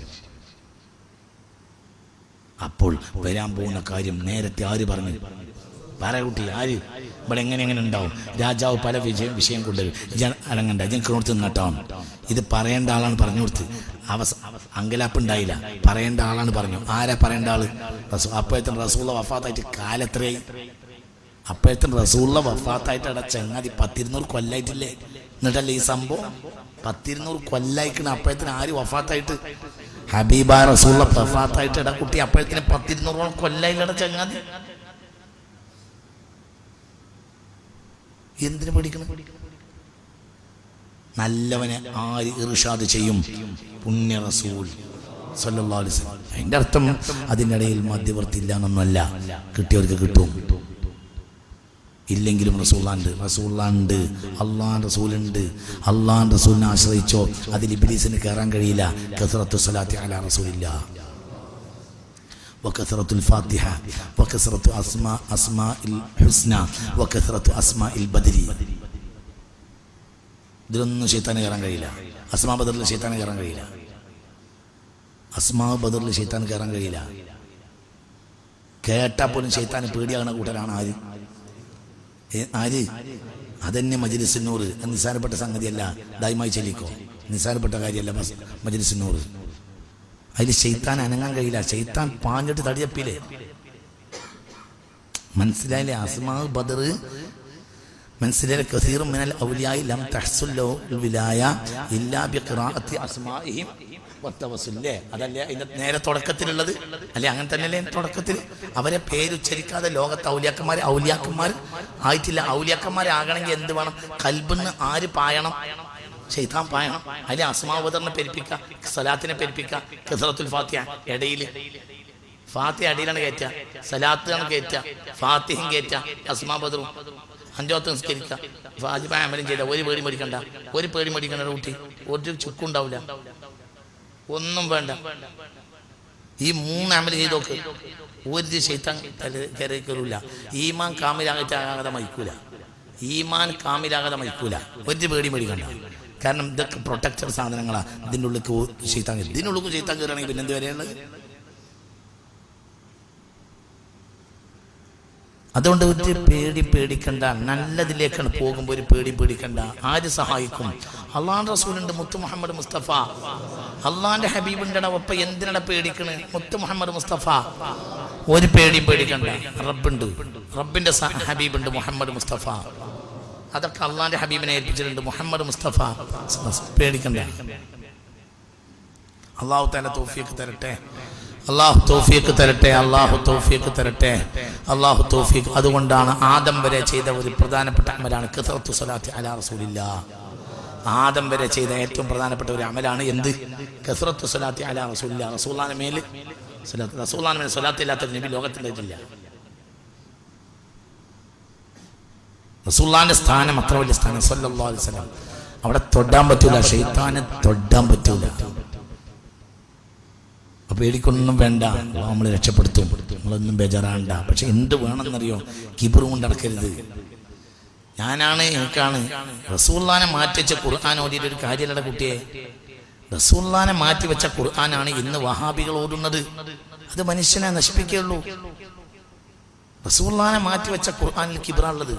[SPEAKER 1] അപ്പോൾ വരാൻ പോകുന്ന കാര്യം നേരത്തെ ആര് പറഞ്ഞു? കുട്ടി ആര്? ഇവിടെ എങ്ങനെ ഉണ്ടാവും? രാജാവ് പല വിഷയം കൊണ്ടുവരും. അടങ്ങണ്ട, ഞങ്ങൾക്ക് നിന്നിട്ടാണ്. ഇത് പറയേണ്ട ആളാണ് പറഞ്ഞു കൊടുത്ത്. അങ്കലാപ്പ് ഉണ്ടായില്ല. പറയേണ്ട ആളാണ് പറഞ്ഞു. ആരാ പറയേണ്ട ആള്? അപ്പോഴത്തെ റസൂലുള്ള വഫാത്തായിട്ട് കാലത്രയായി. അപ്പോഴത്തെ റസൂലുള്ള വഫാത്തായിട്ട് അട ചങ്ങാതി 10-200 കൊല്ലായിട്ടില്ലേ? എന്നിട്ടല്ലേ ഈ സംഭവം 10-200 കൊല്ലായിക്കണ. അപ്പോഴത്തിന് ആര് വഫാത്തായിട്ട്? ഹബീബ റസൂലുള്ള വഫാത്തായിട്ട് ഇട കുട്ടി അപ്പോഴത്തിന് 10-200 കൊല്ലായില്ലട ചങ്ങാതി. എന്തിനു പേടിക്കണം? നല്ലവനെ ആര് ഇർഷാദ് ചെയ്യും? പുണ്യ റസൂൽ സല്ലല്ലാഹു അലൈഹി വസല്ലം. അതിൻ്റെ അർത്ഥം അതിനിടയിൽ മധ്യവർത്തി ഇല്ല എന്നൊന്നുമല്ല. കിട്ടിയവർക്ക് കിട്ടും, ഇല്ലെങ്കിലും റസൂലുണ്ട്. അള്ളാഹ് റസൂലുണ്ട്. അള്ളാഹ് റസൂലിനെ ആശ്രയിച്ചോ, അതിൽ ഇബ്ലീസിന് കയറാൻ കഴിയില്ല. കസറത്തു സ്വലാത്തി അലാ റസൂലില്ലാ വകസറത്തുൽ ഫാത്തിഹ വകസറത്തു അസ്മാഇൽ ഹുസ്ന വകസറത്തു അസ്മാഇൽ ബദരി. ഇതിലൊന്നും ശൈത്താന് കയറാൻ കഴിയില്ല. അസ്മാ ബദറിൽ ശൈത്താന് കയറാൻ കഴിയില്ല. അസ്മാ ബദറിൽ ശൈത്താന് കയറാൻ കഴിയില്ല. കേട്ടാൽ പോലും ശൈത്താന് പേടിയാകുന്ന കൂട്ടരാണ് ആര്? അതന്നെ മജ്ലിസുന്നൂർ. നിസ്സാരപ്പെട്ട സംഗതിയല്ല. ദായിമായി ചൊല്ലിക്കോ, നിസ്സാരപ്പെട്ട കാര്യമല്ല മജ്ലിസുന്നൂർ. അതിൽ ശൈത്താൻ അനങ്ങാൻ കഴിയില്ല. ശൈത്താൻ പാഞ്ഞിട്ട് തടിയപ്പില്ലേ? മനസ്സിലായില്ലേ? അസ്മാ ബദർ മനസ്സിലായ കസീറും മിനൽ ഔലിയായി ലം തഹ്സുൽ ലഹുൽ വിലായ ഇല്ലാ ബിഖിറാഅത്തി അസ്മാഇഹിം വത്തവസുല്ലേ. അതല്ലേ അതിന്റെ നേരെ തുടക്കത്തിലുള്ളത്? അല്ലെ അങ്ങനെ തന്നെയല്ലേ തുടക്കത്തിൽ? അവരെ പേരുച്ചരിക്കാതെ ലോകത്ത് ഔലിയാക്കന്മാർ ആയിട്ടില്ല. ഔലിയാക്കന്മാരാകണമെങ്കിൽ എന്ത് വേണം? ഖൽബിന്ന് ആര് പായണം? ശൈത്താൻ പായണം. അതിലെ അസ്മാ ബദറിനെ പെരുപ്പിക്കുക, സലാത്തിനെ പെരുപ്പിക്കുക, കസറത്തുൽ ഫാത്തിഹ ഇടയിൽ. ഫാത്തിഹ അടിയിലാണ് കയറ്റുക, സലാത്താണ് കയറ്റുക, ഫാത്തിഹയും കയറ്റുക, അസ്മാ ബദറും. അഞ്ചോത്ത് നിസ്കരിക്കുക, വാജിബായ അമലും ചെയ്ത ഒരു പേടി മേടിക്കണ്ട കുട്ടി. ഒരു ചുക്കുണ്ടാവില്ല, ഒന്നും വേണ്ട. ഈ 3 അമൽ ചെയ്തോക്ക്, ഒരു ശൈത്താൻ കയറിക്കൂല. ഈമാൻ കാമിലാകാതെ മരിക്കൂല. ഒരു പേടി മേടിക്കണ്ട. കാരണം ഇതൊക്കെ പ്രൊട്ടക്റ്റർ സാധനങ്ങളാണ്. ഇതിൻ്റെ ഉള്ളിൽ ശൈത്താൻ കയറുകയാണെങ്കിൽ പിന്നെ എന്ത് വരെയുള്ളത്? അതുകൊണ്ട് ഒരു പേടിക്കണ്ട. നല്ലതിലേക്കാണ് പോകുമ്പോൾ ഒരു പേടിക്കണ്ട. ആര് സഹായിക്കും? അള്ളാഹുവിന്റെ റസൂലുണ്ട്, മുത്ത് മുഹമ്മദ് മുസ്തഫ. അള്ളാഹിന്റെ ഹബീബുണ്ടട ഒപ്പം എന്തിനട പേടിക്കണ്? മുത്ത് മുഹമ്മദ് മുസ്തഫ. ഒരു പേടിക്കണ്ട. റബ്ബുണ്ട്, റബ്ബിന്റെ ഹബീബുണ്ട് മുഹമ്മദ് മുസ്തഫ. അതൊക്കെ അള്ളാഹിന്റെ ഹബീബിനെ ഏൽപ്പിച്ചിട്ടുണ്ട്. മുഹമ്മദ് മുസ്തഫ. പേടിക്കണ്ട. അള്ളാഹു തആല തൗഫീഖ് തരട്ടെ. അള്ളാഹു തൗഫീഖ്. അതുകൊണ്ടാണ് ആദം വരെ ചെയ്ത ഒരു പ്രധാനപ്പെട്ട അമലാണ് കസറത്തു സ്വലാത്തി അലാ റസൂലില്ലാ. ആദം വരെ ചെയ്ത ഏറ്റവും പ്രധാനപ്പെട്ട ഒരു അമലാണ് എന്ത്? കസറത്തു സ്വലാത്തി അലാ റസൂലില്ലാ. റസൂലുള്ളാഹിന്റെ മേൽ സ്വലാത്ത് ഇല്ലാത്ത നബി ലോകത്തിലില്ല. റസൂലുള്ളാഹിന്റെ സ്ഥാനം അത്ര വലിയ സ്ഥാനം സല്ലല്ലാഹു അലൈഹി വസല്ലം. അവിടെ തൊടാൻ പറ്റൂല, ശൈത്താനെ തൊടാൻ പറ്റൂല. പേടിക്കൊന്നും വേണ്ട, നമ്മൾ രക്ഷപ്പെടുത്തും. നമ്മളൊന്നും ബേജാറാണ്ട. പക്ഷെ എന്ത് വേണമെന്നറിയോ? കിബറും കൊണ്ട് നടക്കരുത്. ഞാനാണ്, എനിക്കാണ്. റസൂലുള്ളാഹിനെ മാറ്റിവെച്ച ഖുർആൻ ഓതിയിട്ട് ഒരു കാര്യമല്ല കുട്ടിയെ. റസൂലുള്ളാഹിനെ മാറ്റിവെച്ച ഖുർആനാണ് ഇന്ന് വഹാബികൾ ഓതുന്നത്. അത് മനുഷ്യനെ നശിപ്പിക്കുകയുള്ളൂ. റസൂലുള്ളാഹിനെ മാറ്റിവെച്ച ഖുർആനിൽ കിബറാണുള്ളത്.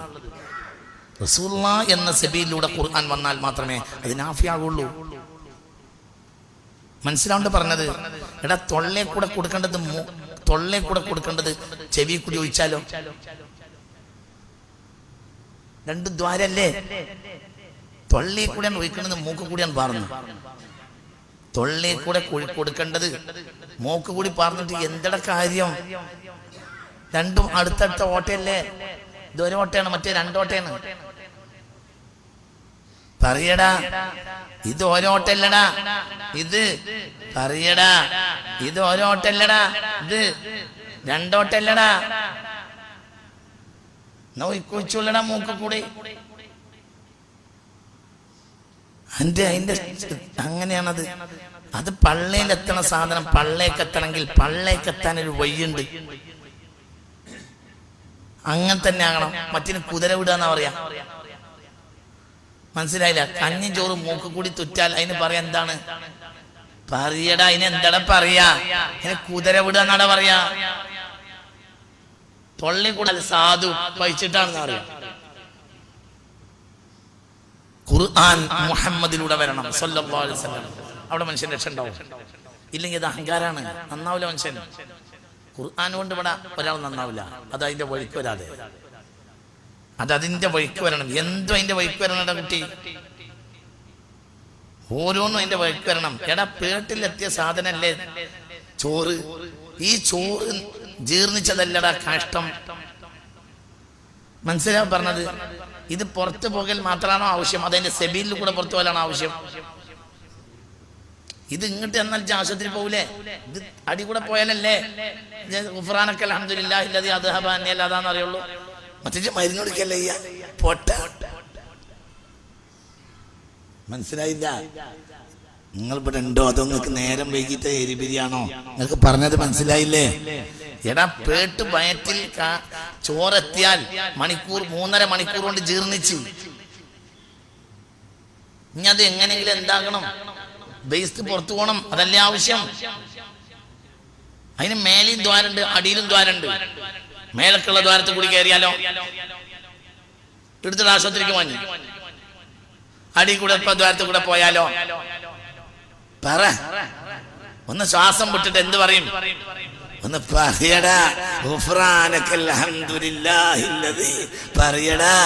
[SPEAKER 1] റസൂലുള്ളാഹി എന്ന സബീലിലൂടെ ഖുർആൻ വന്നാൽ മാത്രമേ അത് നാഫിയാകുള്ളൂ. മനസ്സിലാണ്ട് പറഞ്ഞത്. എടാ, തൊള്ളേ കൂടെ കൊടുക്കേണ്ടത് ചെവി കൂടി ഒഴിച്ചാലോ? 2 ദ്വാരല്ലേ? തൊള്ളേ കൂടെയാണ് ഒഴിക്കേണ്ടത്, മൂക്ക് കൂടിയാണ് പാർന്നു. തൊള്ളേ കൂടെ കൊടുക്കേണ്ടത് മൂക്ക് കൂടി പാർന്നിട്ട് എന്തെട കാര്യം? രണ്ടും അടുത്തടുത്ത ഓട്ടയല്ലേ? ഇതൊരു ഓട്ടയാണ്, മറ്റേ 2 ഓട്ടയാണ്. പറയടാ, ഇത് ഓരോട്ടല്ലടാ. ഇത് പറയടാ, ഇത് ഓരോട്ടല്ലടാ. ഇത് 2 ഓട്ടല്ലടാ. നോയിക്കൊഴിച്ചുള്ളടാ മൂക്ക് കൂടി. അതിന്റെ അങ്ങനെയാണത്. അത് പള്ളയിലെത്തണ സാധനം പള്ളേക്കെത്തണമെങ്കിൽ പള്ളേക്കെത്താൻ ഒരു വഴിയുണ്ട്. അങ്ങനെ തന്നെ ആകണം. മറ്റിന് കുതിര വിടുകയെന്നാ പറയാ. മനസ്സിലായില്ല? കഞ്ഞി ചോറ് മൂക്ക് കൂടി തുറ്റാൽ അതിന് പറയാ എന്താണ്? പറയടാ, അതിന് എന്താടാ പറയാ? അതിന് കുതിര വിടുക എന്നാടാ പറയാ. തൊള്ളി കൂടെ സാധു പഴിച്ചിട്ടാണെന്ന് അറിയാം. ഖുർആൻ മുഹമ്മദിലൂടെ വരണം സല്ലല്ലാഹു അലൈഹി വസല്ലം. അവിടെ മനുഷ്യൻ രക്ഷ ഉണ്ടാവും. ഇല്ലെങ്കിൽ ഇത് അഹങ്കാരാണ്, നന്നാവില്ല മനുഷ്യൻ. ഖുർആൻ കൊണ്ട് ഇവിടെ ഒരാൾ നന്നാവില്ല. അത് അതിന്റെ വഴിക്ക് വരാതെ, അതതിന്റെ വഴിക്ക് വരണം. എന്തും അതിന്റെ വഴിക്ക് വരണം കുട്ടി. ഓരോന്നും അതിന്റെ വഴിക്ക് വരണം. എടാ, പേട്ടിലെത്തിയ സാധനല്ലേ ചോറ്. ഈ ചോറ് ജീർണിച്ചതല്ലടാ കഷ്ടം. മനസ്സിലാ പറഞ്ഞത്? ഇത് പുറത്തു പോകൽ മാത്രമാണോ ആവശ്യം? അതിന്റെ സെബീലിൽ കൂടെ പുറത്തു പോകലാണോ ആവശ്യം? ഇത് ഇങ്ങോട്ട് എന്നാൽ ആശുപത്രി പോകൂലേ? ഇത് അടി കൂടെ പോയാലല്ലേ ഗുഫ്രാനക അൽഹംദുലില്ലാഹി അല്ലദീ അദ്ഹബ അന്നി അല്ലാതാന്ന് അറിയുള്ളൂ. മറ്റേ മരുന്ന് കൊടുക്കല്ലേ പൊട്ട. മനസ്സിലായില്ല? നിങ്ങൾ ഇവിടെ ഉണ്ടോ അതോ നിങ്ങൾക്ക് നേരം വൈകിട്ട് എരിപിരിയാണോ? നിങ്ങൾക്ക് പറഞ്ഞത് മനസ്സിലായില്ലേ? എടാ പേട്ട് വയറ്റിൽ ചോറെത്തിയാൽ 3.5 മണിക്കൂർ കൊണ്ട് ജീർണിച്ച് ഇനി അത് എങ്ങനെയെങ്കിലും എന്താകണം? ബേസ്റ്റ് പുറത്തു പോകണം, അതല്ലേ ആവശ്യം? അതിന് മേലെയും ദ്വാരമുണ്ട്, അടിയിലും ദ്വാരമുണ്ട്. മേലക്കുള്ള ദ്വാരത്തിൽ കൂടി കയറിയാലോ? എടുത്തിട്ട് ആശുപത്രിക്ക് വാങ്ങി. അടി കൂടെ ദ്വാരത്തിൽ കൂടെ പോയാലോ? പറ, ഒന്ന് ശ്വാസം വിട്ടിട്ട് എന്ത് പറയും? ഒന്ന് പറയടാ. ഗുഫ്രാനക അൽഹംദുലില്ലാഹി അല്ലദീ, പറയടാ.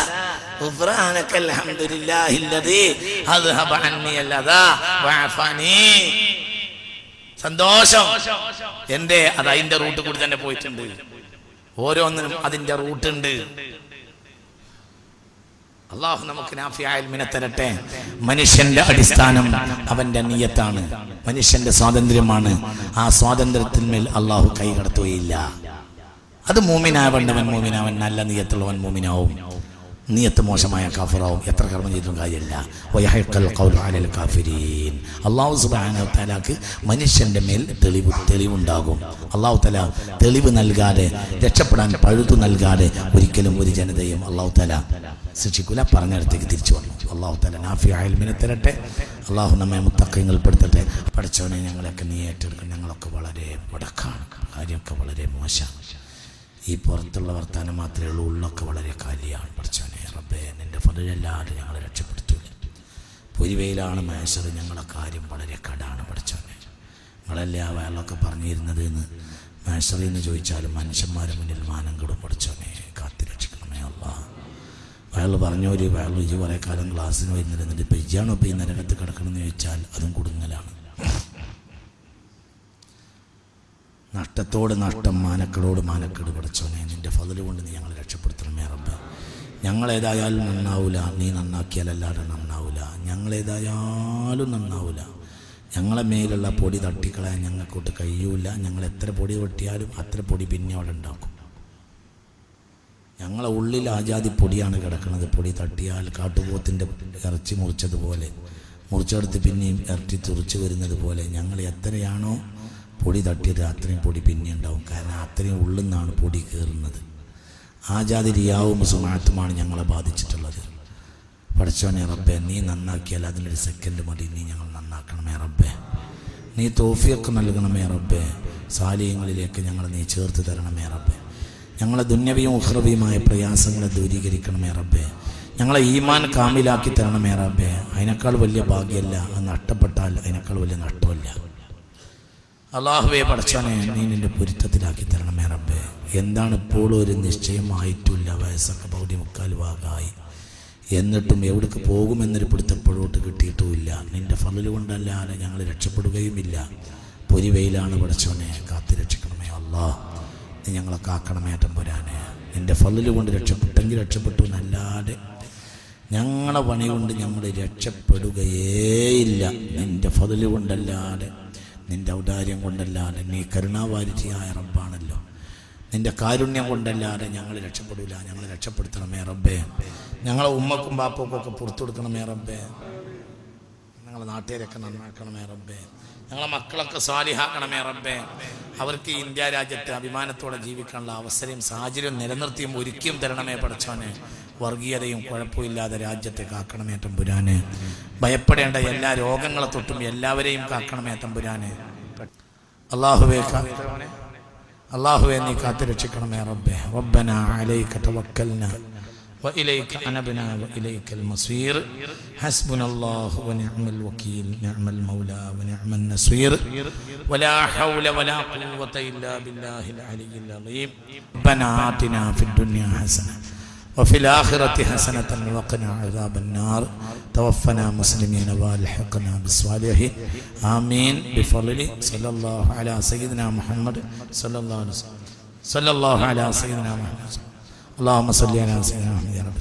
[SPEAKER 1] ഗുഫ്രാനക അൽഹംദുലില്ലാഹി അല്ലദീ അദ്ഹബ അന്നി അല്ലദാ വഅഫനി. സന്തോഷം. എന്തേ? അത് അതിന്റെ റൂട്ട് കൂടി തന്നെ പോയിട്ടുണ്ട്. ഓരോന്നിനും അതിന്റെ റൂട്ടുണ്ട്. അള്ളാഹു നമുക്ക് നാഫിയായ ഇൽമിനെ തരട്ടെ. മനുഷ്യന്റെ അടിസ്ഥാനം അവന്റെ നിയ്യത്താണ്. മനുഷ്യന്റെ സ്വാതന്ത്ര്യമാണ്. ആ സ്വാതന്ത്ര്യത്തിന്മേൽ അള്ളാഹു കൈ കടത്തുകയില്ല. അത് മൂമിനാവണ്ടവൻ മൂമിനാവൻ, നല്ല നിയ്യത്തുള്ളവൻ മൂമിനാവും. നിയ്യത്ത് മോശമായ കാഫിറാവും. എത്ര കർമ്മം ചെയ്തിട്ടും കാര്യമില്ല. വയഹഖൽ ഖൗലു അലൽ കാഫിരീൻ. അല്ലാഹു സുബ്ഹാനഹു വ തആലക്ക് മനുഷ്യന്റെ മേൽ തെളിവുണ്ടാകും. അല്ലാഹു തആല തെളിവ് നൽകാതെ, രക്ഷപ്പെടാൻ പഴുതു നൽകാതെ ഒരിക്കലും ഒരു ജനതയും അല്ലാഹു തആല ശിക്ഷിക്കൂല. പറഞ്ഞിടത്തേക്ക് തിരിച്ചു വന്നു. അല്ലാഹു തആല നാഫിയായ ഇൽമിനെ തരട്ടെ. അല്ലാഹു നമ്മെ മുത്തഖീങ്ങൾ പെടുത്തട്ടെ. പഠിച്ചവനെ ഞങ്ങളൊക്കെ നീ ഏറ്റെടുക്കണം. ഞങ്ങളൊക്കെ വളരെ മുടക്കാണ്, കാര്യമൊക്കെ വളരെ മോശമാണ്. ഈ പുറത്തുള്ള വർത്താനം മാത്രമേ ഉള്ളൂ, ഉള്ളൊക്കെ വളരെ കാലിയാണ്. പഠിച്ചവനെ റബ്ബേ, നിന്റെ ഫضലല്ലാതെ ഞങ്ങളെ രക്ഷപ്പെടുത്തൂല. പൊരിവയിലാണ് മഹ്ശർ, ഞങ്ങളെ കാര്യം വളരെ കടാണ്. പഠിച്ചവനെ നിങ്ങളല്ലേ ആ വയലൊക്കെ പറഞ്ഞിരുന്നത് എന്ന് മഹ്ശറിൽ നിന്ന് ചോദിച്ചാലും മനുഷ്യന്മാരെ മുന്നിൽ മാനം കെടും. പഠിച്ചവനെ കാത്തിരക്ഷിക്കണമേ അല്ലാഹ്. വയൽ പറഞ്ഞൊരു വയൽ ഇജ് കുറേ കാലം ക്ലാസ്സിന് വരുന്നിരുന്നിട്ട് ഇപ്പം ഇജാണോ ഇപ്പം ഈ നരകത്ത് കിടക്കണമെന്ന് ചോദിച്ചാൽ അതും കുടുങ്ങലാണ്. നഷ്ടത്തോട് നഷ്ടം, മാനക്കേടോട് മാനക്കേട്. പഠിച്ചോനെ നിന്റെ ഫضല് കൊണ്ട് നീ ഞങ്ങളെ രക്ഷപ്പെടുത്തണമേ റബ്ബേ. ഞങ്ങളേതായാലും നന്നാവൂല, നീ നന്നാക്കിയാലല്ലാതെ നന്നാവൂല. ഞങ്ങളേതായാലും നന്നാവൂല. ഞങ്ങളെ മേലുള്ള പൊടി തട്ടിക്കളയാൻ ഞങ്ങൾക്കോട്ട് കഴിയൂല. ഞങ്ങൾ എത്ര പൊടി വെട്ടിയാലും അത്ര പൊടി പിന്നെ അവിടെ ഉണ്ടാക്കും. ഞങ്ങളെ ഉള്ളിൽ ആജാതി പൊടിയാണ് കിടക്കുന്നത്. പൊടി തട്ടിയാൽ കാട്ടുപോത്തിൻ്റെ ഇറച്ചി മുറിച്ചതുപോലെ, മുറിച്ചെടുത്ത് പിന്നെയും ഇറച്ചി തുറിച്ച് വരുന്നത് പോലെ ഞങ്ങൾ എത്രയാണോ പൊടി തട്ടിയത് അത്രയും പൊടി പിന്നെ ഉണ്ടാവും. കാരണം അത്രയും ഉള്ളിൽ നിന്നാണ് പൊടി കയറുന്നത്. ആജാതി റിയാവും സുമാത്തുമാണ് ഞങ്ങളെ ബാധിച്ചിട്ടുള്ളത്. പഠിച്ചോനെ റബ്ബേ, നീ നന്നാക്കിയാൽ അതിലൊരു സെക്കൻഡ് മതി. നീ ഞങ്ങൾ നന്നാക്കണമേ റബ്ബേ. നീ തൗഫീഖ് നൽകണമേ റബ്ബേ. സാലിഹ്യങ്ങളിലേക്ക് ഞങ്ങളെ നീ ചേർത്ത് തരണമേ റബ്ബേ. ഞങ്ങളെ ദുന്യവിയും ഉഖ്റവിയുമായ പ്രയാസങ്ങളെ ദൂരീകരിക്കണമേ റബ്ബേ. ഞങ്ങളെ ഈമാൻ കാമിലാക്കി തരണമേ റബ്ബേ. അതിനേക്കാൾ വലിയ ഭാഗ്യമല്ല, അത് നഷ്ടപ്പെട്ടാൽ അതിനേക്കാൾ വലിയ നഷ്ടമല്ല. അല്ലാഹുവേ പഠിച്ചോനെ, നീ നിന്റെ പൊരുത്തത്തിലാക്കി തരണമേ റബ്ബേ. എന്താണ് ഇപ്പോഴും ഒരു നിശ്ചയമായിട്ടില്ല. വയസ്സൊക്കെ പകുതി മുക്കാൽ ഭാഗമായി. എന്നിട്ടും എവിടേക്ക് പോകുമെന്നൊരു പിടുത്തപ്പോഴോട്ട് കിട്ടിയിട്ടുമില്ല. നിന്റെ ഫضല് കൊണ്ടല്ലാതെ ഞങ്ങൾ രക്ഷപ്പെടുകയുമില്ല. പൊരിവെയിലാണ് പഠിച്ചോനെ, കാത്തു രക്ഷിക്കണമേ അല്ലാഹ്. നീ ഞങ്ങളെ കാക്കണമേ തമ്പുരാനെ. നിന്റെ ഫضല് കൊണ്ട് രക്ഷപ്പെട്ടെങ്കിൽ രക്ഷപ്പെട്ടു എന്നല്ലാതെ ഞങ്ങളെ പണി കൊണ്ട് ഞങ്ങൾ രക്ഷപ്പെടുകയേയില്ല. നിന്റെ ഫضല് കൊണ്ടല്ലാതെ, നിന്റെ ഔദാര്യം കൊണ്ടല്ലാതെ. നീ കരുണാവാരിധിയായ റബ്ബാണല്ലോ. നിന്റെ കാരുണ്യം കൊണ്ടല്ലാതെ ഞങ്ങൾ രക്ഷപ്പെടില്ല. ഞങ്ങൾ രക്ഷപ്പെടുത്തണമേ റബ്ബേ. ഞങ്ങളെ ഉമ്മക്കും ബാപ്പക്കും ഒക്കെ പുറത്തു കൊടുക്കണമേ റബ്ബേ. ഞങ്ങളെ നാട്ടുകാരൊക്കെ നന്നാക്കണമേ റബ്ബേ. ഞങ്ങളെ മക്കളൊക്കെ സാലിഹാക്കണമേ റബ്ബേ. അവർക്ക് ഇന്ത്യ രാജ്യത്ത് അഭിമാനത്തോടെ ജീവിക്കാനുള്ള അവസരം സാഹചര്യം നിലനിർത്തിയും ഒരുക്കിയും തരണമേ പഠിച്ചോനെ. വർഗീയതയും കുഴപ്പമില്ലാതെ രാജ്യത്തെ കാക്കണമേ തമ്പുരാനെ. ഭയപ്പെടേണ്ട എല്ലാ രോഗങ്ങളെ തൊട്ടും എല്ലാവരെയും കാക്കണമേ തമ്പുരാനെ. അല്ലാഹുവേ നീ കാത്തു രക്ഷിക്കണമേ റബ്ബേ. റബ്ബനാ അലൈക തവക്കൽനാ وإليك أنبنا وإليك المصير حسبنا الله ونعم الوكيل نعم المولى ونعم النصير ولا حول ولا قوة إلا بالله العلي العظيم ربنا آتنا في الدنيا حسنة وفي الآخرة حسنة وقنا عذاب النار توفنا مسلمين والحقنا بالصالحين آمين بفضل صلى الله على سيدنا محمد صلى الله على سيدنا محمد اللهم صل على سيدنا محمد يا رب.